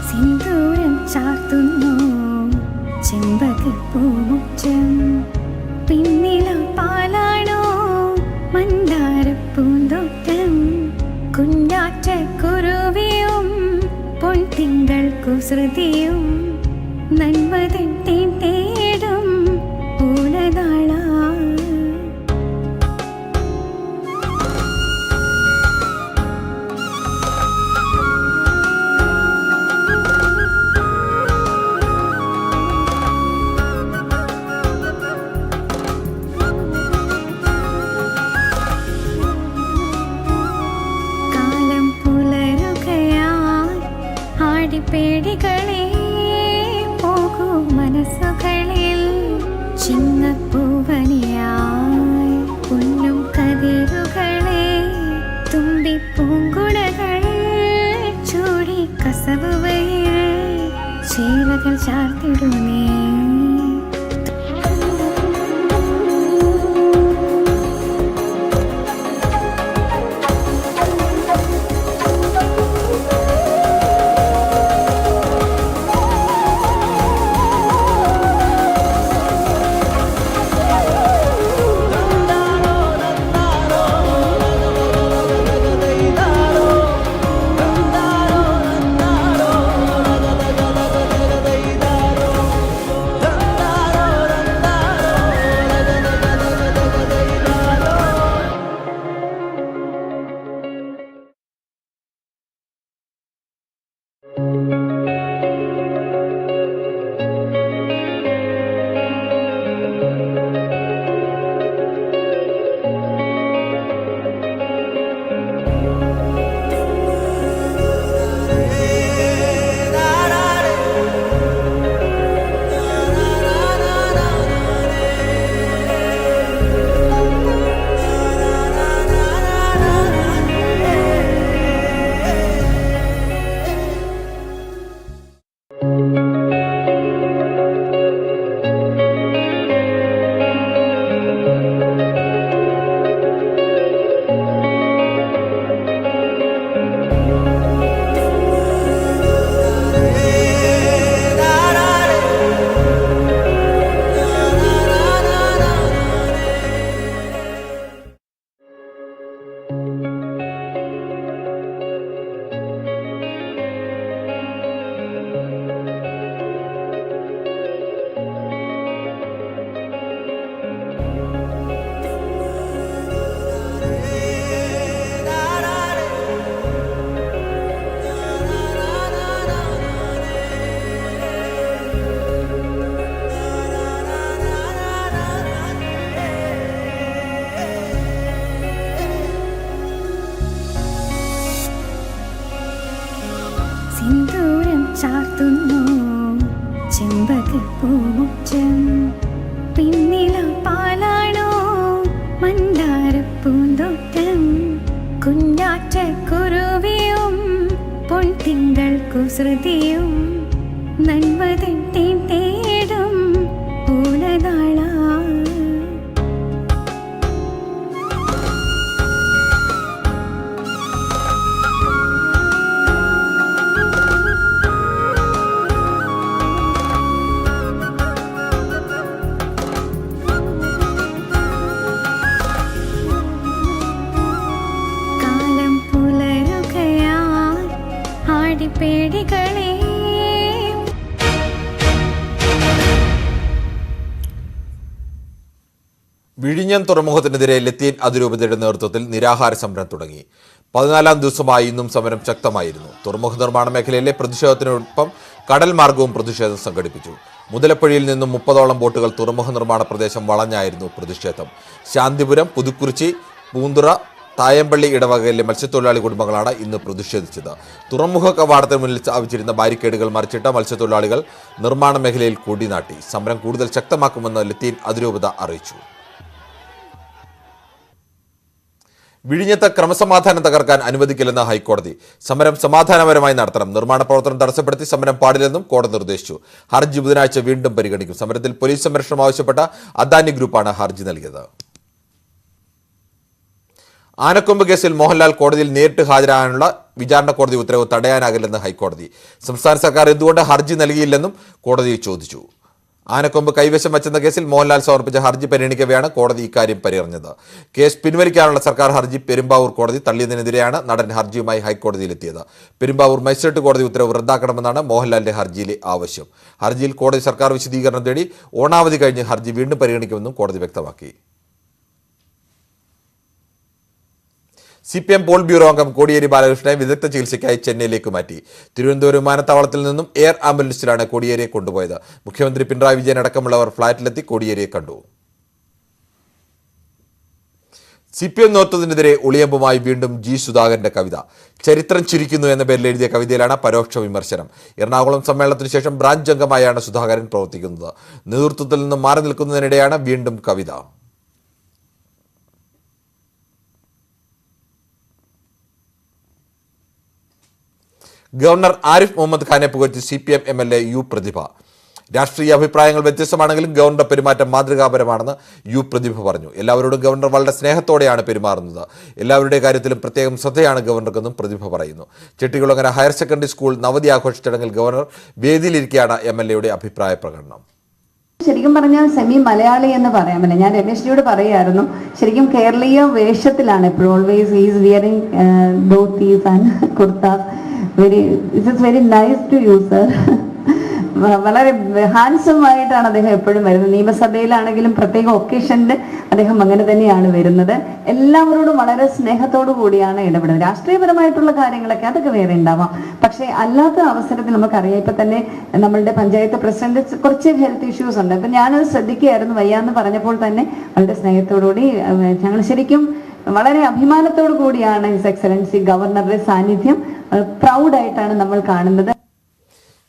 സിന്ദൂരം ചാർത്തുന്നു ചെമ്പകപ്പൂമുറ്റം, പിന്നില പാലാണോ മന്ദാരപ്പൂന്തോട്ടം, കുഞ്ഞാറ്റ കുരുവിയും പൊൻതിങ്കൾ കുസൃതിയും നന്മതൻ തേടും പൂലനാള. പേടികളെ പോകൂ മനസ്സുകളിൽ ചിങ്ങപ്പൂവനിയായി പൊന്നും കതിരുകളെ തുമ്പിപ്പൂങ്കുടകൾ ചൂടി കസവുവയിൽ ചേലകൾ ചാർത്തിടുന്നേ. സിന്ദൂരം ചാർത്തുന്നു ചെമ്പകപ്പൂമുറ്റം, പിന്നില പാലാണോ പഞ്ചക്കുരുവിയും പൊൻതിങ്കൾ കുസൃതിയും നന്മതെത്തി തേടും പൂലനാള പേടികളെ. വിഴിഞ്ഞം തുറമുഖത്തിനെതിരെ ലത്തീൻ അതിരൂപതയുടെ നേതൃത്വത്തിൽ നിരാഹാര സമരം തുടങ്ങി. 14ാം ദിവസമായി ഇന്നും സമരം ശക്തമായിരുന്നു. തുറമുഖ നിർമ്മാണ മേഖലയിലെ പ്രതിഷേധത്തിനൊപ്പം കടൽ മാർഗവും പ്രതിഷേധം സംഘടിപ്പിച്ചു. മുതലപ്പുഴയിൽ നിന്നും 30ഓളം ബോട്ടുകൾ തുറമുഖ നിർമ്മാണ പ്രദേശം വളഞ്ഞായിരുന്നു പ്രതിഷേധം. ശാന്തിപുരം, പുതുക്കുറിച്ചി, പൂന്തുറ, തായമ്പള്ളി ഇടവകയിലെ മത്സ്യത്തൊഴിലാളി കുടുംബങ്ങളാണ് ഇന്ന് പ്രതിഷേധിച്ചത്. തുറമുഖ കവാടത്തിന് മുന്നിൽ സ്ഥാപിച്ചിരുന്ന ബാരിക്കേഡുകൾ മറിച്ചിട്ട മത്സ്യത്തൊഴിലാളികൾ നിർമ്മാണ മേഖലയിൽ കൊടിനാട്ടി. സമരം കൂടുതൽ ശക്തമാക്കുമെന്ന് ലത്തീൻ അതിരൂപത അറിയിച്ചു. വിഴിഞ്ഞത്ത് ക്രമസമാധാനം തകർക്കാൻ അനുവദിക്കില്ലെന്ന് ഹൈക്കോടതി. സമരം സമാധാനപരമായി നടത്തണം. നിർമ്മാണ പ്രവർത്തനം തടസ്സപ്പെടുത്തി സമരം പാടില്ലെന്നും കോടതി നിർദ്ദേശിച്ചു. ഹർജി ബുധനാഴ്ച വീണ്ടും പരിഗണിക്കും. സമരത്തിൽ പോലീസ് സംരക്ഷണം ആവശ്യപ്പെട്ട അദാനി ഗ്രൂപ്പാണ് ഹർജി നൽകിയത്. ആനക്കൊമ്പ് കേസിൽ മോഹൻലാൽ കോടതിയിൽ നേരിട്ട് ഹാജരാകാനുള്ള വിചാരണ കോടതി ഉത്തരവ് തടയാനാകില്ലെന്ന് ഹൈക്കോടതി. സംസ്ഥാന സർക്കാർ എന്തുകൊണ്ട് ഹർജി നൽകിയില്ലെന്നും കോടതി ചോദിച്ചു. ആനക്കൊമ്പ് കൈവശം വച്ചെന്ന കേസിൽ മോഹൻലാൽ സമർപ്പിച്ച ഹർജി പരിഗണിക്കവെയാണ് കോടതി ഇക്കാര്യം പരിഗണിച്ചത്. കേസ് പിൻവലിക്കാനുള്ള സർക്കാർ ഹർജി പെരുമ്പാവൂർ കോടതി തള്ളിയതിനെതിരെയാണ് നടൻ ഹർജിയുമായി ഹൈക്കോടതിയിലെത്തിയത്. പെരുമ്പാവൂർ മജിസ്ട്രേറ്റ് കോടതി ഉത്തരവ് റദ്ദാക്കണമെന്നാണ് മോഹൻലാലിന്റെ ഹർജിയിലെ ആവശ്യം. ഹർജിയിൽ കോടതി സർക്കാർ വിശദീകരണം തേടി. ഓണാവധി കഴിഞ്ഞ് ഹർജി വീണ്ടും പരിഗണിക്കുമെന്നും കോടതി വ്യക്തമാക്കി. CPM പോൾ ബ്യൂറോ അംഗം കോടിയേരി ബാലകൃഷ്ണനെ വിദഗ്ധ ചികിത്സയ്ക്കായി ചെന്നൈയിലേക്ക് മാറ്റി. തിരുവനന്തപുരം വിമാനത്താവളത്തിൽ നിന്നും എയർ ആംബുലൻസിലാണ് കോടിയേരിയെ കൊണ്ടുപോയത്. മുഖ്യമന്ത്രി പിണറായി വിജയൻ അടക്കമുള്ളവർ ഫ്ളാറ്റിലെത്തി കോടിയേരിയെ കണ്ടു. CPM നേതൃത്വത്തിനെതിരെ ഒളിയമ്പുമായി വീണ്ടും G. സുധാകരന്റെ കവിത. ചരിത്രം ചിരിക്കുന്നു എന്ന പേരിൽ എഴുതിയ കവിതയിലാണ് പരോക്ഷ വിമർശനം. എറണാകുളം സമ്മേളനത്തിന് ശേഷം ബ്രാഞ്ച് അംഗമായാണ് സുധാകരൻ പ്രവർത്തിക്കുന്നത്. നേതൃത്വത്തിൽ നിന്നും മാറി നിൽക്കുന്നതിനിടെയാണ് വീണ്ടും കവിത. ഗവർണർ ആരിഫ് മുഹമ്മദ് ഖാനെ പുകഴ്ത്തി CPM MLA യു പ്രതിഭ. രാഷ്ട്രീയ അഭിപ്രായങ്ങൾ വ്യത്യസ്തമാണെങ്കിലും ഗവർണറുടെ പെരുമാറ്റം മാതൃകാപരമാണെന്ന് യു പ്രതിഭ പറഞ്ഞു. എല്ലാവരോടും ഗവർണർ വളരെ സ്നേഹത്തോടെയാണ് പെരുമാറുന്നത്. എല്ലാവരുടെ കാര്യത്തിലും പ്രത്യേകം ശ്രദ്ധയാണ് ഗവർണർക്കെന്നും പ്രതിഭ പറയുന്നു. ചെട്ടികുളങ്ങര ഹയർ സെക്കൻഡറി സ്കൂൾ നവതി ആഘോഷ ചടങ്ങിൽ ഗവർണർ വേദിയിലിരിക്കെയാണ് MLAയുടെ അഭിപ്രായ പ്രകടനം. ശരിക്കും പറഞ്ഞാൽ സെമി മലയാളി എന്ന് പറയാൻ പറ്റില്ല. ഞാൻ രമേശിനോട് പറയായിരുന്നു, ശരിക്കും കേരളീയ വേഷത്തിലാണ് എപ്പോഴും. Always is wearing dhotis and kurtas. It is very nice to you, sir. വളരെ ഹാൻസം ആയിട്ടാണ് അദ്ദേഹം എപ്പോഴും വരുന്നത്. നിയമസഭയിലാണെങ്കിലും പ്രത്യേക ഒക്കേഷനിൽ അദ്ദേഹം അങ്ങനെ തന്നെയാണ് വരുന്നത്. എല്ലാവരോടും വളരെ സ്നേഹത്തോടു കൂടിയാണ് ഇടപെടുന്നത്. രാഷ്ട്രീയപരമായിട്ടുള്ള കാര്യങ്ങളൊക്കെ അതൊക്കെ വേറെ ഉണ്ടാവാം. പക്ഷേ അല്ലാത്ത അവസരത്തിൽ നമുക്കറിയാം, ഇപ്പൊ തന്നെ നമ്മളുടെ പഞ്ചായത്ത് പ്രസിഡന്റ് കുറച്ച് ഹെൽത്ത് ഇഷ്യൂസ് ഉണ്ട്. അപ്പൊ ഞാനത് ശ്രദ്ധിക്കുകയായിരുന്നു. വയ്യാന്ന് പറഞ്ഞപ്പോൾ തന്നെ വളരെ സ്നേഹത്തോടുകൂടി ഞങ്ങൾ ശരിക്കും വളരെ അഭിമാനത്തോടു കൂടിയാണ് ഹിസ് എക്സലൻസി ഗവർണറുടെ സാന്നിധ്യം പ്രൗഡായിട്ടാണ് നമ്മൾ കാണുന്നത്.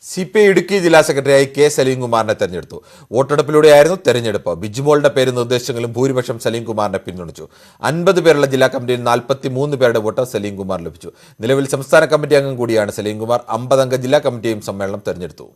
CPI ഇടുക്കി ജില്ലാ സെക്രട്ടറിയായി K. സലീംകുമാറിനെ തെരഞ്ഞെടുത്തു. വോട്ടെടുപ്പിലൂടെയായിരുന്നു തെരഞ്ഞെടുപ്പ്. ബിജുമോളുടെ പേര് നിർദ്ദേശങ്ങളും ഭൂരിപക്ഷം സലീംകുമാറിനെ പിന്തുണച്ചു. 50 പേരുള്ള ജില്ലാ കമ്മിറ്റിയിൽ 43 പേരുടെ വോട്ട് സലീംകുമാർ ലഭിച്ചു. നിലവിൽ സംസ്ഥാന കമ്മിറ്റി അംഗം കൂടിയാണ് സലീംകുമാർ. 50 അംഗ ജില്ലാ കമ്മിറ്റിയും സമ്മേളനം തെരഞ്ഞെടുത്തു.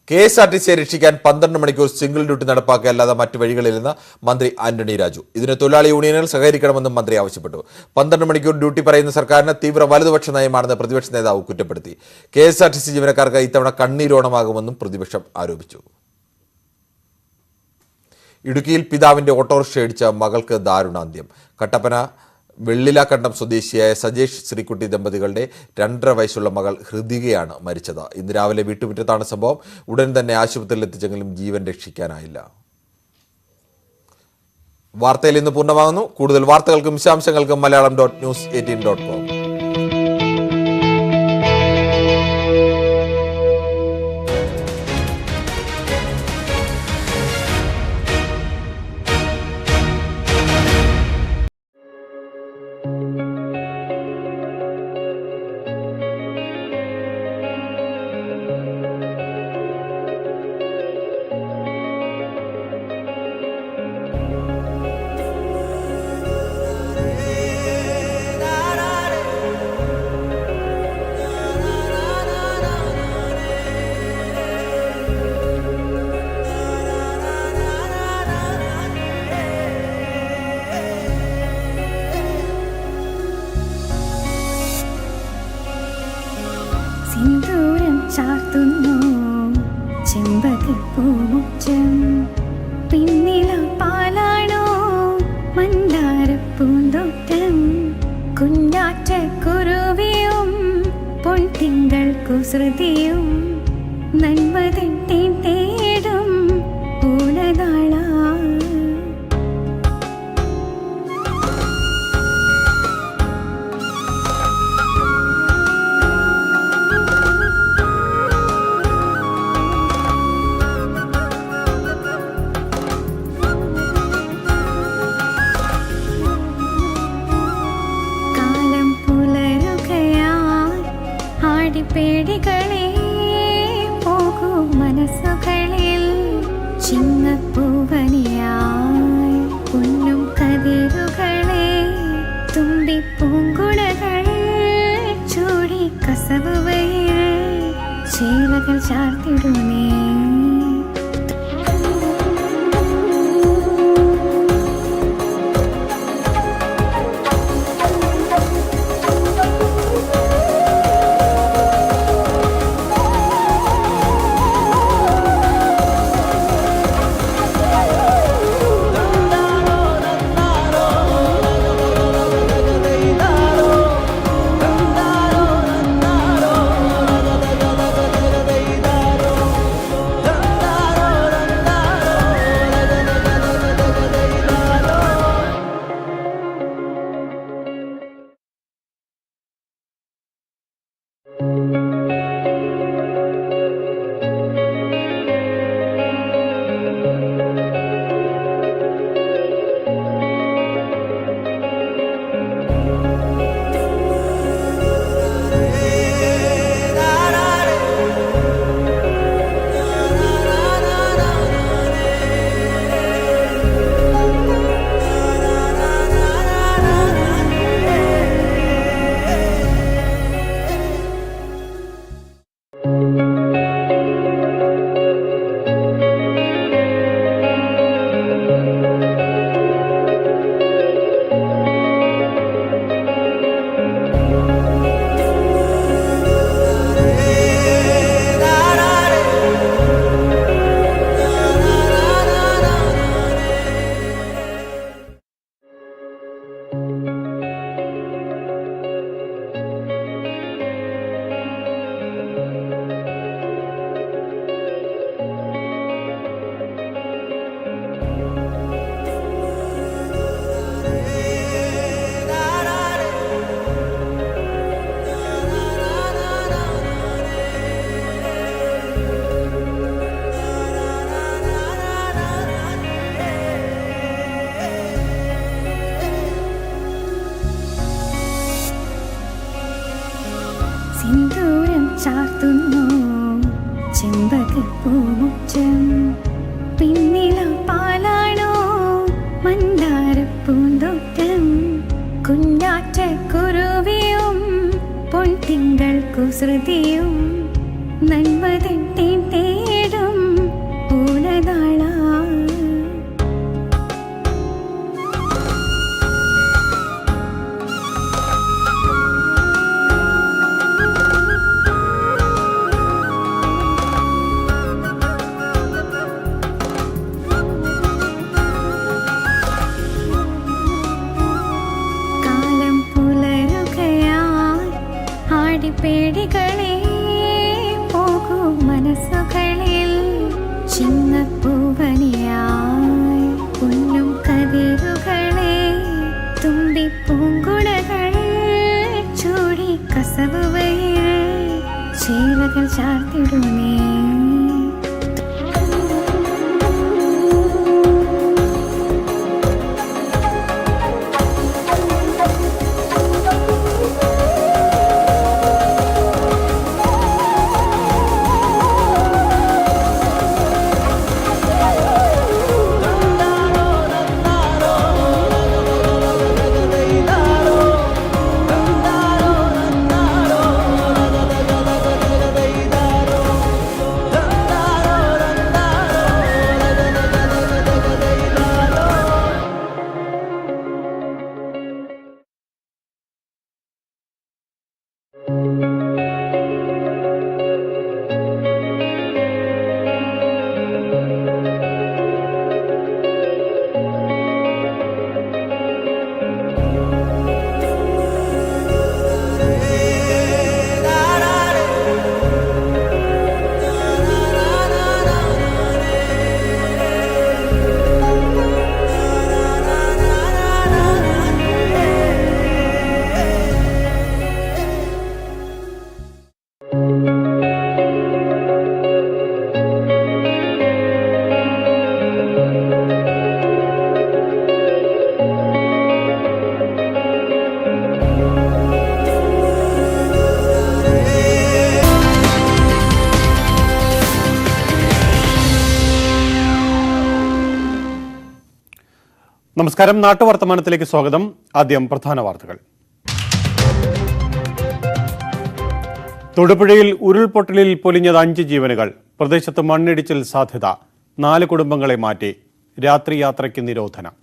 KSRTCയെ രക്ഷിക്കാൻ 12 മണിക്കൂർ സിംഗിൾ ഡ്യൂട്ടി നടപ്പാക്കുക അല്ലാതെ മറ്റു വഴികളില്ലെന്ന് മന്ത്രി ആന്റണി രാജു. ഇതിന് തൊഴിലാളി യൂണിയനുകൾ സഹകരിക്കണമെന്നും മന്ത്രി ആവശ്യപ്പെട്ടു. 12 മണിക്കൂർ ഡ്യൂട്ടി പറയുന്ന സർക്കാരിന് തീവ്ര വലതുപക്ഷ നയമാണെന്ന് പ്രതിപക്ഷ നേതാവ് കുറ്റപ്പെടുത്തി. KSRTC ജീവനക്കാർക്ക് ഇത്തവണ കണ്ണീരോണമാകുമെന്നും പ്രതിപക്ഷം ആരോപിച്ചു. ഇടുക്കിയിൽ പിതാവിന്റെ ഓട്ടോറിക്ഷ ഇടിച്ച മകൾക്ക് ദാരുണാന്ത്യം. കട്ടപ്പന വെള്ളിലാക്കണ്ടം സ്വദേശിയായ സജേഷ് ശ്രീകുട്ടി ദമ്പതികളുടെ 2.5 വയസ്സുള്ള മകൾ ഹൃദികയാണ് മരിച്ചത്. ഇന്ന് രാവിലെ വീട്ടുമുറ്റത്താണ് സംഭവം. ഉടൻ തന്നെ ആശുപത്രിയിൽ എത്തിച്ചെങ്കിലും ജീവൻ രക്ഷിക്കാനായില്ല. വാർത്തയിൽ ഇന്ന് പൂർണ്ണമാകുന്നു. കൂടുതൽ വാർത്തകൾക്കും വിശദാംശങ്ങൾക്കും malayalam.news18.com. ചെമ്പകപ്പൂമുറ്റം പിന്നില പാലാണോ മന്ദാരപ്പൂന്തോട്ടം കുഞ്ഞാറ്റ കുരുവിയും പൊൻതിങ്കൾ കുസൃതിയും നന്മതൻ തേടും പൂലതാള പേടികളെ പോകൂ മനസ്സുകളിൽ ചിങ്ങപ്പൂവനിയായി പൊന്നും കതിരുകളെ തുമ്പിപ്പൂങ്കുളകൾ ചൂടി കസവുവയിൽ ചേലകൾ ചാർത്തിടുമേ സിന്ദൂരം ചാർത്തുന്നു ചെമ്പകപ്പൂമുറ്റം പിന്നില പാലാണോ മന്ദാരപ്പൂന്തോട്ടം കുഞ്ഞാറ്റ കുരുവിയും പൊൻതിങ്കൾ കുസൃതിയും നന്മതൻ തേടും പൂലതാള പേടികളെ പോകൂ മനസ്സുകളിൽ ചിങ്ങപ്പൂവനിയായി പൊന്നും കതിരുകളെ തുമ്പിപ്പൂങ്കുളകൾ ചൂടി കസവുവയിൽ ചേലകൾ ചാർത്തിടുമേ നമസ്കാരം, നാട്ടുവർത്തമാനത്തിലേക്ക് സ്വാഗതം. ആദ്യം പ്രധാന വാർത്തകൾ. തൊടുപുഴയിൽ ഉരുൾപൊട്ടലിൽ പൊലിഞ്ഞത് 5 ജീവനുകൾ. പ്രദേശത്ത് മണ്ണിടിച്ചിൽ സാധ്യത. 4 കുടുംബങ്ങളെ മാറ്റി. രാത്രി യാത്രയ്ക്ക് നിരോധനം.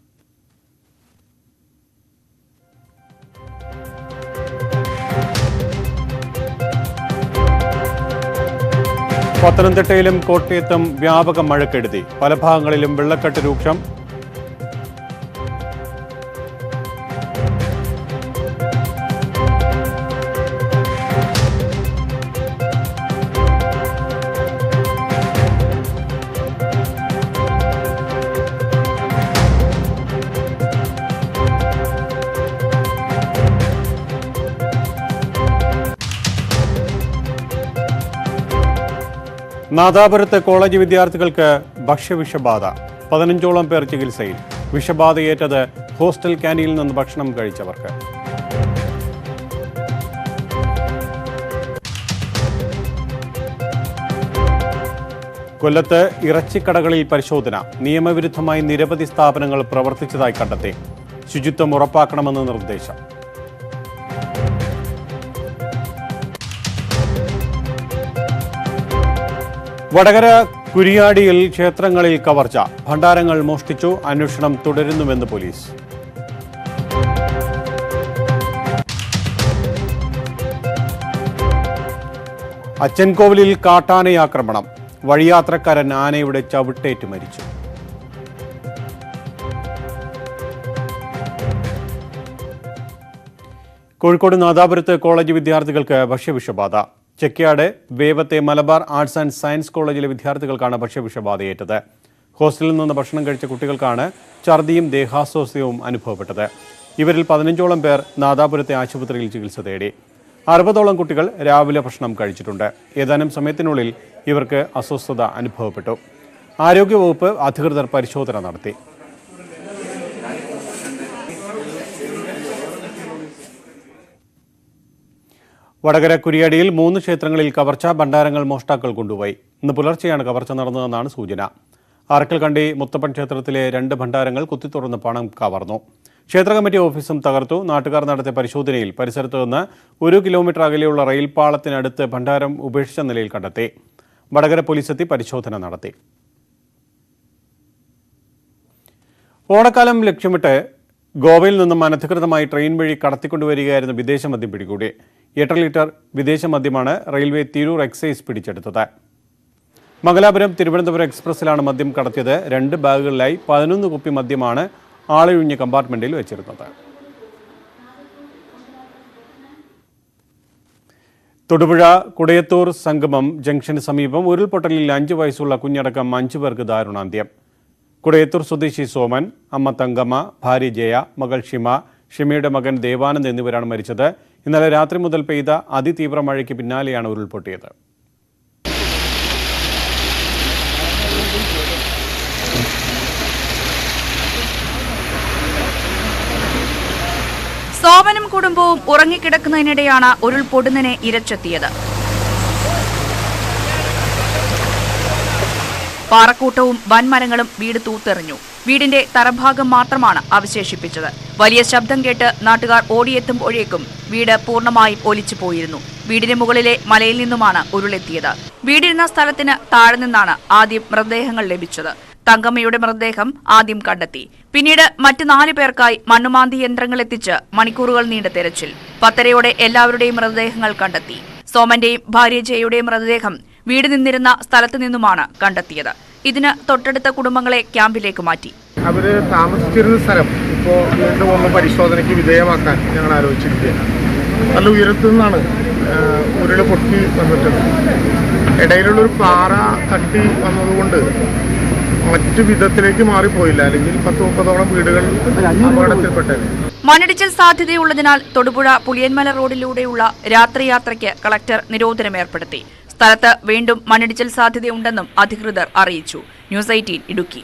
പത്തനംതിട്ടയിലും കോട്ടയത്തും വ്യാപക മഴക്കെടുതി. പല ഭാഗങ്ങളിലും വെള്ളക്കെട്ട് രൂക്ഷം. നാദാപുരത്ത് കോളേജ് വിദ്യാർത്ഥികൾക്ക് ഭക്ഷ്യവിഷബാധ. 15ഓളം പേർ ചികിത്സയിൽ. വിഷബാധയേറ്റത് ഹോസ്റ്റൽ ക്യാന്റീനിൽ നിന്ന് ഭക്ഷണം കഴിച്ചവർക്ക്. കൊല്ലത്ത് ഇറച്ചിക്കടകളിൽ പരിശോധന. നിയമവിരുദ്ധമായി നിരവധി സ്ഥാപനങ്ങൾ പ്രവർത്തിച്ചതായി കണ്ടെത്തി. ശുചിത്വം ഉറപ്പാക്കണമെന്ന് നിർദ്ദേശം. വടകര കുരിയാടിയിൽ ക്ഷേത്രങ്ങളിൽ കവർച്ച. ഭണ്ഡാരങ്ങൾ മോഷ്ടിച്ചു. അന്വേഷണം തുടരുന്നുവെന്ന് പോലീസ്. അച്ചൻകോവിലിൽ കാട്ടാനയാക്രമണം. വഴിയാത്രക്കാരൻ ആനയുടെ ചവിട്ടേറ്റ് മരിച്ചു. കോഴിക്കോട് നാദാപുരത്ത് കോളേജ് വിദ്യാർത്ഥികൾക്ക് ഭക്ഷ്യവിഷബാധ. ചെക്കിയാട് വേവത്തെ മലബാർ ആർട്സ് ആൻഡ് സയൻസ് കോളേജിലെ വിദ്യാർത്ഥികൾക്കാണ് ഭക്ഷ്യവിഷബാധയേറ്റത്. ഹോസ്റ്റലിൽ നിന്ന് ഭക്ഷണം കഴിച്ച കുട്ടികൾക്കാണ് ഛർദിയും ദേഹാസ്വാസ്ഥ്യവും അനുഭവപ്പെട്ടത്. ഇവരിൽ 15ഓളം പേർ നാദാപുരത്തെ ആശുപത്രിയിൽ ചികിത്സ തേടി. 60ഓളം കുട്ടികൾ രാവിലെ ഭക്ഷണം കഴിച്ചിട്ടുണ്ട്. ഏതാനും സമയത്തിനുള്ളിൽ ഇവർക്ക് അസ്വസ്ഥത അനുഭവപ്പെട്ടു. ആരോഗ്യവകുപ്പ് അധികൃതർ പരിശോധന നടത്തി. വടകര കുരിയാടിയിൽ 3 ക്ഷേത്രങ്ങളിൽ കവർച്ച. ഭണ്ഡാരങ്ങൾ മോഷ്ടാക്കൾ കൊണ്ടുപോയി. ഇന്ന് പുലർച്ചെയാണ് കവർച്ച നടന്നതെന്നാണ് സൂചന. അറക്കൽക്കണ്ടി മുത്തപ്പൻ ക്ഷേത്രത്തിലെ 2 ഭണ്ഡാരങ്ങൾ കുത്തിത്തുറന്ന് പണം കവർന്നു. ക്ഷേത്ര കമ്മിറ്റി ഓഫീസും തകർത്തു. നാട്ടുകാർ നടത്തിയ പരിശോധനയിൽ പരിസരത്ത് നിന്ന് 1 കിലോമീറ്റർ അകലെയുള്ള റെയിൽ പാളത്തിനടുത്ത് ഭണ്ഡാരം ഉപേക്ഷിച്ച നിലയിൽ കണ്ടെത്തി. വടകര പോലീസ് എത്തി പരിശോധന നടത്തി. ഓണക്കാലം ലക്ഷ്യമിട്ട് ഗോവയിൽ നിന്നും അനധികൃതമായി ട്രെയിൻ വഴി കടത്തിക്കൊണ്ടുവരികയായിരുന്ന വിദേശ മദ്യം പിടികൂടി. 8 ലിറ്റർ വിദേശ മദ്യമാണ് റെയിൽവേ തിരൂർ എക്സൈസ് പിടിച്ചെടുത്തത്. മംഗലാപുരം തിരുവനന്തപുരം എക്സ്പ്രസിലാണ് മദ്യം കടത്തിയത്. 2 ബാഗുകളിലായി 11 കുപ്പി മദ്യമാണ് ആളൊഴിഞ്ഞ കമ്പാർട്ട്മെന്റിൽ വെച്ചിരുന്നത്. തൊടുപുഴ കുടയത്തൂർ സംഗമം ജംഗ്ഷന് സമീപം ഉരുൾപൊട്ടലിൽ 5 വയസ്സുള്ള കുഞ്ഞടക്കം 5 പേർക്ക് ദാരുണാന്ത്യം. കുടയത്തൂർ സ്വദേശി സോമൻ, അമ്മ തങ്കമ്മ, ഭാര്യ ജയ, മകൾ ഷിമയുടെ മകൻ ദേവാനന്ദ് എന്നിവരാണ് മരിച്ചത്. ഇന്നലെ രാത്രി മുതൽ പെയ്ത അതിതീവ്ര മഴയ്ക്ക് പിന്നാലെയാണ് ഉരുൾപൊട്ടിയത്. സോമനും കുടുംബവും ഉറങ്ങിക്കിടക്കുന്നതിനിടെയാണ് ഉരുൾപൊടുന്നതിനെ ഇരച്ചെത്തിയത്. പാറക്കൂട്ടവും വൻമരങ്ങളും വീട് തൂത്തെറിഞ്ഞു. വീടിന്റെ തറഭാഗം മാത്രമാണ് അവശേഷിപ്പിച്ചത്. വലിയ ശബ്ദം കേട്ട് നാട്ടുകാർ ഓടിയെത്തുമ്പോഴേക്കും വീട് പൂർണ്ണമായും ഒലിച്ചു പോയിരുന്നു. വീടിന് മുകളിലെ മലയിൽ നിന്നുമാണ് ഉരുളെത്തിയത്. വീടിരുന്ന സ്ഥലത്തിന് താഴെ നിന്നാണ് ആദ്യം മൃതദേഹങ്ങൾ ലഭിച്ചത്. തങ്കമ്മയുടെ മൃതദേഹം ആദ്യം കണ്ടെത്തി. പിന്നീട് മറ്റ് 4 പേർക്കായി മണ്ണുമാന്തി യന്ത്രങ്ങൾ എത്തിച്ച് മണിക്കൂറുകൾ നീണ്ട തെരച്ചിൽ. 10:30 എല്ലാവരുടെയും മൃതദേഹങ്ങൾ കണ്ടെത്തി. സോമന്റെയും ഭാര്യ ജയയുടെയും മൃതദേഹം വീട് നിന്നിരുന്ന സ്ഥലത്തു നിന്നുമാണ് കണ്ടെത്തിയത്. ഇതിന് തൊട്ടടുത്ത കുടുംബങ്ങളെ ക്യാമ്പിലേക്ക് മാറ്റി. അവര് താമസിച്ചിരുന്ന സ്ഥലം ഇപ്പോൾ വീണ്ടും ഒന്ന് പരിശോധനയ്ക്ക് വിധേയമാക്കാൻ ഞങ്ങൾ ആലോചിച്ചിരിക്കുകയാണ്. നല്ല ഉയരത്തു നിന്നാണ് ഉരുള് പൊട്ടി വന്നിട്ടുള്ളത്. ഇടയിലുള്ളൊരു പാറ തട്ടി വന്നതുകൊണ്ട് മറ്റു വിധത്തിലേക്ക് മാറിപ്പോയില്ല, അല്ലെങ്കിൽ 10-30ഓളം വീടുകൾ അപകടത്തിൽപ്പെട്ടത്. മണ്ണിടിച്ചിൽ സാധ്യതയുള്ളതിനാൽ തൊടുപുഴ പുളിയന്മല റോഡിലൂടെയുള്ള രാത്രിയാത്രയ്ക്ക് കളക്ടർ നിരോധനം ഏർപ്പെടുത്തി. സ്ഥലത്ത് വീണ്ടും മണ്ണിടിച്ചിൽ സാധ്യതയുണ്ടെന്നും അധികൃതർ അറിയിച്ചു. ന്യൂസ് 18 ഇടുക്കി.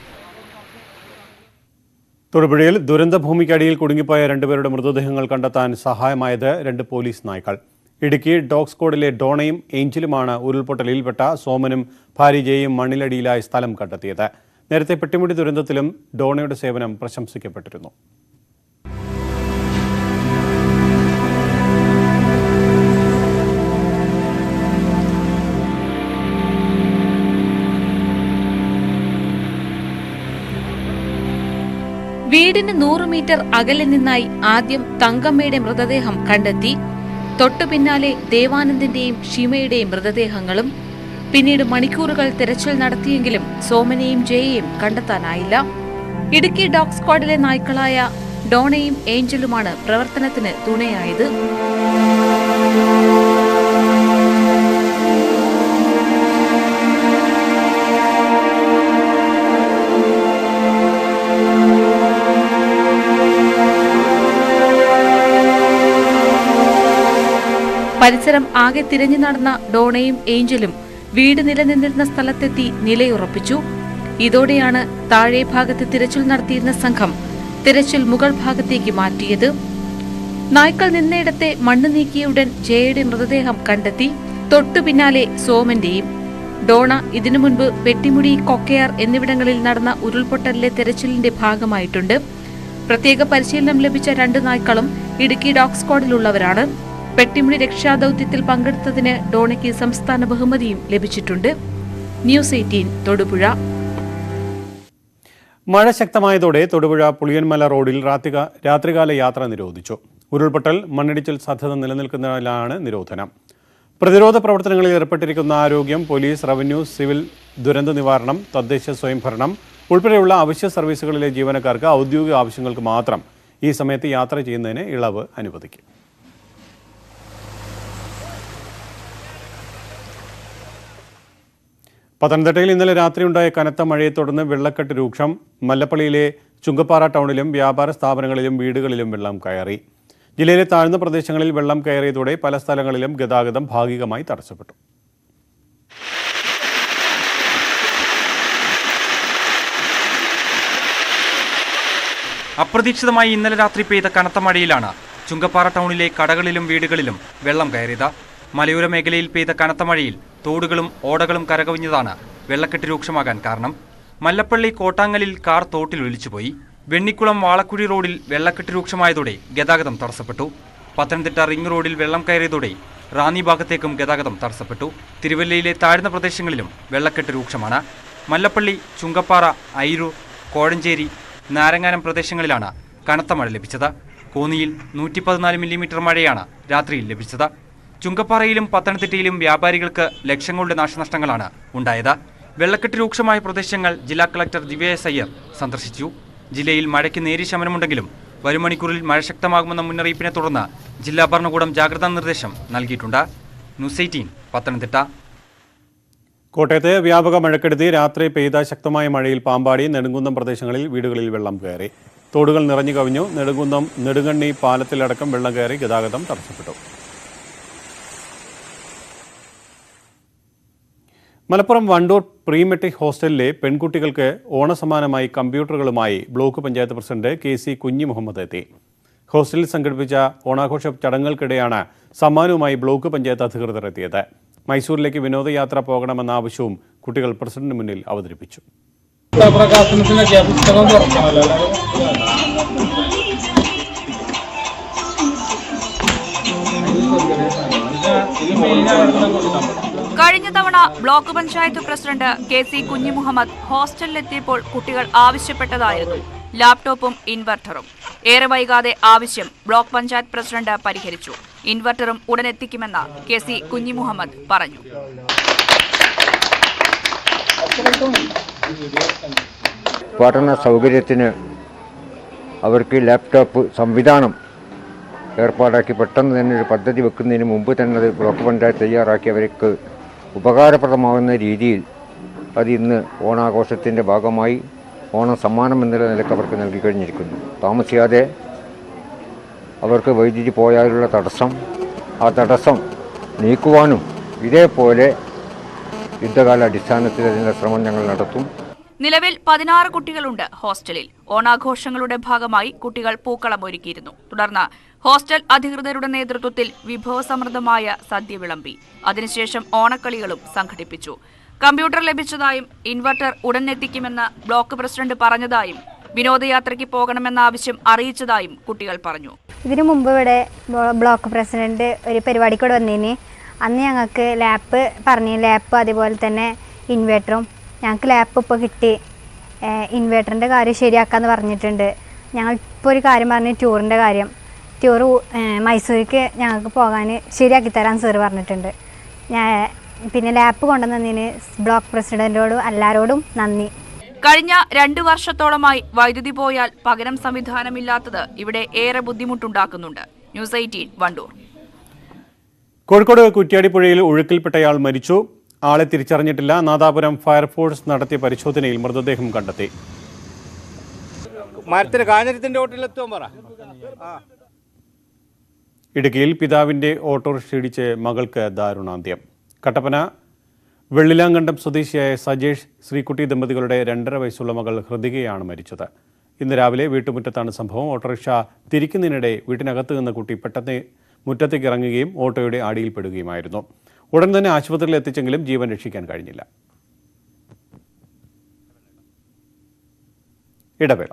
തൊടുപുഴയിൽ ദുരന്തഭൂമിക്കടിയിൽ കുടുങ്ങിപ്പോയ 2 പേരുടെ മൃതദേഹങ്ങൾ കണ്ടെത്താൻ സഹായമായത് 2 പോലീസ് നായ്ക്കൾ. ഇടുക്കി ഡോഗ് സ്ക്വാഡിലെ ഡോണയും ഏഞ്ചലുമാണ് ഉരുൾപൊട്ടലിൽപ്പെട്ട സോമനും ഭാര്യ ജയയും മണ്ണിലടിയിലായി സ്ഥലം കണ്ടെത്തിയത്. നേരത്തെ പെട്ടിമുടി ദുരന്തത്തിലും ഡോണയുടെ സേവനം പ്രശംസിക്കപ്പെട്ടിരുന്നു. വീടിന് 100 മീറ്റർ അകലെ നിന്നായി ആദ്യം തങ്കമ്മയുടെ മൃതദേഹം കണ്ടെത്തി. തൊട്ടു പിന്നാലെ ദേവാനന്ദിന്റെയും ഷിമയുടെയും മൃതദേഹങ്ങളും. പിന്നീട് മണിക്കൂറുകൾ തെരച്ചിൽ നടത്തിയെങ്കിലും സോമനെയും ജയയെയും കണ്ടെത്താനായില്ല. ഇടുക്കി ഡോഗ് സ്ക്വാഡിലെ നായ്ക്കളായ ഡോണയും ഏഞ്ചലുമാണ് പ്രവർത്തനത്തിന് തുണയായത്. പരിസരം ആകെ തിരഞ്ഞു നടന്ന ഡോണയും ഏഞ്ചലും വീട് നിലനിന്നിരുന്ന സ്ഥലത്തെത്തി നിലയുറപ്പിച്ചു. ഇതോടെയാണ് താഴെ ഭാഗത്ത് തിരച്ചിൽ നടത്തിയിരുന്ന സംഘം തിരച്ചിൽ മുകൾ ഭാഗത്തേക്ക് മാറ്റിയത്. നായ്ക്കൾ നിന്നയിടത്തെ മണ്ണ് നീക്കിയുടൻ ജയയുടെ മൃതദേഹം കണ്ടെത്തി. തൊട്ടു പിന്നാലെ സോമന്റെയും. ഡോണ ഇതിനു മുൻപ് പെട്ടിമുടി, കൊക്കയാർ എന്നിവിടങ്ങളിൽ നടന്ന ഉരുൾപൊട്ടലിലെ തെരച്ചിലിന്റെ ഭാഗമായിട്ടുണ്ട്. പ്രത്യേക പരിശീലനം ലഭിച്ച 2 നായ്ക്കളും ഇടുക്കി ഡോഗ് സ്ക്വാഡിലുള്ളവരാണ്. പെട്ടിമുടി രക്ഷാദൌത്യത്തിൽ പങ്കെടുത്തതിന് ഡോണയ്ക്ക് സംസ്ഥാന ബഹുമതിയും ലഭിച്ചിട്ടുണ്ട്. ന്യൂസ് 18 തൊടുപുഴ. മഴ ശക്തമായതോടെ തൊടുപുഴ പുളിയൻമല റോഡിൽ രാത്രികാല യാത്ര നിരോധിച്ചു. ഉരുൾപൊട്ടൽ, മണ്ണിടിച്ചിൽ സാധ്യത നിലനിൽക്കുന്നതിനാലാണ് നിരോധനം. പ്രതിരോധ പ്രവർത്തനങ്ങളിൽ ഏർപ്പെട്ടിരിക്കുന്ന ആരോഗ്യം, പോലീസ്, റവന്യൂ, സിവിൽ, ദുരന്ത നിവാരണം, തദ്ദേശ സ്വയംഭരണം ഉൾപ്പെടെയുള്ള അവശ്യ സർവീസുകളിലെ ജീവനക്കാർക്ക് ഔദ്യോഗിക ആവശ്യങ്ങൾക്ക് മാത്രം ഈ സമയത്ത് യാത്ര ചെയ്യുന്നതിന് ഇളവ് അനുവദിക്കും. പത്തനംതിട്ടയിൽ ഇന്നലെ രാത്രിയുണ്ടായ കനത്ത മഴയെ തുടർന്ന് വെള്ളക്കെട്ട് രൂക്ഷം. മല്ലപ്പള്ളിയിലെ ചുങ്കപ്പാറ ടൗണിലും വ്യാപാര സ്ഥാപനങ്ങളിലും വീടുകളിലും വെള്ളം കയറി. ജില്ലയിലെ താഴ്ന്ന പ്രദേശങ്ങളിൽ വെള്ളം കയറിയതോടെ പല സ്ഥലങ്ങളിലും ഗതാഗതം ഭാഗികമായി തടസ്സപ്പെട്ടു. അപ്രതീക്ഷിതമായി ഇന്നലെ രാത്രി പെയ്ത കനത്ത മഴയിലാണ് ചുങ്കപ്പാറ ടൗണിലെ കടകളിലും വീടുകളിലും വെള്ളം കയറിയത്. മലയോര മേഖലയിൽ പെയ്ത കനത്ത മഴയിൽ തോടുകളും ഓടകളും കരകവിഞ്ഞതാണ് വെള്ളക്കെട്ട് രൂക്ഷമാകാൻ കാരണം. മല്ലപ്പള്ളി കോട്ടാങ്ങലിൽ കാർ തോട്ടിൽ ഒലിച്ചുപോയി. വെണ്ണിക്കുളം വാളക്കുഴി റോഡിൽ വെള്ളക്കെട്ട് രൂക്ഷമായതോടെ ഗതാഗതം തടസ്സപ്പെട്ടു. പത്തനംതിട്ട റിംഗ് റോഡിൽ വെള്ളം കയറിയതോടെ റാന്നി ഭാഗത്തേക്കും ഗതാഗതം തടസ്സപ്പെട്ടു. തിരുവല്ലയിലെ താഴ്ന്ന പ്രദേശങ്ങളിലും വെള്ളക്കെട്ട് രൂക്ഷമാണ്. മല്ലപ്പള്ളി, ചുങ്കപ്പാറ, അയിരൂർ, കോഴഞ്ചേരി, നാരങ്ങാനം പ്രദേശങ്ങളിലാണ് കനത്ത മഴ ലഭിച്ചത്. കോന്നിയിൽ 114 മില്ലിമീറ്റർ മഴയാണ് രാത്രിയിൽ ലഭിച്ചത്. ചുങ്കപ്പാറയിലും പത്തനംതിട്ടയിലും വ്യാപാരികൾക്ക് ലക്ഷങ്ങളുടെ നാശനഷ്ടങ്ങളാണ് ഉണ്ടായത്. വെള്ളക്കെട്ട് രൂക്ഷമായ പ്രദേശങ്ങൾ ജില്ലാ കളക്ടർ ദിവ്യ എസ് അയ്യർ സന്ദർശിച്ചു. ജില്ലയിൽ മഴയ്ക്ക് നേരിയ ശമനമുണ്ടെങ്കിലും വരും മണിക്കൂറിൽ മഴ ശക്തമാകുമെന്ന മുന്നറിയിപ്പിനെ തുടർന്ന് ജില്ലാ ഭരണകൂടം ജാഗ്രതാ നിർദ്ദേശം നൽകിയിട്ടുണ്ട്. ന്യൂസ് 18 പത്തനംതിട്ട. കോട്ടയത്ത് വ്യാപക മഴക്കെടുതി. രാത്രി പെയ്ത ശക്തമായ മഴയിൽ പാമ്പാടി, നെടുങ്കുന്നം പ്രദേശങ്ങളിൽ വീടുകളിൽ വെള്ളം കയറി. തോടുകൾ നിറഞ്ഞു കവിഞ്ഞു. നെടുങ്കുന്നം നെടുങ്കണ്ണി പാലത്തിലടക്കം വെള്ളം കയറി ഗതാഗതം തടസ്സപ്പെട്ടു. മലപ്പുറം വണ്ടൂർ പ്രീ മെട്രിക് ഹോസ്റ്റലിലെ പെൺകുട്ടികൾക്ക് ഓണസമ്മാനമായി കമ്പ്യൂട്ടറുകളുമായി ബ്ലോക്ക് പഞ്ചായത്ത് പ്രസിഡന്റ് KC കുഞ്ഞി മുഹമ്മദ് എത്തി. ഹോസ്റ്റലിൽ സംഘടിപ്പിച്ച ഓണാഘോഷ ചടങ്ങുകൾക്കിടെയാണ് സമ്മാനവുമായി ബ്ലോക്ക് പഞ്ചായത്ത് അധികൃതർ എത്തിയത്. മൈസൂരിലേക്ക് വിനോദയാത്ര പോകണമെന്ന ആവശ്യവും കുട്ടികൾ പ്രസിഡന്റിന് മുന്നിൽ അവതരിപ്പിച്ചു. കഴിഞ്ഞ തവണ ബ്ലോക്ക് പഞ്ചായത്ത് പ്രസിഡന്റ് KC കുഞ്ഞി മുഹമ്മദ് ഹോസ്റ്റലിലെത്തിയപ്പോൾ കുട്ടികൾ ആവശ്യപ്പെട്ടതായിരുന്നു ലാപ്ടോപ്പും ഇൻവെർട്ടറും. ഏറെ വൈകാതെ ആവശ്യം ബ്ലോക്ക് പഞ്ചായത്ത് പ്രസിഡന്റ് പരിഹരിച്ചു. ഇൻവെർട്ടറും ഉടനെത്തിക്കുമെന്ന് KC കുഞ്ഞി മുഹമ്മദ് പറഞ്ഞു. പഠന സൗകര്യത്തിന് അവർക്ക് ലാപ്ടോപ്പ് സംവിധാനം ഏർപ്പാടാക്കി പെട്ടെന്ന് തന്നെ ഒരു പദ്ധതി വെക്കുന്നതിന് മുമ്പ് തന്നെ അത് ബ്ലോക്ക് പഞ്ചായത്ത് തയ്യാറാക്കി അവർക്ക് ഉപകാരപ്രദമാകുന്ന രീതിയിൽ അത് ഇന്ന് ഓണാഘോഷത്തിൻ്റെ ഭാഗമായി ഓണം സമ്മാനം എന്നുള്ള നിലയ്ക്ക് അവർക്ക് നൽകി കഴിഞ്ഞിരിക്കുന്നു. താമസിയാതെ അവർക്ക് വൈദ്യുതി പോയാലുള്ള തടസ്സം, ആ തടസ്സം നീക്കുവാനും ഇതേപോലെ യുദ്ധകാല അടിസ്ഥാനത്തിൽ അതിൻ്റെ ശ്രമം ഞങ്ങൾ നടത്തും. നിലവിൽ 16 കുട്ടികളുണ്ട് ഹോസ്റ്റലിൽ. ഓണാഘോഷങ്ങളുടെ ഭാഗമായി കുട്ടികൾ പൂക്കളം ഒരുക്കിയിരുന്നു. തുടർന്ന് ഹോസ്റ്റൽ അധികൃതരുടെ നേതൃത്വത്തിൽ വിഭവസമൃദ്ധമായ സദ്യ വിളമ്പി. അതിനുശേഷം ഓണക്കളികളും സംഘടിപ്പിച്ചു. കമ്പ്യൂട്ടർ ലഭിച്ചതായും ഇൻവെർട്ടർ ഉടൻ എത്തിക്കുമെന്ന് ബ്ലോക്ക് പ്രസിഡന്റ് പറഞ്ഞതായും വിനോദയാത്രയ്ക്ക് പോകണമെന്ന ആവശ്യം അറിയിച്ചതായും കുട്ടികൾ പറഞ്ഞു. ഇതിനു മുമ്പ് ഇവിടെ ബ്ലോക്ക് പ്രസിഡന്റ് ഒരു പരിപാടിക്ക് ഇവിടെ വന്നതിന് അന്ന് ഞങ്ങൾക്ക് ലാപ്പ് പറഞ്ഞു. ലാപ്പ് അതുപോലെ തന്നെ ഇൻവേർട്ടറും ഞങ്ങൾക്ക് ലാപ്പ് ഇപ്പോൾ കിട്ടി. ഇൻവേർട്ടറിൻ്റെ കാര്യം ശരിയാക്കാമെന്ന് പറഞ്ഞിട്ടുണ്ട്. ഞങ്ങൾ ഇപ്പോൾ ഒരു കാര്യം പറഞ്ഞു, ടൂറിൻ്റെ കാര്യം. ടൂർ മൈസൂർക്ക് ഞങ്ങൾക്ക് പോകാൻ ശരിയാക്കി തരാൻ സാറ് പറഞ്ഞിട്ടുണ്ട്. പിന്നെ ലാപ്പ് കൊണ്ടുവന്നതിന് ബ്ലോക്ക് പ്രസിഡന്റിനോടും എല്ലാവരോടും നന്ദി. കഴിഞ്ഞ 2 വർഷത്തോളമായി വൈദ്യുതി പോയാൽ പകരം സംവിധാനമില്ലാത്തത് ഇവിടെ ഏറെ ബുദ്ധിമുട്ടുണ്ടാക്കുന്നുണ്ട്. ന്യൂസ് 18 വണ്ടൂർ. കോഴിക്കോട് കുറ്റ്യാടിപ്പുഴയിൽ ഒഴുക്കിൽപ്പെട്ടയാൾ മരിച്ചു. ആളെ തിരിച്ചറിഞ്ഞിട്ടില്ല. നാദാപുരം ഫയർഫോഴ്സ് നടത്തിയ പരിശോധനയിൽ മൃതദേഹം കണ്ടെത്തി. ഇടുക്കിയിൽ പിതാവിന്റെ ഓട്ടോറിക്ഷ ഇടിച്ച് മകൾക്ക് ദാരുണാന്ത്യം. കട്ടപ്പന വെള്ളിലാങ്കണ്ടം സ്വദേശിയായ സജേഷ് ശ്രീകുട്ടി ദമ്പതികളുടെ 2.5 വയസ്സുള്ള മകൾ ഹൃദികയാണ് മരിച്ചത്. ഇന്ന് രാവിലെ വീട്ടുമുറ്റത്താണ് സംഭവം. ഓട്ടോറിക്ഷ തിരിക്കുന്നതിനിടെ വീട്ടിനകത്ത് നിന്ന് കുട്ടി പെട്ടെന്ന് മുറ്റത്തേക്ക് ഇറങ്ങുകയും ഓട്ടോയുടെ അടിയിൽപ്പെടുകയുമായിരുന്നു. ഉടൻ തന്നെ ആശുപത്രിയിൽ എത്തിച്ചെങ്കിലും ജീവൻ രക്ഷിക്കാൻ കഴിഞ്ഞില്ല. ഇടവേള.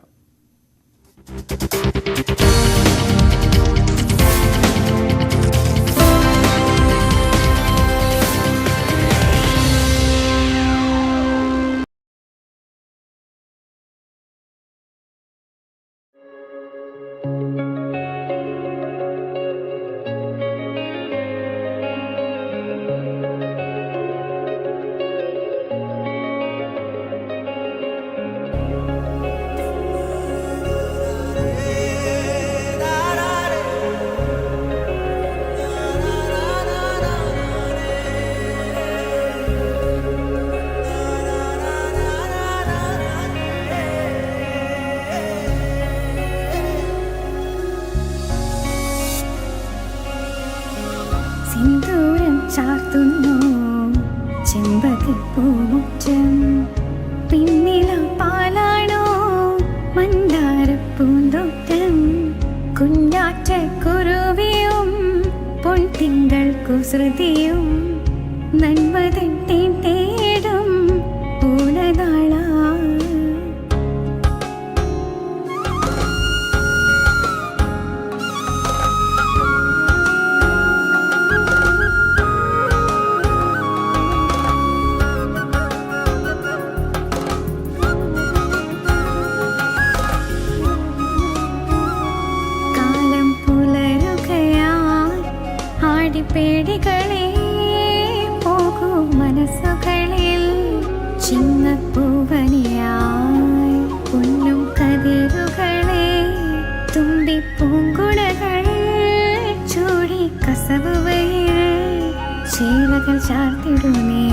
സിന്ദൂരം ചാർത്തുന്നു ചെമ്പകപ്പൂമുറ്റം, പിന്നില പാലാണോ മന്ദാരപ്പൂന്തോട്ടം, കുഞ്ഞാറ്റ കുരുവിയും പൊൻതിങ്കൾ കുസൃതിയും നന്മതൻ തേടും പൂണനാള. പേടികളെ പോകൂ മനസ്സുകളിൽ ചിങ്ങപ്പൂവനിയായി പൊന്നും കതിരുകളെ തുമ്പിപ്പൂങ്കുളകൾ ചൂടി കസവുവയിൽ ചേലകൾ ചാർത്തിടുന്നേ.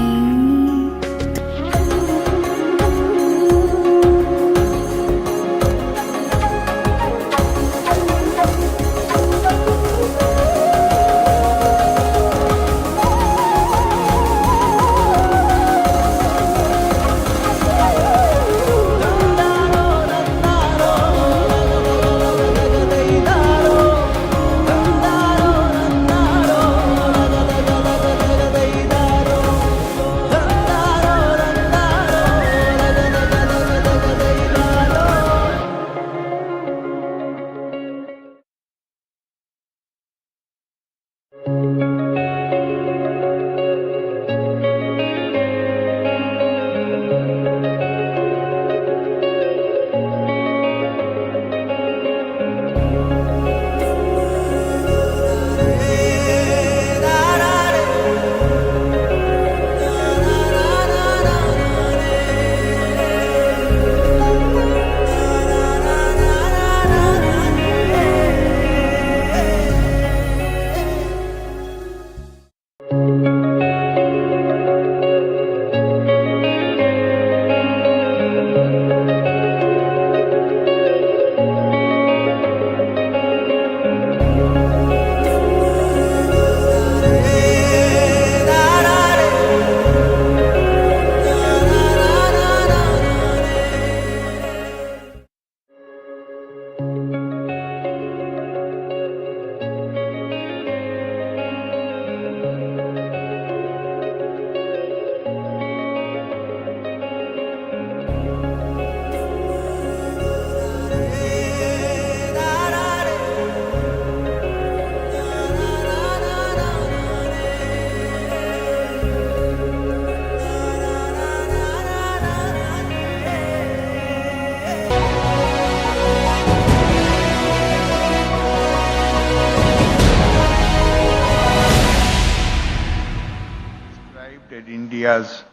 India's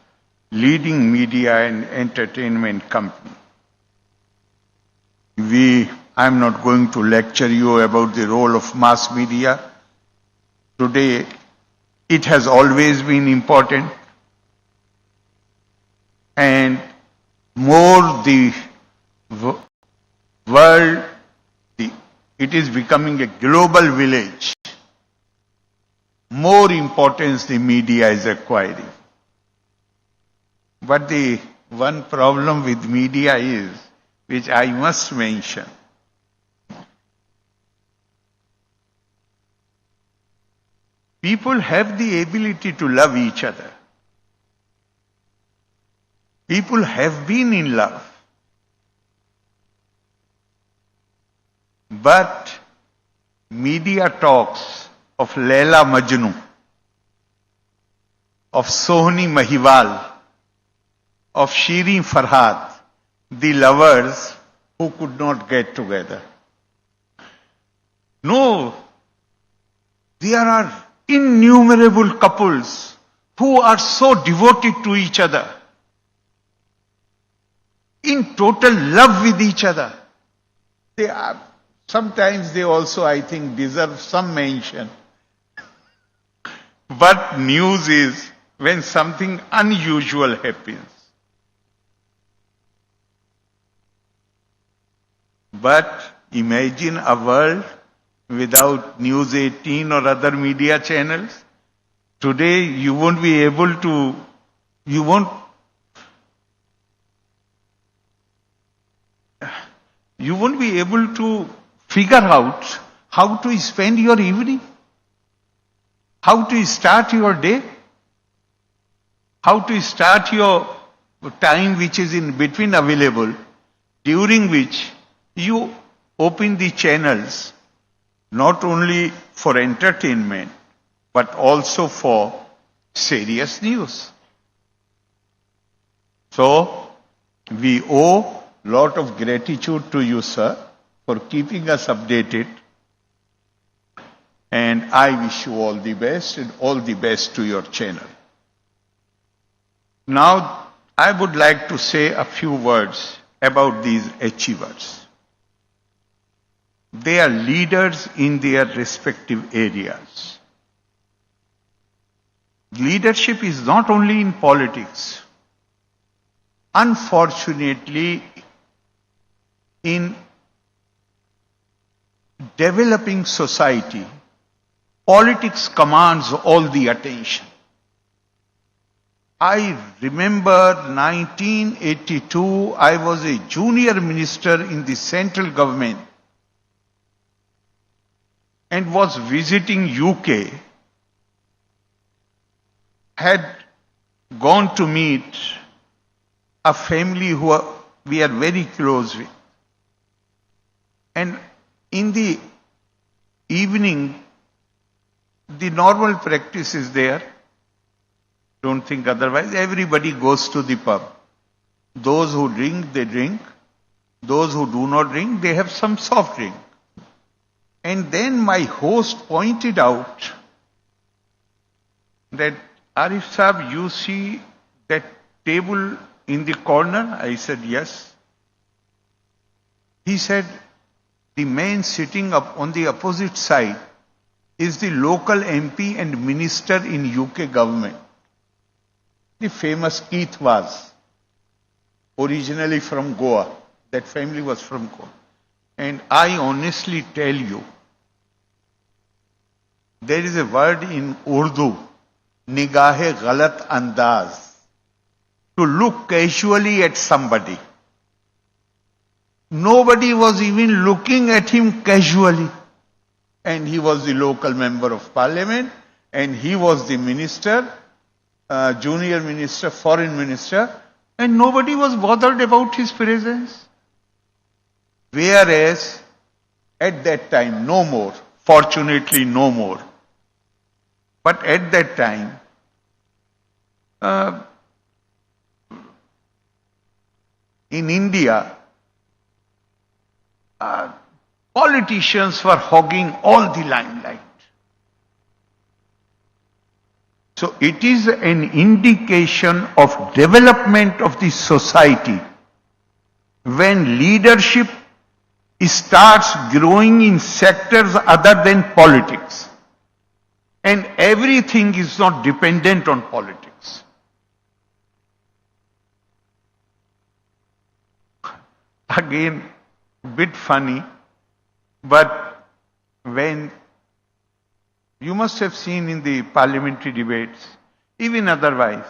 leading media and entertainment company. I'm not going to lecture you about the role of mass media. Today, it has always been important, and more the world, it is becoming a global village, more importance the media is acquiring. But the one problem with media is, which I must mention, people have the ability to love each other. People have been in love. But media talks of Laila Majnu, of Sohni Mahiwal, of Shirin Farhad, the lovers who could not get together. No, there are innumerable couples who are so devoted to each other, in total love with each other. Sometimes they also, I think, deserve some mention. But news is when something unusual happens. But imagine a world without News 18 or other media channels. Today you won't be able to, you won't be able to figure out how to spend your evening, how to start your day, how to start your time which is in between available, during which you open the channels not only for entertainment but also for serious news. So we owe lot of gratitude to you, sir, for keeping us updated. And I wish you all the best and all the best to your channel. Now, I would like to say a few words about these achievers. They are leaders in their respective areas. Leadership is not only in politics. Unfortunately, in developing society, politics commands all the attention. I remember 1982, I was a junior minister in the central government and was visiting UK, had gone to meet a family who we are very close with. And in the evening, the normal practice is there. Don't think otherwise. Everybody goes to the pub. Those who drink, they drink. Those who do not drink, they have some soft drink. And then my host pointed out that, Arif Saab, you see that table in the corner? I said, yes. He said, the man sitting up on the opposite side is the local MP and minister in UK government. The famous Keith was originally from Goa. That family was from Goa. And I honestly tell you, there is a word in Urdu, nigahe galat andaz, to look casually at somebody. Nobody was even looking at him casually. And he was the local member of parliament, and he was the minister, junior minister, foreign minister, and nobody was bothered about his presence. Whereas, at that time, no more, fortunately no more. But at that time, in India, politicians were hogging all the limelight. So it is an indication of development of the society when leadership starts growing in sectors other than politics. And everything is not dependent on politics. Again, bit funny, but when you must have seen in the parliamentary debates, even otherwise,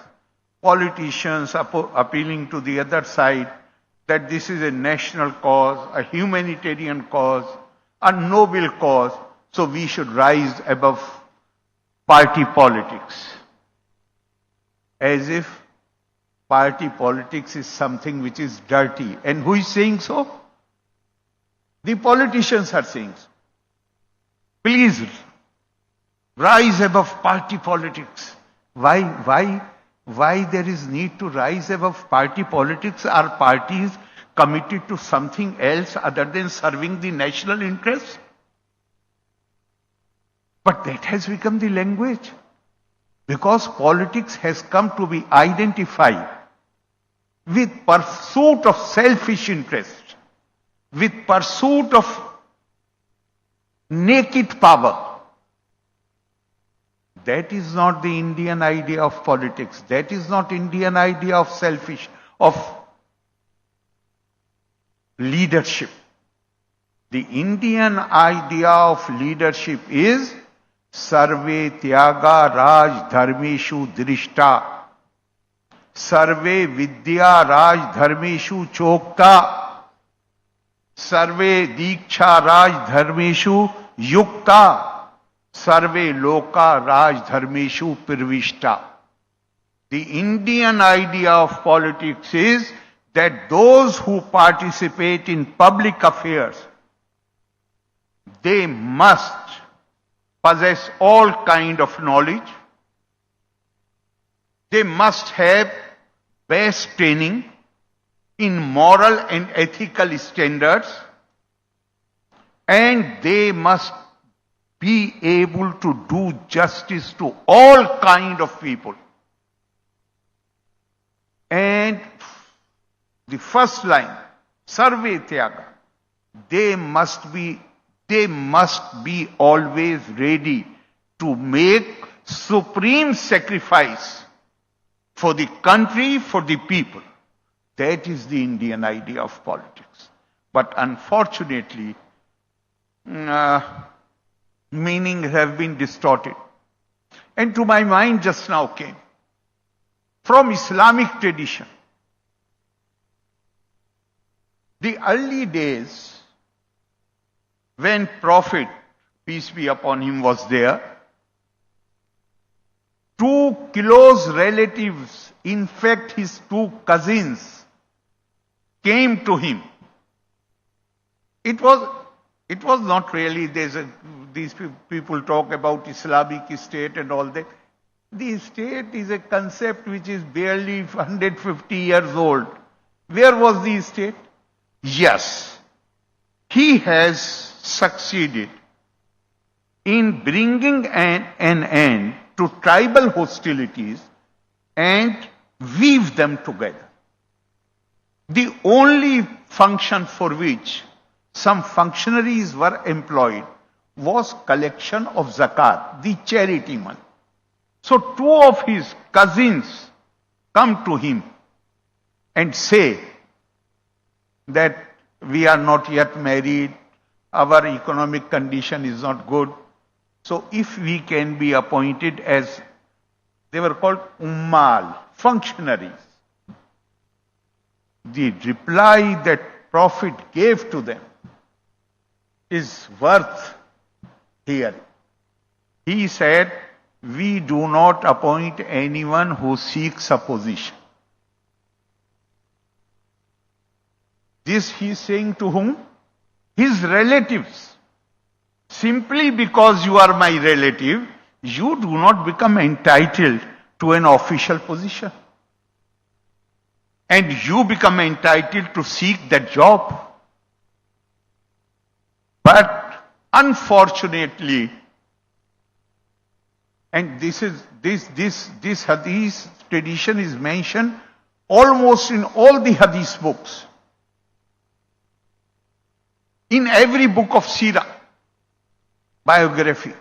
politicians appealing to the other side that this is a national cause, a humanitarian cause, a noble cause, so we should rise above party politics. As if party politics is something which is dirty. And who is saying so? The politicians are saying so. Please rise above party politics. Why there is need to rise above party politics? Are parties committed to something else other than serving the national interest? But that has become the language. Because politics has come to be identified with pursuit of selfish interest, with pursuit of naked power. That is not the Indian idea of politics. That is not Indian idea of leadership. The Indian idea of leadership is Sarve Tyaga Raj Dharmeshu Drishta. Sarve Vidya Raj Dharmeshu Chokta. Sarve Diksha Raj Dharmeshu Yukta. Sarve Loka Raj Dharmeshu Pirvishta. The Indian idea of politics is that those who participate in public affairs, they must possess all kind of knowledge. They must have best training in moral and ethical standards, and they must be able to do justice to all kind of people. And the first line, Sarve Tyaga, they must be always ready to make supreme sacrifice for the country, for the people. That is the Indian idea of politics. But unfortunately, meanings have been distorted. And to my mind just now came, from Islamic tradition, the early days when Prophet, peace be upon him, was there, two close relatives, in fact his two cousins, came to him. It was not really, these people talk about Islamic state and all that. The state is a concept which is barely 150 years old. Where was the state? Yes, he has succeeded in bringing an end to tribal hostilities and weave them together. The only function for which some functionaries were employed was collection of zakat, the charity money. So two of his cousins come to him and say that we are not yet married, our economic condition is not good. So if we can be appointed as, they were called ummal, functionaries. The reply that Prophet gave to them is worth hearing. He said, we do not appoint anyone who seeks a position. This he is saying to whom? His relatives. Simply because you are my relative, you do not become entitled to an official position. And you become entitled to seek that job. But unfortunately, And this hadith tradition is mentioned almost in all the hadith books. In every book of Sirah, biography.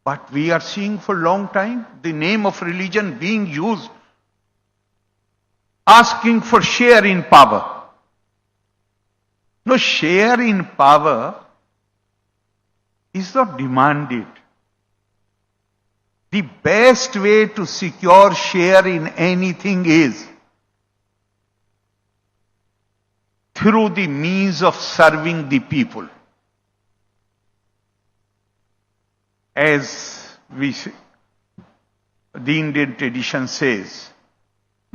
But we are seeing for a long time the name of religion being used, asking for share in power. No, share in power is not demanded. The best way to secure share in anything is through the means of serving the people. As the Indian tradition says,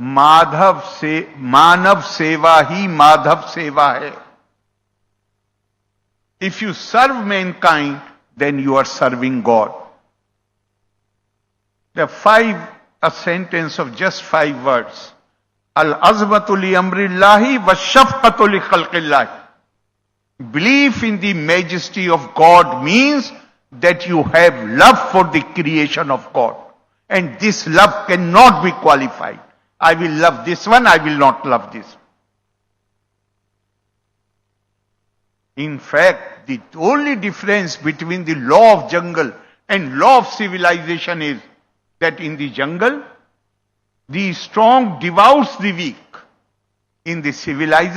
Manav seva hi Madhav seva hai. If you serve mankind, then you are serving God. There are a sentence of just 5 words. Al-azmatu li amrillahi wa shafqatu li khalqillahi. Belief in the majesty of God means that you have love for the creation of God. And this love cannot be qualified. I will love this one, I will not love this. In fact, the only difference between the law of jungle and law of civilization is that in the jungle, the strong devours the weak. In the civilized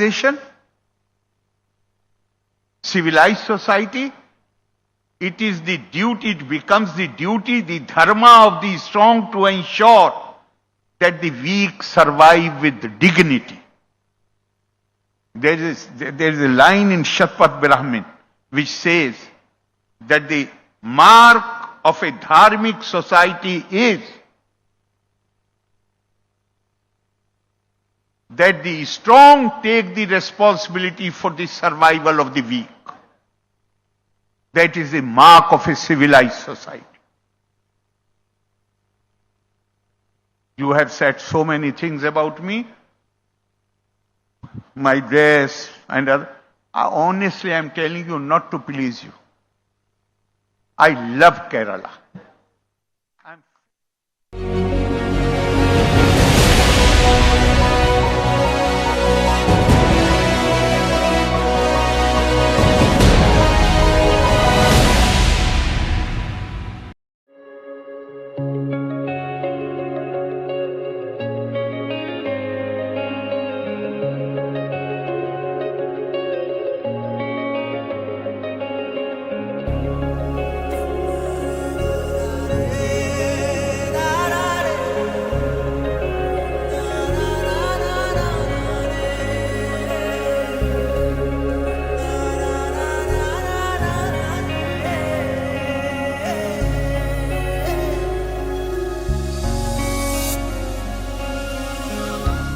society, it becomes the duty, the dharma of the strong to ensure that the weak survive with dignity. There is a line in Shatpat Brahmin which says that the mark of a dharmic society is that the strong take the responsibility for the survival of the weak. That is the mark of a civilized society. You have said so many things about me, my dress and other. Honestly, I am telling you not to please you. I love Kerala.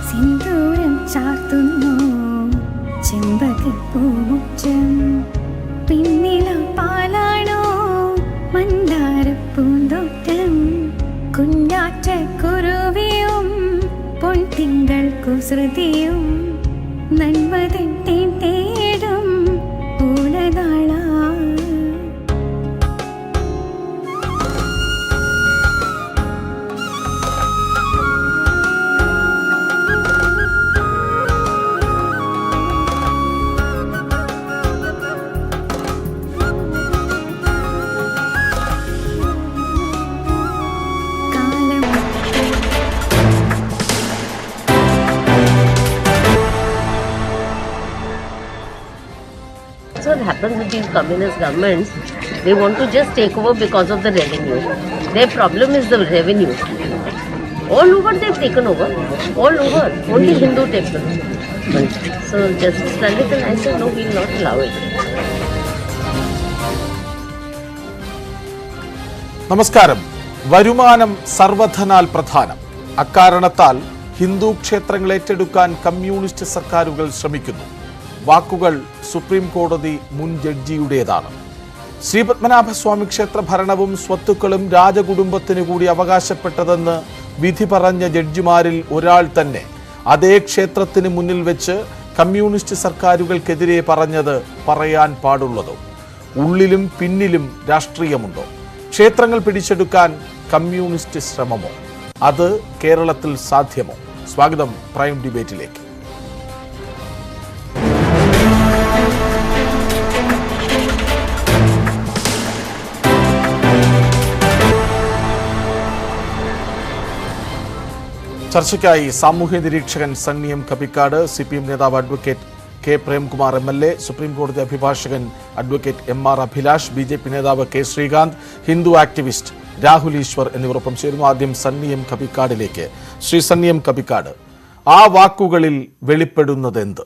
സിന്ദൂരം ചാർത്തുന്നു ചെമ്പകപ്പൂമുറ്റം പിന്നില പാലാണോ മന്ദാരപ്പൂന്തോട്ടം കുഞ്ഞാറ്റക്കുരുവിയും പൊൻതിങ്കൾ കുസൃതിയും നന്മതൻ തേടും പൂലനാള What happens with these communist governments, they want to just take over because of the revenue. Their problem is the revenue. All over they've taken over. All over. Only Hindu temples. So Justice Lalit and I said, no, we will not allow it. നമസ്കാരം. വരുമാനം സർവധനാൽ പ്രധാനം. അക്കാരണത്താൽ ഹിന്ദു ക്ഷേത്രങ്ങൾ ഏറ്റെടുക്കാൻ കമ്മ്യൂണിസ്റ്റ് സർക്കാരുകൾ ശ്രമിക്കുന്നു. വാക്കുകൾ സുപ്രീം കോടതി മുൻ ജഡ്ജിയുടേതാണ്. ശ്രീപത്മനാഭസ്വാമി ക്ഷേത്ര ഭരണവും സ്വത്തുക്കളും രാജകുടുംബത്തിനു കൂടി അവകാശപ്പെട്ടതെന്ന് വിധി പറഞ്ഞ ജഡ്ജിമാരിൽ ഒരാൾ തന്നെ അതേ ക്ഷേത്രത്തിന് മുന്നിൽ വെച്ച് കമ്മ്യൂണിസ്റ്റ് സർക്കാരുകൾക്കെതിരെ പറഞ്ഞത് പറയാൻ പാടുള്ളതോ? ഉള്ളിലും പിന്നിലും രാഷ്ട്രീയമുണ്ടോ? ക്ഷേത്രങ്ങൾ പിടിച്ചെടുക്കാൻ കമ്മ്യൂണിസ്റ്റ് ശ്രമമോ? അത് കേരളത്തിൽ സാധ്യമോ? സ്വാഗതം പ്രൈം ഡിബേറ്റിലേക്ക്. ചർച്ചയ്ക്കായി സാമൂഹ്യ നിരീക്ഷകൻ സണ്ണി എം കപ്പിക്കാട്, CPM നേതാവ് advocate K Premkumar MLA, supreme കോടതി അഭിഭാഷകൻ അഡ്വക്കേറ്റ് MR അഭിലാഷ്, BJP നേതാവ് K ശ്രീകാന്ത്, ഹിന്ദു ആക്ടിവിസ്റ്റ് രാഹുൽ ഈശ്വർ എന്നിവരൊപ്പം ചേരുന്നു. ആദ്യം സണ്ണി എം കപ്പിക്കാടിലേക്ക്. ശ്രീ സണ്ണി എം കപ്പിക്കാട്, ആ വാക്കുകളിൽ വെളിപ്പെടുന്നത് എന്ത്?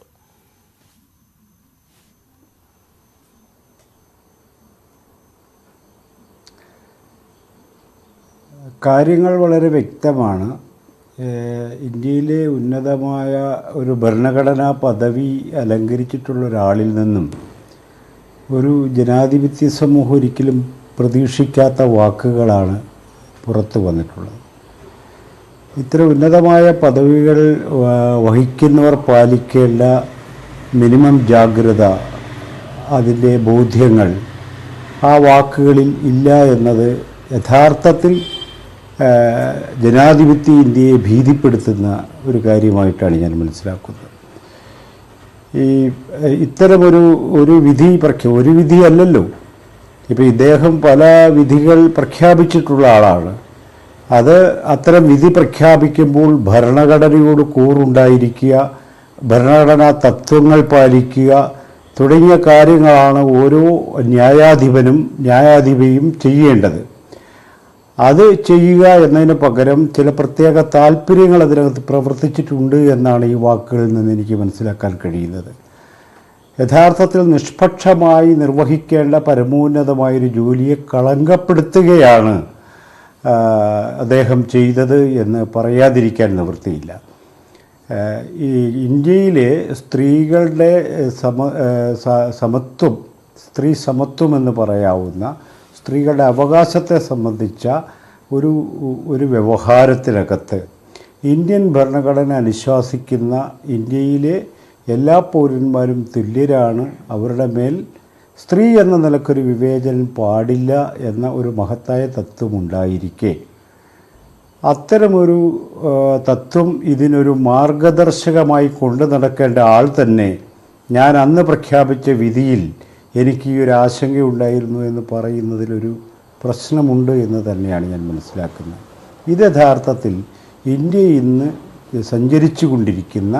കാര്യങ്ങൾ വളരെ വ്യക്തമാണ്. ഇന്ത്യയിലെ ഉന്നതമായ ഒരു ഭരണഘടനാ പദവി അലങ്കരിച്ചിട്ടുള്ള ഒരാളിൽ നിന്നും ഒരു ജനാധിപത്യ സമൂഹം ഒരിക്കലും പ്രതീക്ഷിക്കാത്ത വാക്കുകളാണ് പുറത്തു വന്നിട്ടുള്ളത്. ഇത്തരം ഉന്നതമായ പദവികൾ വഹിക്കുന്നവർ പാലിക്കേണ്ട മിനിമം ജാഗ്രത, അതിൻ്റെ ബോധ്യങ്ങൾ ആ വാക്കുകളിൽ ഇല്ല എന്നത് യഥാർത്ഥത്തിൽ ജനാധിപത്യ ഇന്ത്യയെ ഭീതിപ്പെടുത്തുന്ന ഒരു കാര്യമായിട്ടാണ് ഞാൻ മനസ്സിലാക്കുന്നത്. ഇത്തരമൊരു വിധി ഒരു വിധിയല്ലല്ലോ. ഇപ്പോൾ ഇദ്ദേഹം പല വിധികൾ പ്രഖ്യാപിച്ചിട്ടുള്ള ആളാണ്. അത് അത്തരം വിധി പ്രഖ്യാപിക്കുമ്പോൾ ഭരണഘടനയോട് കൂറുണ്ടായിരിക്കുക, ഭരണഘടനാ തത്വങ്ങൾ പാലിക്കുക തുടങ്ങിയ കാര്യങ്ങളാണ് ഓരോ ന്യായാധിപയും ചെയ്യേണ്ടത്. അത് ചെയ്യുക എന്നതിന് പകരം ചില പ്രത്യേക താല്പര്യങ്ങൾ അതിനകത്ത് പ്രവർത്തിച്ചിട്ടുണ്ട് എന്നാണ് ഈ വാക്കുകളിൽ നിന്ന് എനിക്ക് മനസ്സിലാക്കാൻ കഴിയുന്നത്. യഥാർത്ഥത്തിൽ നിഷ്പക്ഷമായി നിർവഹിക്കേണ്ട പരമോന്നതമായൊരു ജോലിയെ കളങ്കപ്പെടുത്തുകയാണ് അദ്ദേഹം ചെയ്തത് എന്ന് പറയാതിരിക്കാൻ നിവൃത്തിയില്ല. ഈ ഇന്ത്യയിലെ സ്ത്രീകളുടെ സമത്വം, സ്ത്രീ സമത്വം എന്ന് പറയാവുന്ന സ്ത്രീകളുടെ അവകാശത്തെ സംബന്ധിച്ച ഒരു വ്യവഹാരത്തിനകത്ത് ഇന്ത്യൻ ഭരണഘടന അനുശാസിക്കുന്ന ഇന്ത്യയിലെ എല്ലാ പൗരന്മാരും തുല്യരാണ്, അവരുടെ മേൽ സ്ത്രീ എന്ന നിലക്കൊരു വിവേചനം പാടില്ല എന്ന ഒരു മഹത്തായ തത്വമുണ്ടായിരിക്കെ അത്തരമൊരു തത്വം ഇതിനൊരു മാർഗദർശകമായി കൊണ്ടു നടക്കേണ്ട ആൾ തന്നെ ഞാൻ അന്ന് പ്രഖ്യാപിച്ച വിധിയിൽ എനിക്ക് ഈ ഒരു ആശങ്കയുണ്ടായിരുന്നു എന്ന് പറയുന്നതിലൊരു പ്രശ്നമുണ്ട് എന്ന് തന്നെയാണ് ഞാൻ മനസ്സിലാക്കുന്നത്. ഇത് യഥാർത്ഥത്തിൽ ഇന്ത്യ ഇന്ന് സഞ്ചരിച്ചു കൊണ്ടിരിക്കുന്ന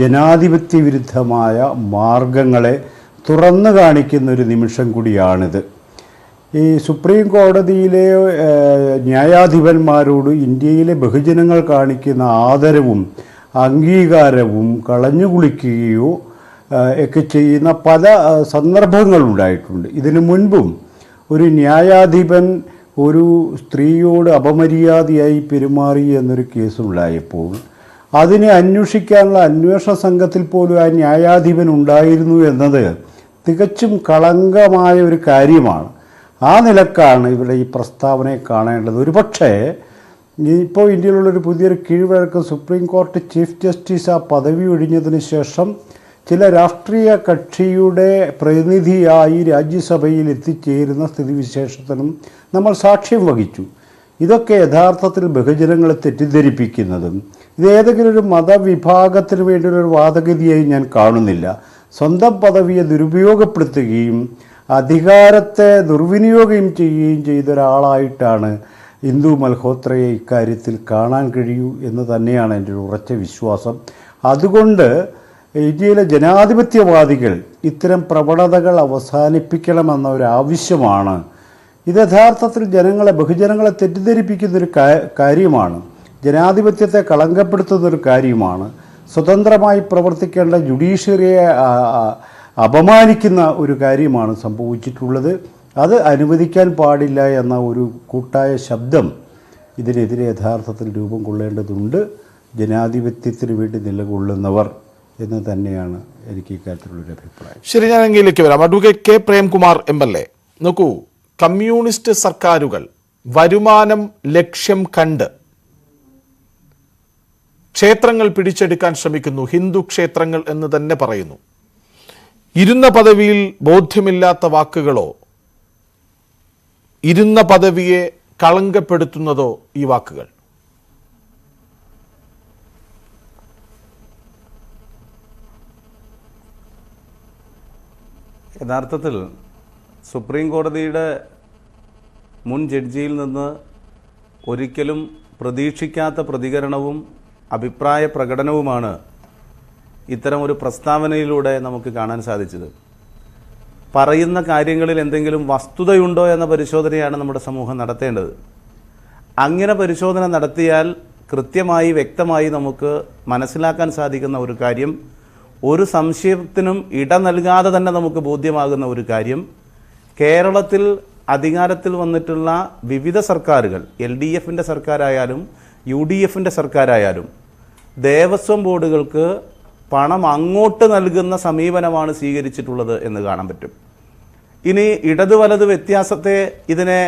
ജനാധിപത്യ വിരുദ്ധമായ മാർഗങ്ങളെ തുറന്നു കാണിക്കുന്ന ഒരു നിമിഷം കൂടിയാണിത്. ഈ സുപ്രീം കോടതിയിലെ ന്യായാധിപന്മാരോട് ഇന്ത്യയിലെ ബഹുജനങ്ങൾ കാണിക്കുന്ന ആദരവും അംഗീകാരവും കളഞ്ഞുകുളിക്കുകയോ ഒക്കെ ചെയ്യുന്ന പല സന്ദർഭങ്ങളുണ്ടായിട്ടുണ്ട്. ഇതിനു മുൻപും ഒരു ന്യായാധിപൻ ഒരു സ്ത്രീയോട് അപമര്യാദയായി പെരുമാറി എന്നൊരു കേസുണ്ടായപ്പോൾ അതിനെ അന്വേഷിക്കാനുള്ള അന്വേഷണ സംഘത്തിൽ പോലും ആ ന്യായാധിപൻ ഉണ്ടായിരുന്നു എന്നത് തികച്ചും കളങ്കമായ ഒരു കാര്യമാണ്. ആ നിലക്കാണ് ഇവിടെ ഈ പ്രസ്താവനയെ കാണേണ്ടത്. ഒരുപക്ഷേ ഇപ്പോൾ ഇന്ത്യയിലുള്ളൊരു പുതിയൊരു കീഴ്വഴക്കം സുപ്രീം കോടതി ചീഫ് ജസ്റ്റിസ് ആ പദവി ഒഴിഞ്ഞതിന് ശേഷം ചില രാഷ്ട്രീയ കക്ഷിയുടെ പ്രതിനിധിയായി രാജ്യസഭയിൽ എത്തിച്ചേരുന്ന സ്ഥിതിവിശേഷത്തിനും നമ്മൾ സാക്ഷ്യം വഹിച്ചു. ഇതൊക്കെ യഥാർത്ഥത്തിൽ ബഹുജനങ്ങളെ തെറ്റിദ്ധരിപ്പിക്കുന്നതും ഇത് ഏതെങ്കിലും ഒരു മതവിഭാഗത്തിന് വേണ്ടിയൊരു വാദഗതിയായി ഞാൻ കാണുന്നില്ല. സ്വന്തം പദവിയെ ദുരുപയോഗപ്പെടുത്തുകയും അധികാരത്തെ ദുർവിനിയോഗം ചെയ്യുകയും ചെയ്ത ഒരാളായിട്ടാണ് ഇന്ദു മൽഹോത്രയെ ഇക്കാര്യത്തിൽ കാണാൻ കഴിയൂ എന്ന് തന്നെയാണ് എൻ്റെ ഒരു ഉറച്ച വിശ്വാസം. അതുകൊണ്ട് ഇന്ത്യയിലെ ജനാധിപത്യവാദികൾ ഇത്തരം പ്രവണതകൾ അവസാനിപ്പിക്കണമെന്ന ഒരു ആവശ്യമാണ്. ഇത് യഥാർത്ഥത്തിൽ ബഹുജനങ്ങളെ തെറ്റിദ്ധരിപ്പിക്കുന്നൊരു കാര്യമാണ്, ജനാധിപത്യത്തെ കളങ്കപ്പെടുത്തുന്നൊരു കാര്യമാണ്, സ്വതന്ത്രമായി പ്രവർത്തിക്കേണ്ട ജുഡീഷ്യറിയെ അപമാനിക്കുന്ന ഒരു കാര്യമാണ് സംഭവിച്ചിട്ടുള്ളത്. അത് അനുവദിക്കാൻ പാടില്ല എന്ന ഒരു കൂട്ടായ ശബ്ദം ഇതിനെതിരെ യഥാർത്ഥത്തിൽ രൂപം കൊള്ളേണ്ടതുണ്ട്. ജനാധിപത്യത്തിന് വേണ്ടി നിലകൊള്ളുന്നവർ എന്ന് തന്നെയാണ് എനിക്ക് ഇക്കാര്യത്തിലുള്ളൊരു അഭിപ്രായം. ശരി, ഞാൻ എങ്കിലേക്ക് വരാം. അഡ്വക്കേറ്റ് കെ പ്രേംകുമാർ MLA, നോക്കൂ, കമ്മ്യൂണിസ്റ്റ് സർക്കാരുകൾ വരുമാനം ലക്ഷ്യം കണ്ട് ക്ഷേത്രങ്ങൾ പിടിച്ചെടുക്കാൻ ശ്രമിക്കുന്നു. ഹിന്ദു ക്ഷേത്രങ്ങൾ എന്ന് തന്നെ പറയുന്നു. ഇരുന്ന പദവിയിൽ ബോധ്യമില്ലാത്ത വാക്കുകളോ ഇരുന്ന പദവിയെ കളങ്കപ്പെടുത്തുന്നതോ ഈ വാക്കുകൾ? യഥാർത്ഥത്തിൽ സുപ്രീം കോടതിയുടെ മുൻ ജഡ്ജിയിൽ നിന്ന് ഒരിക്കലും പ്രതീക്ഷിക്കാത്ത പ്രതികരണവും അഭിപ്രായ പ്രകടനവുമാണ് ഇത്തരം ഒരു പ്രസ്താവനയിലൂടെ നമുക്ക് കാണാൻ സാധിച്ചത്. പറയുന്ന കാര്യങ്ങളിൽ എന്തെങ്കിലും വസ്തുതയുണ്ടോ എന്ന പരിശോധനയാണ് നമ്മുടെ സമൂഹം നടത്തേണ്ടത്. അങ്ങനെ പരിശോധന നടത്തിയാൽ കൃത്യമായി വ്യക്തമായി നമുക്ക് മനസ്സിലാക്കാൻ സാധിക്കുന്ന ഒരു കാര്യം, ഒരു സംശയത്തിനും ഇട നൽകാതെ തന്നെ നമുക്ക് ബോധ്യമാകുന്ന ഒരു കാര്യം, കേരളത്തിൽ അധികാരത്തിൽ വന്നിട്ടുള്ള വിവിധ സർക്കാരുകൾ, LDFൻ്റെ സർക്കാരായാലും UDFൻ്റെ സർക്കാരായാലും ദേവസ്വം ബോർഡുകൾക്ക് പണം അങ്ങോട്ട് നൽകുന്ന സമീപനമാണ് സ്വീകരിച്ചിട്ടുള്ളത് എന്ന് കാണാൻ പറ്റും. ഇനി ഇടത് വലത് വ്യത്യാസത്തെ ഇതിനെ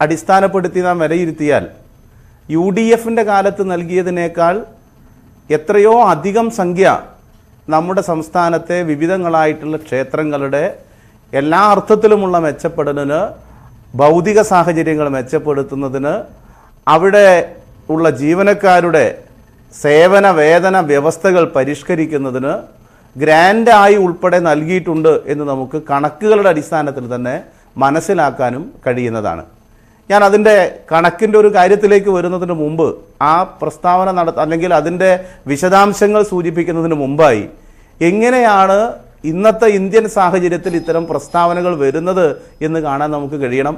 അടിസ്ഥാനപ്പെടുത്തി നാം വിലയിരുത്തിയാൽ UDFൻ്റെ കാലത്ത് നൽകിയതിനേക്കാൾ എത്രയോ അധികം സംഖ്യ നമ്മുടെ സംസ്ഥാനത്തെ വിവിധങ്ങളായിട്ടുള്ള ക്ഷേത്രങ്ങളുടെ എല്ലാ അർത്ഥത്തിലുമുള്ള മെച്ചപ്പെടലിന്, ഭൗതിക സാഹചര്യങ്ങൾ മെച്ചപ്പെടുത്തുന്നതിന്, അവിടെ ഉള്ള ജീവനക്കാരുടെ സേവന വേതന വ്യവസ്ഥകൾ പരിഷ്കരിക്കുന്നതിന് ഗ്രാൻഡായി ഉൾപ്പെടെ നൽകിയിട്ടുണ്ട് എന്ന് നമുക്ക് കണക്കുകളുടെ അടിസ്ഥാനത്തിൽ തന്നെ മനസ്സിലാക്കാനും കഴിയുന്നതാണ്. ഞാൻ അതിൻ്റെ കണക്കിൻ്റെ ഒരു കാര്യത്തിലേക്ക് വരുന്നതിന് മുമ്പ് ആ പ്രസ്താവന അല്ലെങ്കിൽ അതിൻ്റെ വിശദാംശങ്ങൾ സൂചിപ്പിക്കുന്നതിന് മുമ്പായി എങ്ങനെയാണ് ഇന്നത്തെ ഇന്ത്യൻ സാഹചര്യത്തിൽ ഇത്തരം പ്രസ്താവനകൾ വരുന്നത് എന്ന് കാണാൻ നമുക്ക് കഴിയണം.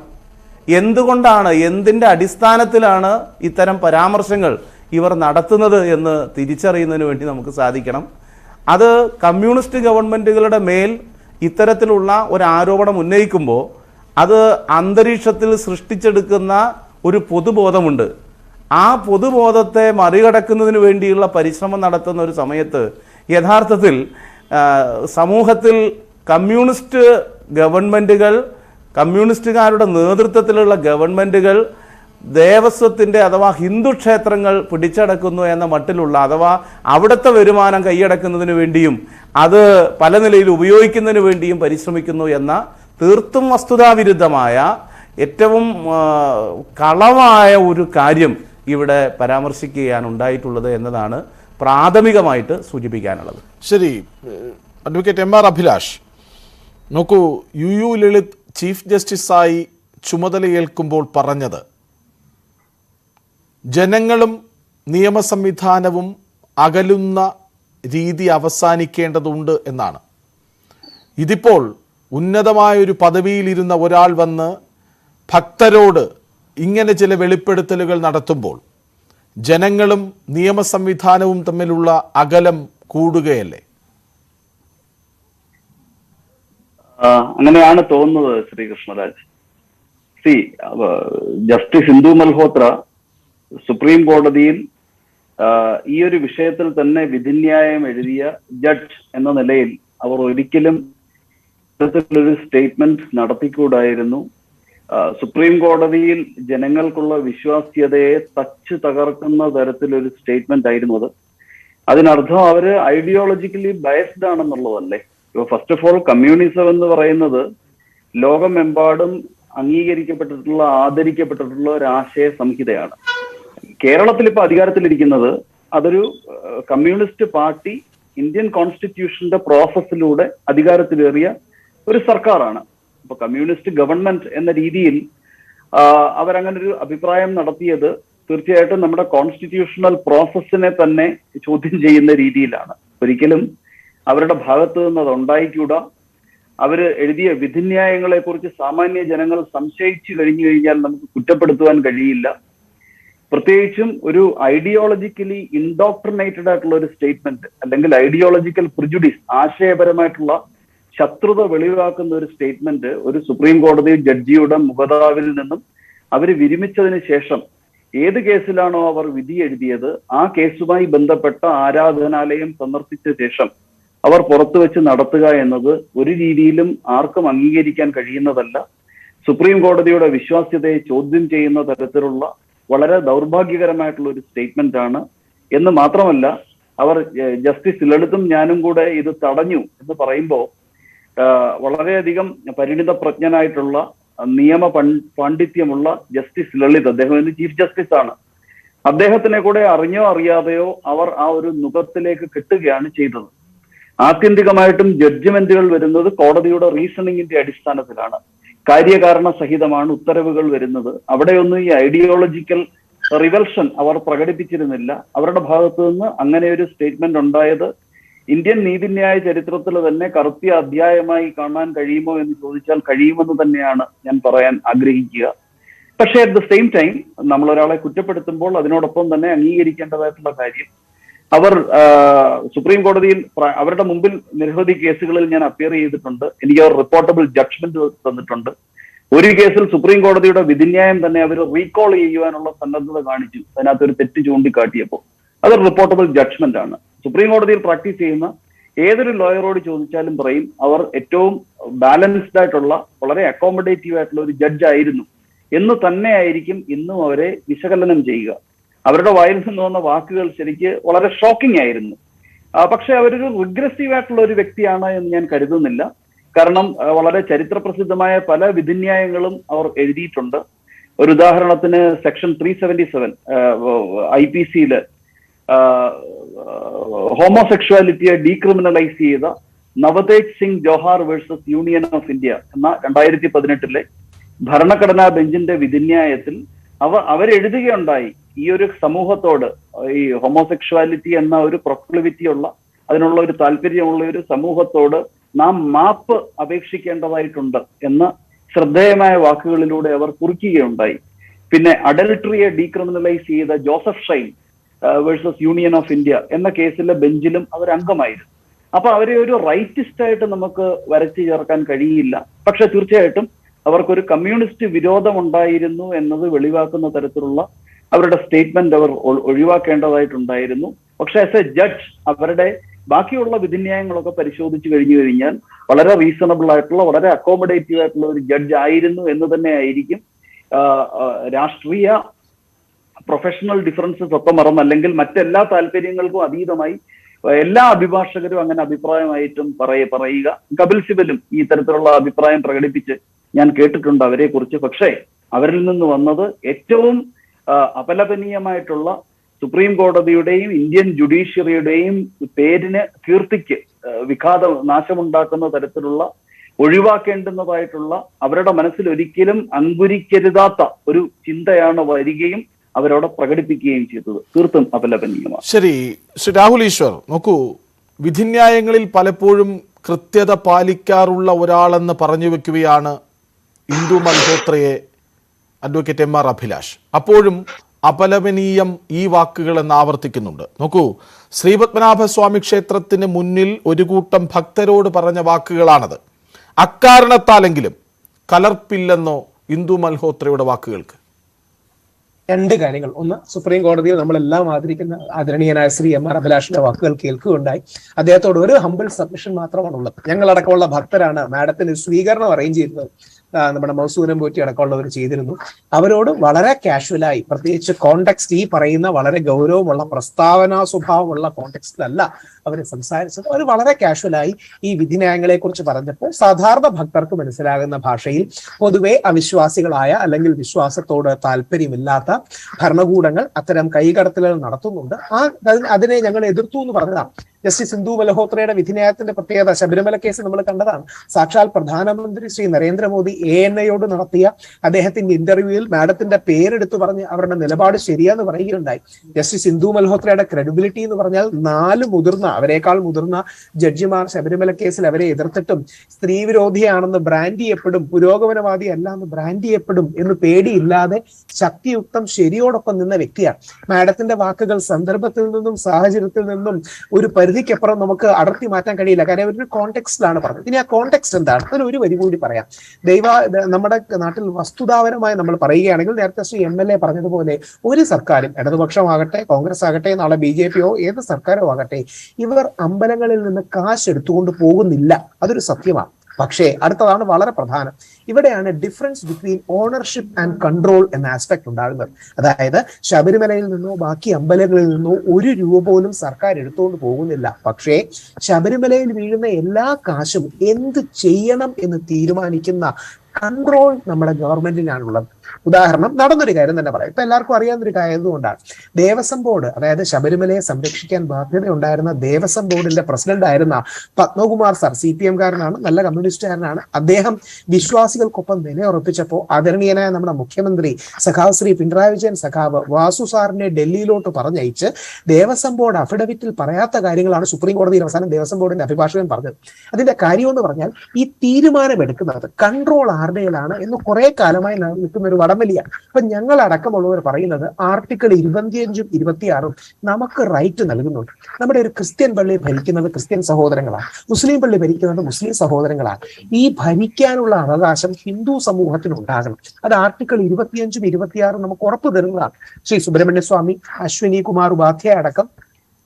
എന്തുകൊണ്ടാണ്, എന്തിൻ്റെ അടിസ്ഥാനത്തിലാണ് ഇത്തരം പരാമർശങ്ങൾ ഇവർ നടത്തുന്നത് എന്ന് തിരിച്ചറിയുന്നതിന് വേണ്ടി നമുക്ക് സാധിക്കണം. അത് കമ്മ്യൂണിസ്റ്റ് ഗവൺമെൻറ്റുകളുടെ മേൽ ഇത്തരത്തിലുള്ള ഒരു ആരോപണം ഉന്നയിക്കുമ്പോൾ അത് അന്തരീക്ഷത്തിൽ സൃഷ്ടിച്ചെടുക്കുന്ന ഒരു പൊതുബോധമുണ്ട്. ആ പൊതുബോധത്തെ മറികടക്കുന്നതിന് വേണ്ടിയുള്ള പരിശ്രമം നടത്തുന്ന ഒരു സമയത്ത് യഥാർത്ഥത്തിൽ സമൂഹത്തിൽ കമ്മ്യൂണിസ്റ്റ് ഗവൺമെൻറ്റുകൾ, കമ്മ്യൂണിസ്റ്റുകാരുടെ നേതൃത്വത്തിലുള്ള ഗവൺമെൻറ്റുകൾ ദേവസ്വത്തിൻ്റെ അഥവാ ഹിന്ദു ക്ഷേത്രങ്ങൾ പിടിച്ചടക്കുന്നു എന്ന മട്ടിലുള്ള, അഥവാ അവിടുത്തെ വരുമാനം കൈയടക്കുന്നതിന് വേണ്ടിയും അത് പല നിലയിൽ ഉപയോഗിക്കുന്നതിന് വേണ്ടിയും പരിശ്രമിക്കുന്നു എന്ന തീർത്തും വസ്തുതാവിരുദ്ധമായ ഏറ്റവും കളവായ ഒരു കാര്യം ഇവിടെ പരാമർശിക്കുകയാണ് ഉണ്ടായിട്ടുള്ളത് എന്നതാണ് പ്രാഥമികമായിട്ട് സൂചിപ്പിക്കാനുള്ളത്. ശരി, അഡ്വക്കേറ്റ് MR അഭിലാഷ്, നോക്കൂ, UU ലളിത് ചീഫ് ജസ്റ്റിസായി ചുമതലയേൽക്കുമ്പോൾ പറഞ്ഞത് ജനങ്ങളും നിയമ സംവിധാനവും അകലുന്ന രീതി അവസാനിക്കേണ്ടതുണ്ട് എന്നാണ്. ഇതിപ്പോൾ ഉന്നതമായൊരു പദവിയിലിരുന്ന ഒരാൾ വന്ന് ഭക്തരോട് ഇങ്ങനെ ചില വെളിപ്പെടുത്തലുകൾ നടത്തുമ്പോൾ ജനങ്ങളും നിയമ സംവിധാനവും തമ്മിലുള്ള അകലം കൂടുകയല്ലേ? അങ്ങനെയാണ് തോന്നുന്നത് ശ്രീകൃഷ്ണരാജ്. ജസ്റ്റിസ് ഇന്ദു മൽഹോത്ര സുപ്രീം കോടതിയിൽ ഈ ഒരു വിഷയത്തിൽ തന്നെ വിധിന്യായം എഴുതിയ ജഡ്ജ് എന്ന നിലയിൽ അവർ ഒരിക്കലും ഇത്തരത്തിലൊരു സ്റ്റേറ്റ്മെന്റ് നടത്തിക്കൂടായിരുന്നു. സുപ്രീം കോടതിയിൽ ജനങ്ങൾക്കുള്ള വിശ്വാസ്യതയെ തച്ച് തകർക്കുന്ന തരത്തിലൊരു സ്റ്റേറ്റ്മെന്റ് ആയിരുന്നു അത്. അതിനർത്ഥം അവര് ഐഡിയോളജിക്കലി ബയസ്ഡ് ആണെന്നുള്ളതല്ലേ. ഫസ്റ്റ് ഓഫ് ഓൾ, കമ്മ്യൂണിസം എന്ന് പറയുന്നത് ലോകമെമ്പാടും അംഗീകരിക്കപ്പെട്ടിട്ടുള്ള, ആദരിക്കപ്പെട്ടിട്ടുള്ള ഒരു ആശയ സംഹിതയാണ്. കേരളത്തിൽ ഇപ്പൊ അധികാരത്തിലിരിക്കുന്നത് അതൊരു കമ്മ്യൂണിസ്റ്റ് പാർട്ടി ഇന്ത്യൻ കോൺസ്റ്റിറ്റ്യൂഷന്റെ പ്രോസസ്സിലൂടെ അധികാരത്തിലേറിയ ഒരു സർക്കാരാണ്. ഇപ്പൊ കമ്മ്യൂണിസ്റ്റ് ഗവൺമെന്റ് എന്ന രീതിയിൽ അവരങ്ങനെ ഒരു അഭിപ്രായം നടത്തിയത് തീർച്ചയായിട്ടും നമ്മുടെ കോൺസ്റ്റിറ്റ്യൂഷണൽ പ്രോസസ്സിനെ തന്നെ ചോദ്യം ചെയ്യുന്ന രീതിയിലാണ്. ഒരിക്കലും അവരുടെ ഭാഗത്ത് നിന്ന് അത് ഉണ്ടായിക്കൂടാ. അവര് എഴുതിയ വിധിന്യായങ്ങളെ കുറിച്ച് സാമാന്യ ജനങ്ങൾ സംശയിച്ചു കഴിഞ്ഞു കഴിഞ്ഞാൽ നമുക്ക് കുറ്റപ്പെടുത്തുവാൻ കഴിയില്ല. പ്രത്യേകിച്ചും ഒരു ഐഡിയോളജിക്കലി ഇൻഡോക്ട്രിനേറ്റഡ് ആയിട്ടുള്ള ഒരു സ്റ്റേറ്റ്മെന്റ്, അല്ലെങ്കിൽ ഐഡിയോളജിക്കൽ പ്രിജുഡിസ്, ആശയപരമായിട്ടുള്ള ശത്രുത വെളിവാക്കുന്ന ഒരു സ്റ്റേറ്റ്മെന്റ് ഒരു സുപ്രീം കോടതി ജഡ്ജിയുടെ മുഖതാവിൽ നിന്നും അവർ വിരമിച്ചതിന് ശേഷം ഏത് കേസിലാണോ അവർ വിധി എഴുതിയത് ആ കേസുമായി ബന്ധപ്പെട്ട ആരാധനാലയം സന്ദർശിച്ച ശേഷം അവർ പുറത്തു വെച്ച് നടത്തുക എന്നത് ഒരു രീതിയിലും ആർക്കും അംഗീകരിക്കാൻ കഴിയുന്നതല്ല. സുപ്രീം കോടതിയുടെ വിശ്വാസ്യതയെ ചോദ്യം ചെയ്യുന്ന തരത്തിലുള്ള വളരെ ദൗർഭാഗ്യകരമായിട്ടുള്ള ഒരു സ്റ്റേറ്റ്മെന്റ് ആണ്. എന്ന് മാത്രമല്ല, അവർ ജസ്റ്റിസ് ലളിതും ഞാനും കൂടെ ഇത് തടഞ്ഞു എന്ന് പറയുമ്പോൾ വളരെയധികം പരിണിത പ്രജ്ഞനായിട്ടുള്ള നിയമ പാണ്ഡിത്യമുള്ള ജസ്റ്റിസ് ലളിത്, അദ്ദേഹം ഇന്ന് ചീഫ് ജസ്റ്റിസ് ആണ്. അദ്ദേഹത്തിനെ കൂടെ അറിഞ്ഞോ അറിയാതെയോ അവർ ആ ഒരു നുഖത്തിലേക്ക് കെട്ടുകയാണ് ചെയ്തത്. ആത്യന്തികമായിട്ടും ജഡ്ജ്മെന്റുകൾ വരുന്നത് കോടതിയുടെ റീസണിങ്ങിന്റെ അടിസ്ഥാനത്തിലാണ്. കാര്യകാരണ സഹിതമാണ് ഉത്തരവുകൾ വരുന്നത്. അവിടെയൊന്നും ഈ ഐഡിയോളജിക്കൽ റിവൽഷൻ അവർ പ്രകടിപ്പിച്ചിരുന്നില്ല. അവരുടെ ഭാഗത്തു നിന്ന് അങ്ങനെ ഒരു സ്റ്റേറ്റ്മെന്റ് ഉണ്ടായത് ഇന്ത്യൻ നീതിന്യായ ചരിത്രത്തിൽ തന്നെ കറുത്തിയ അധ്യായമായി കാണാൻ കഴിയുമോ എന്ന് ചോദിച്ചാൽ കഴിയുമെന്ന് തന്നെയാണ് ഞാൻ പറയാൻ ആഗ്രഹിക്കുക. പക്ഷേ അറ്റ് ദ സെയിം ടൈം നമ്മൾ ഒരാളെ കുറ്റപ്പെടുത്തുമ്പോൾ അതിനോടൊപ്പം തന്നെ അംഗീകരിക്കേണ്ടതായിട്ടുള്ള കാര്യം, അവർ സുപ്രീം കോടതിയിൽ അവരുടെ മുമ്പിൽ നിരവധി കേസുകളിൽ ഞാൻ അപ്പിയർ ചെയ്തിട്ടുണ്ട്. എനിക്ക് അവർ റിപ്പോർട്ടബിൾ ജഡ്ജ്മെന്റ് തന്നിട്ടുണ്ട്. ഒരു കേസിൽ സുപ്രീം കോടതിയുടെ വിധിന്യായം തന്നെ അവർ റീകോൾ ചെയ്യുവാനുള്ള സന്നദ്ധത കാണിച്ചു, അതിനകത്തൊരു തെറ്റ് ചൂണ്ടിക്കാട്ടിയപ്പോൾ. അതൊരു റിപ്പോർട്ടബിൾ ജഡ്ജ്മെന്റ് ആണ്. സുപ്രീം കോടതിയിൽ പ്രാക്ടീസ് ചെയ്യുന്ന ഏതൊരു ലോയറോട് ചോദിച്ചാലും പറയും അവർ ഏറ്റവും ബാലൻസ്ഡ് ആയിട്ടുള്ള വളരെ അക്കോമഡേറ്റീവ് ആയിട്ടുള്ള ഒരു ജഡ്ജ് ആയിരുന്നു എന്ന് തന്നെ ആയിരിക്കും ഇന്നും അവരെ വിശകലനം ചെയ്യുക. അവരുടെ വായിൽ നിന്ന് വന്ന വാക്കുകൾ ശരിക്ക് വളരെ ഷോക്കിംഗ് ആയിരുന്നു. പക്ഷെ അവരൊരു റിഗ്രസീവ് ആയിട്ടുള്ള ഒരു വ്യക്തിയാണ് എന്ന് ഞാൻ കരുതുന്നില്ല. കാരണം വളരെ ചരിത്രപ്രസിദ്ധമായ പല വിധിന്യായങ്ങളും അവർ എഴുതിയിട്ടുണ്ട്. ഒരു ഉദാഹരണത്തിന് സെക്ഷൻ 377 IPC-യില് ഹോമോസെക്ഷുവാലിറ്റിയെ ഡീക്രിമിനലൈസ് ചെയ്ത Navtej Singh Johar versus union of India എന്ന 2018 ഭരണഘടനാ ബെഞ്ചിന്റെ വിധിന്യായത്തിൽ അവരെഴുതുകയുണ്ടായി, ഈ ഒരു സമൂഹത്തോട്, ഈ ഹോമോസെക്ഷുവാലിറ്റി എന്ന ഒരു പ്രൊക്ലിവിറ്റി ഉള്ള, അതിനുള്ള ഒരു താല്പര്യമുള്ള ഒരു സമൂഹത്തോട് നാം മാപ്പ് അപേക്ഷിക്കേണ്ടതായിട്ടുണ്ട് എന്ന് ശ്രദ്ധേയമായ വാക്കുകളിലൂടെ അവർ കുറിക്കുകയുണ്ടായി. പിന്നെ അഡൽട്ടറിയെ ഡീക്രിമിനലൈസ് ചെയ്ത Joseph Shine versus union of India എന്ന കേസിലെ ബെഞ്ചിലും അവർ അംഗമായിരുന്നു. അപ്പൊ അവരെ ഒരു റൈറ്റിസ്റ്റ് ആയിട്ട് നമുക്ക് വരച്ചു ചേർക്കാൻ കഴിയില്ല. പക്ഷെ തീർച്ചയായിട്ടും അവർക്കൊരു കമ്മ്യൂണിസ്റ്റ് വിരോധം ഉണ്ടായിരുന്നു എന്നത് വെളിവാക്കുന്ന തരത്തിലുള്ള അവരുടെ സ്റ്റേറ്റ്മെന്റ് അവർ ഒഴിവാക്കേണ്ടതായിട്ടുണ്ടായിരുന്നു. പക്ഷെ ആസ് എ ജഡ്ജ് അവരുടെ ബാക്കിയുള്ള വിധിന്യായങ്ങളൊക്കെ പരിശോധിച്ചു കഴിഞ്ഞാൽ വളരെ റീസണബിൾ ആയിട്ടുള്ള, വളരെ അക്കോമഡേറ്റീവ് ആയിട്ടുള്ള ഒരു ജഡ്ജ് ആയിരുന്നു എന്ന് തന്നെ ആയിരിക്കും. രാഷ്ട്രീയ പ്രൊഫഷണൽ ഡിഫറൻസസ് ഒക്കെ മറന്നല്ലെങ്കിൽ മറ്റെല്ലാ താല്പര്യങ്ങൾക്കും അതീതമായി എല്ലാ അഭിഭാഷകരും അങ്ങനെ അഭിപ്രായമായിട്ടും പറയുക. കപിൽ സിബലും ഈ തരത്തിലുള്ള അഭിപ്രായം പ്രകടിപ്പിച്ച് ഞാൻ കേട്ടിട്ടുണ്ട് അവരെ കുറിച്ച്. പക്ഷേ അവരിൽ നിന്ന് വന്നത് ഏറ്റവും അപലപനീയമായിട്ടുള്ള സുപ്രീം കോടതിയുടെയും ഇന്ത്യൻ ജുഡീഷ്യറിയുടെയും പേരിന്, കീർത്തിക്ക് നാശമുണ്ടാക്കുന്ന തരത്തിലുള്ള, ഒഴിവാക്കേണ്ടുന്നതായിട്ടുള്ള, അവരുടെ മനസ്സിൽ ഒരിക്കലും അങ്കുരിക്കരുതാത്ത ഒരു ചിന്തയാണ് വരികയും അവരോട് പ്രകടിപ്പിക്കുകയും ചെയ്തത്. തീർത്തും അപലപനീയമാണ്. ശരി, ശ്രീ രാഹുൽ ഈശ്വർ, നോക്കൂ, വിധിന്യായങ്ങളിൽ പലപ്പോഴും കൃത്യത പാലിക്കാറുള്ള ഒരാളെന്ന് പറഞ്ഞു വെക്കുകയാണ് ഇന്ദു മൽഹോത്രയെ അഡ്വക്കേറ്റ് MR അഭിലാഷ്. അപ്പോഴും അപലപനീയം ഈ വാക്കുകൾ എന്ന് ആവർത്തിക്കുന്നുണ്ട്. നോക്കൂ, ശ്രീപത്മനാഭസ്വാമി ക്ഷേത്രത്തിന് മുന്നിൽ ഒരു കൂട്ടം ഭക്തരോട് പറഞ്ഞ വാക്കുകളാണത്. അക്കാരണത്താലെങ്കിലും കലർപ്പില്ലെന്നോ ഇന്ദു മൽഹോത്രയുടെ വാക്കുകൾക്ക്? രണ്ട് കാര്യങ്ങൾ. ഒന്ന്, സുപ്രീം കോടതിയിൽ നമ്മളെല്ലാം ആദരിക്കുന്ന ആദരണീയനായ ശ്രീ MR അഭിലാഷിന്റെ വാക്കുകൾ കേൾക്കുകയുണ്ടായി. അദ്ദേഹത്തോട് ഒരു ഹംബിൾ സബ്മിഷൻ മാത്രമാണുള്ളത്. ഞങ്ങളടക്കമുള്ള ഭക്തരാണ് മാഡത്തിന് സ്വീകരണം അറേഞ്ച് ചെയ്തത്. നമ്മുടെ മൗസൂരം പോറ്റി അടക്കമുള്ളവർ ചെയ്തിരുന്നു. അവരോട് വളരെ കാഷ്വലായി, പ്രത്യേകിച്ച് കോണ്ടെക്സ്റ്റ്, ഈ പറയുന്ന വളരെ ഗൗരവമുള്ള പ്രസ്താവനാ സ്വഭാവമുള്ള കോണ്ടെക്സ്റ്റിലല്ല അവർ സംസാരിച്ചത്. അവർ വളരെ കാഷ്വലായി ഈ വിധിന്യായങ്ങളെ കുറിച്ച് പറഞ്ഞപ്പോൾ സാധാരണ ഭക്തർക്ക് മനസ്സിലാകുന്ന ഭാഷയിൽ പൊതുവെ അവിശ്വാസികളായ അല്ലെങ്കിൽ വിശ്വാസത്തോട് താല്പര്യമില്ലാത്ത ഭരണകൂടങ്ങൾ അത്തരം കൈകടത്തലുകൾ നടത്തുന്നുണ്ട്. അതിനെ ഞങ്ങൾ എതിർത്തു എന്ന് പറഞ്ഞതാണ്. ജസ്റ്റിസ് ഇന്ദു മൽഹോത്രയുടെ വിധിന്യായത്തിന്റെ പ്രത്യേകത ശബരിമല കേസ് നമ്മൾ കണ്ടതാണ്. സാക്ഷാൽ പ്രധാനമന്ത്രി ശ്രീ നരേന്ദ്രമോദി ANIയോട് നടത്തിയ അദ്ദേഹത്തിന്റെ ഇന്റർവ്യൂവിൽ മാഡത്തിന്റെ പേരെടുത്ത് പറഞ്ഞ് അവരുടെ നിലപാട് ശരിയാന്ന് പറയുകയുണ്ടായി. ജസ്റ്റിസ് ഇന്ദു മൽഹോത്രയുടെ ക്രെഡിബിലിറ്റി എന്ന് പറഞ്ഞാൽ 4 അവരെക്കാൾ മുതിർന്ന ജഡ്ജിമാർ ശബരിമല കേസിൽ അവരെ എതിർത്തിട്ടും സ്ത്രീ വിരോധിയാണെന്ന് ബ്രാൻഡ് ചെയ്യപ്പെടും, പുരോഗമനവാദി അല്ല എന്ന് ബ്രാൻഡ് ചെയ്യപ്പെടും എന്ന് പേടിയില്ലാതെ ശക്തിയുക്തം ശരിയോടൊപ്പം നിന്ന വ്യക്തിയാണ്. മാഡത്തിന്റെ വാക്കുകൾ സന്ദർഭത്തിൽ നിന്നും സാഹചര്യത്തിൽ നിന്നും ഒരു പരിധിക്കപ്പുറം നമുക്ക് അടർത്തി മാറ്റാൻ കഴിയില്ല. കാരണം ഒരു കോണ്ടെക്സ്റ്റിലാണ് പറഞ്ഞത്. ഇനി ആ കോണ്ടെക്സ്റ്റ് എന്താണ്? അതിന് ഒരു വരി കൂടി പറയാം. നമ്മുടെ നാട്ടിൽ വസ്തുതാപരമായി നമ്മൾ പറയുകയാണെങ്കിൽ, നേരത്തെ ശ്രീ MLA പറഞ്ഞതുപോലെ, ഒരു സർക്കാരും, ഇടതുപക്ഷമാകട്ടെ കോൺഗ്രസ് ആകട്ടെ നാളെ BJPയോ ഏത് സർക്കാരോ ആകട്ടെ, ഇവർ അമ്പലങ്ങളിൽ നിന്ന് കാശ് എടുത്തുകൊണ്ട് പോകുന്നില്ല. അതൊരു സത്യമാണ്. പക്ഷേ അടുത്തതാണ് വളരെ പ്രധാനം. ഇവിടെയാണ് difference between ownership and control എന്ന ആസ്പെക്ട് ഉണ്ടാകുന്നത്. അതായത് ശബരിമലയിൽ നിന്നോ ബാക്കി അമ്പലങ്ങളിൽ നിന്നോ 1 രൂപ പോലും സർക്കാർ എടുത്തുകൊണ്ട് പോകുന്നില്ല. പക്ഷേ ശബരിമലയിൽ വീഴുന്ന എല്ലാ കാശും എന്ത് ചെയ്യണം എന്ന് തീരുമാനിക്കുന്ന കൺട്രോൾ നമ്മുടെ ഗവൺമെന്റിനാണുള്ളത്. ഉദാഹരണം നടന്നൊരു കാര്യം തന്നെ പറയാം. ഇപ്പൊ എല്ലാവർക്കും അറിയാവുന്നൊരു കാര്യം കൊണ്ടാണ് ദേവസ്വം ബോർഡ്, അതായത് ശബരിമലയെ സംരക്ഷിക്കാൻ ബാധ്യത ഉണ്ടായിരുന്ന ദേവസ്വം ബോർഡിന്റെ പ്രസിഡന്റ് ആയിരുന്ന പത്മകുമാർ സാർ, CPM കാരനാണ്, നല്ല കമ്മ്യൂണിസ്റ്റുകാരനാണ്. അദ്ദേഹം വിശ്വാസികൾക്കൊപ്പം നിലയുറപ്പിച്ചപ്പോൾ ആദരണീയനായ നമ്മുടെ മുഖ്യമന്ത്രി സഖാവ് ശ്രീ പിണറായി വിജയൻ സഖാവ് വാസു സാറിനെ ഡൽഹിയിലോട്ട് പറഞ്ഞയച്ച് ദേവസ്വം ബോർഡ് അഫിഡവിറ്റിൽ പറയാത്ത കാര്യങ്ങളാണ് സുപ്രീം കോടതിയിൽ അവസാനം ദേവസ്വം ബോർഡിന്റെ അഭിഭാഷകൻ പറഞ്ഞത്. അതിന്റെ കാര്യം എന്ന് പറഞ്ഞാൽ ഈ തീരുമാനമെടുക്കുന്നത് കൺട്രോൾ ആരുടെയിലാണ് എന്ന് കുറെ കാലമായി നിൽക്കുന്ന ഒരു വടംവലിയാണ്. അപ്പൊ ഞങ്ങൾ അടക്കമുള്ളവർ പറയുന്നത് ആർട്ടിക്കിൾ 25ഉം 26ഉം നമുക്ക് റൈറ്റ് നൽകുന്നുണ്ട്. നമ്മുടെ ഒരു ക്രിസ്ത്യൻ പള്ളി ഭരിക്കുന്നത് ക്രിസ്ത്യൻ സഹോദരങ്ങളാണ്, മുസ്ലിം പള്ളി ഭരിക്കുന്നത് മുസ്ലിം സഹോദരങ്ങളാണ്. ഈ ഭരിക്കാനുള്ള അവകാശം ഹിന്ദു സമൂഹത്തിന് ഉണ്ടാകണം. അത് ആർട്ടിക്കിൾ 25ഉം 26ഉം നമുക്ക് ഉറപ്പ് തരുന്നതാണ്. ശ്രീ സുബ്രഹ്മണ്യ സ്വാമി, അശ്വിനി കുമാർ ഉപാധ്യായ അടക്കം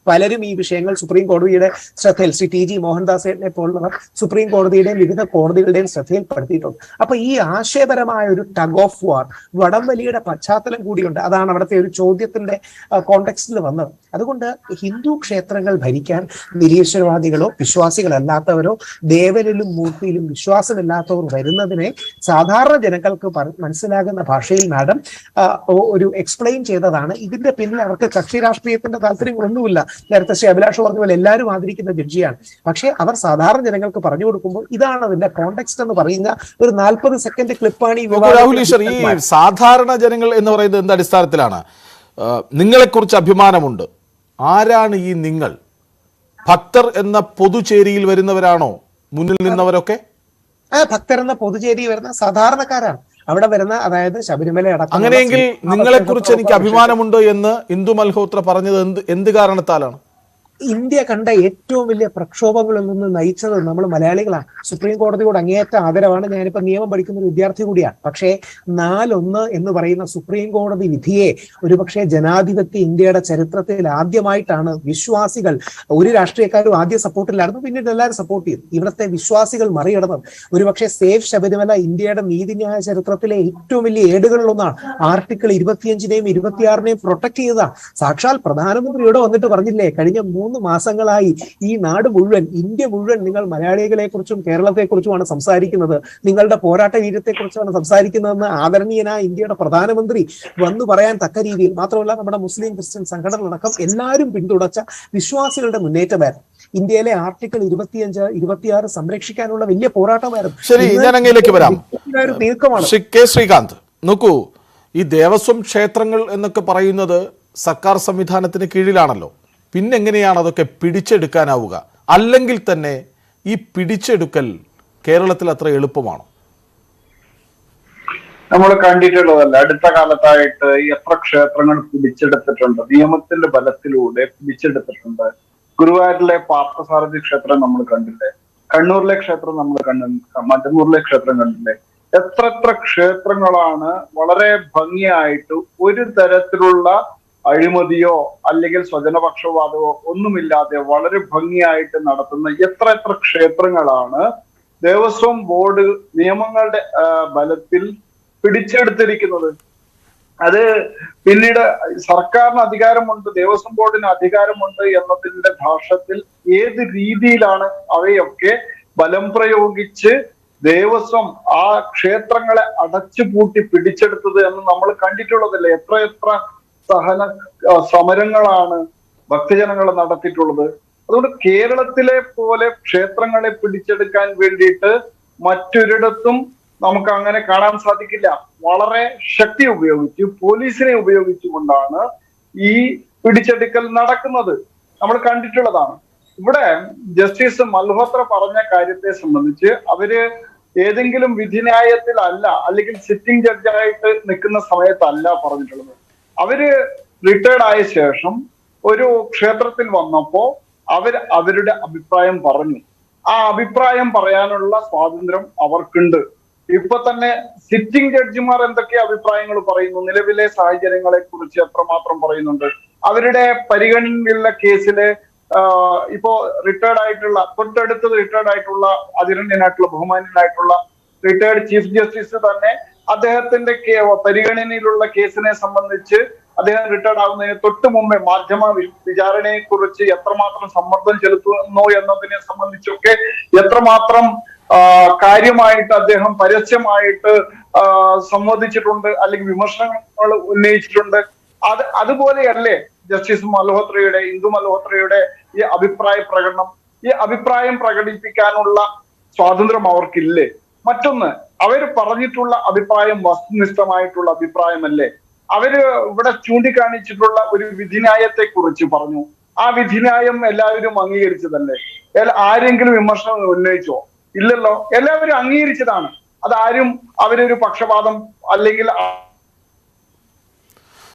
പലരും ഈ വിഷയങ്ങൾ സുപ്രീം കോടതിയുടെ ശ്രദ്ധയിൽ, ശ്രീ TG മോഹൻദാസിനെ പോലുള്ളവർ സുപ്രീം കോടതിയുടെയും വിവിധ കോടതികളുടെയും ശ്രദ്ധയിൽപ്പെടുത്തിയിട്ടുണ്ട്. അപ്പൊ ഈ ആശയപരമായ ഒരു ടഗ് ഓഫ് വാർ, വടംവലിയുടെ പശ്ചാത്തലം കൂടിയുണ്ട്. അതാണ് അവിടുത്തെ ഒരു ചോദ്യത്തിന്റെ കോണ്ടെക്സ്റ്റിൽ വന്നത്. അതുകൊണ്ട് ഹിന്ദു ക്ഷേത്രങ്ങൾ ഭരിക്കാൻ നിരീശ്വരവാദികളോ വിശ്വാസികളല്ലാത്തവരോ ദേവനിലും മൂർത്തിയിലും വിശ്വാസമില്ലാത്തവർ വരുന്നതിനെ സാധാരണ ജനങ്ങൾക്ക് മനസ്സിലാകുന്ന ഭാഷയിൽ മാഡം ഒരു എക്സ്പ്ലെയിൻ ചെയ്തതാണ്. ഇതിന്റെ പിന്നിൽ അവർക്ക് കക്ഷി രാഷ്ട്രീയത്തിന്റെ താല്പര്യങ്ങളൊന്നുമില്ല. നേരത്തെ ശ്രീ അഭിലാഷ് പറഞ്ഞ പോലെ എല്ലാവരും ആദരിക്കുന്ന ജഡ്ജിയാണ്. പക്ഷേ അവർ സാധാരണ ജനങ്ങൾക്ക് പറഞ്ഞു കൊടുക്കുമ്പോൾ ഇതാണ് അതിന്റെ കോണ്ടെക്സ്റ്റ് എന്ന് പറയുന്ന ഒരു 40 സെക്കൻഡ് ക്ലിപ്പാണ് ഈ സാധാരണ ജനങ്ങൾ എന്ന് പറയുന്നത് എന്ത് അടിസ്ഥാനത്തിലാണ്? നിങ്ങളെക്കുറിച്ച് അഭിമാനമുണ്ട്. ആരാണ് ഈ നിങ്ങൾ? ഭക്തർ എന്ന പൊതുചേരിയിൽ വരുന്നവരാണോ മുന്നിൽ നിന്നവരൊക്കെ? ഭക്തർ എന്ന പൊതുചേരിയിൽ വരുന്ന സാധാരണക്കാരാണ് അവിടെ വരുന്ന, അതായത് ശബരിമല അടക്കം. അങ്ങനെയെങ്കിൽ നിങ്ങളെക്കുറിച്ച് എനിക്ക് അഭിമാനമുണ്ട് എന്ന് ഇന്ദു മൽഹോത്ര പറഞ്ഞത് എന്ത് കാരണത്താലാണ്? ഇന്ത്യ കണ്ട ഏറ്റവും വലിയ പ്രക്ഷോഭങ്ങളിൽ നിന്ന് നയിച്ചത് നമ്മൾ മലയാളികളാണ്. സുപ്രീം കോടതിയോട് അങ്ങേയറ്റ ആദരവാണ്. ഞാനിപ്പോ നിയമം പഠിക്കുന്ന ഒരു വിദ്യാർത്ഥി കൂടിയാണ്. പക്ഷേ 4-1 എന്ന് പറയുന്ന സുപ്രീം കോടതി വിധിയെ ഒരുപക്ഷെ ജനാധിപത്യ ഇന്ത്യയുടെ ചരിത്രത്തിൽ ആദ്യമായിട്ടാണ് വിശ്വാസികൾ, ഒരു രാഷ്ട്രീയക്കാരും ആദ്യം സപ്പോർട്ടിലായിരുന്നു, പിന്നീട് എല്ലാവരും സപ്പോർട്ട് ചെയ്തു. ഇവിടുത്തെ വിശ്വാസികൾ മറികടന്നത് ഒരുപക്ഷെ സേഫ് ശബരിമല ഇന്ത്യയുടെ നീതിന്യായ ചരിത്രത്തിലെ ഏറ്റവും വലിയ ഏടുകളിലൊന്നാണ്. ആർട്ടിക്കിൾ 25നെയും 26നെയും പ്രൊട്ടക്ട് ചെയ്തതാണ്. സാക്ഷാൽ പ്രധാനമന്ത്രി ഇവിടെ വന്നിട്ട് പറഞ്ഞില്ലേ, കഴിഞ്ഞ 3 മാസങ്ങളായി ഈ നാട് മുഴുവൻ, ഇന്ത്യ മുഴുവൻ നിങ്ങൾ മലയാളികളെ കുറിച്ചും കേരളത്തെ കുറിച്ചുമാണ് സംസാരിക്കുന്നത്, നിങ്ങളുടെ പോരാട്ട വീര്യത്തെക്കുറിച്ചാണ് സംസാരിക്കുന്നതെന്ന് ആദരണീയനായ ഇന്ത്യയുടെ പ്രധാനമന്ത്രി വന്നു പറയാൻ തക്ക രീതിയിൽ, മാത്രമല്ല നമ്മുടെ മുസ്ലിം ക്രിസ്ത്യൻ സംഘടനകളടക്കം എല്ലാവരും പിന്തുണച്ച വിശ്വാസികളുടെ മുന്നേറ്റമായിരുന്നു. ഇന്ത്യയിലെ ആർട്ടിക്കിൾ 25, 26 സംരക്ഷിക്കാനുള്ള വലിയ പോരാട്ടമായിരുന്നു. ശരി, ഞാൻ അങ്ങയിലേക്ക് വരാം. നീക്കമാണ്. ശ്രീകാന്ത്, നോക്കൂ, ഈ ദേവസ്വം ക്ഷേത്രങ്ങൾ എന്നൊക്കെ പറയുന്നത് സർക്കാർ സംവിധാനത്തിന് കീഴിലാണല്ലോ. പിന്നെങ്ങനെയാണ് അതൊക്കെ പിടിച്ചെടുക്കാനാവുക? അല്ലെങ്കിൽ തന്നെ ഈ പിടിച്ചെടുക്കൽ കേരളത്തിൽ അത്ര എളുപ്പമാണോ? നമ്മൾ കണ്ടിട്ടുള്ളതല്ല, അടുത്ത കാലത്തായിട്ട് എത്ര ക്ഷേത്രങ്ങൾ പിടിച്ചെടുത്തിട്ടുണ്ട്, നിയമത്തിന്റെ ബലത്തിലൂടെ പിടിച്ചെടുത്തിട്ടുണ്ട്. ഗുരുവായൂരിലെ പാർത്ഥസാരഥി ക്ഷേത്രം നമ്മൾ കണ്ടില്ലേ, കണ്ണൂരിലെ ക്ഷേത്രം നമ്മൾ മറ്റന്നൂരിലെ ക്ഷേത്രം കണ്ടില്ലേ? എത്ര ക്ഷേത്രങ്ങളാണ് വളരെ ഭംഗിയായിട്ട് ഒരു തരത്തിലുള്ള അഴിമതിയോ അല്ലെങ്കിൽ സ്വജനപക്ഷപാതമോ ഒന്നുമില്ലാതെ വളരെ ഭംഗിയായിട്ട് നടത്തുന്ന എത്ര ക്ഷേത്രങ്ങളാണ് ദേവസ്വം ബോർഡ് നിയമങ്ങളുടെ ബലത്തിൽ പിടിച്ചെടുത്തിരിക്കുന്നത്. അത് പിന്നീട് സർക്കാരിന് അധികാരമുണ്ട്, ദേവസ്വം ബോർഡിന് അധികാരമുണ്ട് എന്നതിന്റെ ഭാഷത്തിൽ ഏത് രീതിയിലാണ് അവയൊക്കെ ബലം പ്രയോഗിച്ച് ദേവസ്വം ആ ക്ഷേത്രങ്ങളെ അടച്ചുപൂട്ടി പിടിച്ചെടുത്തത് എന്ന് നമ്മൾ കണ്ടിട്ടുള്ളതല്ലേ. എത്ര സമരങ്ങളാണ് ഭക്തജനങ്ങൾ നടത്തിയിട്ടുള്ളത്. അതുകൊണ്ട് കേരളത്തിലെ പോലെ ക്ഷേത്രങ്ങളെ പിടിച്ചെടുക്കാൻ വേണ്ടിയിട്ട് മറ്റൊരിടത്തും നമുക്ക് അങ്ങനെ കാണാൻ സാധിക്കില്ല. വളരെ ശക്തി ഉപയോഗിച്ച്, പോലീസിനെ ഉപയോഗിച്ചുകൊണ്ടാണ് ഈ പിടിച്ചെടുക്കൽ നടക്കുന്നത്. നമ്മൾ കണ്ടിട്ടുള്ളതാണ്. ഇവിടെ ജസ്റ്റിസ് മൽഹോത്ര പറഞ്ഞ കാര്യത്തെ സംബന്ധിച്ച് അവര് ഏതെങ്കിലും വിധിന്യായത്തിൽ അല്ല, അല്ലെങ്കിൽ സിറ്റിംഗ് ജഡ്ജായിട്ട് നിൽക്കുന്ന സമയത്തല്ല പറഞ്ഞിട്ടുള്ളത്. അവര് റിട്ടയർഡ് ആയ ശേഷം ഒരു ക്ഷേത്രത്തിൽ വന്നപ്പോ അവരുടെ അഭിപ്രായം പറഞ്ഞു. ആ അഭിപ്രായം പറയാനുള്ള സ്വാതന്ത്ര്യം അവർക്കുണ്ട്. ഇപ്പൊ തന്നെ സിറ്റിംഗ് ജഡ്ജിമാർ എന്തൊക്കെ അഭിപ്രായങ്ങൾ പറയുന്നു, നിലവിലെ സാഹചര്യങ്ങളെ കുറിച്ച് എത്രമാത്രം പറയുന്നുണ്ട്. അവരുടെ പരിഗണനയിലുള്ള കേസില് ഇപ്പോ റിട്ടയർഡ് ആയിട്ടുള്ള, തൊട്ടടുത്തത് റിട്ടയർഡ് ആയിട്ടുള്ള ആദരണീയനായിട്ടുള്ള ബഹുമാന്യനായിട്ടുള്ള റിട്ടയർഡ് ചീഫ് ജസ്റ്റിസ് തന്നെ അദ്ദേഹത്തിന്റെ പരിഗണനയിലുള്ള കേസിനെ സംബന്ധിച്ച് അദ്ദേഹം റിട്ടയർഡ് ആകുന്നതിന് തൊട്ട് മുമ്പേ മാധ്യമ വിചാരണയെ കുറിച്ച് എത്രമാത്രം സമ്മർദ്ദം ചെലുത്തുന്നു എന്നതിനെ സംബന്ധിച്ചൊക്കെ എത്രമാത്രം കാര്യമായിട്ട് അദ്ദേഹം പരസ്യമായിട്ട് സംവദിച്ചിട്ടുണ്ട്, അല്ലെങ്കിൽ വിമർശനങ്ങൾ ഉന്നയിച്ചിട്ടുണ്ട്. അതുപോലെയല്ലേ ജസ്റ്റിസ് മൽഹോത്രയുടെ, ഇന്ദു മൽഹോത്രയുടെ ഈ അഭിപ്രായ പ്രകടനം? ഈ അഭിപ്രായം പ്രകടിപ്പിക്കാനുള്ള സ്വാതന്ത്ര്യം അവർക്കില്ലേ? മറ്റൊന്ന്, അവര് പറഞ്ഞിട്ടുള്ള അഭിപ്രായം വസ്തുനിഷ്ഠമായിട്ടുള്ള അഭിപ്രായമല്ലേ? അവര് ഇവിടെ ചൂണ്ടിക്കാണിച്ചിട്ടുള്ള ഒരു വിധിന്യായത്തെ കുറിച്ച് പറഞ്ഞു. ആ വിധിന്യായം എല്ലാവരും അംഗീകരിച്ചതല്ലേ? ആരെങ്കിലും വിമർശനം ഉന്നയിച്ചോ? ഇല്ലല്ലോ, എല്ലാവരും അംഗീകരിച്ചതാണ്. അതാരും അവരൊരു പക്ഷപാതം അല്ലെങ്കിൽ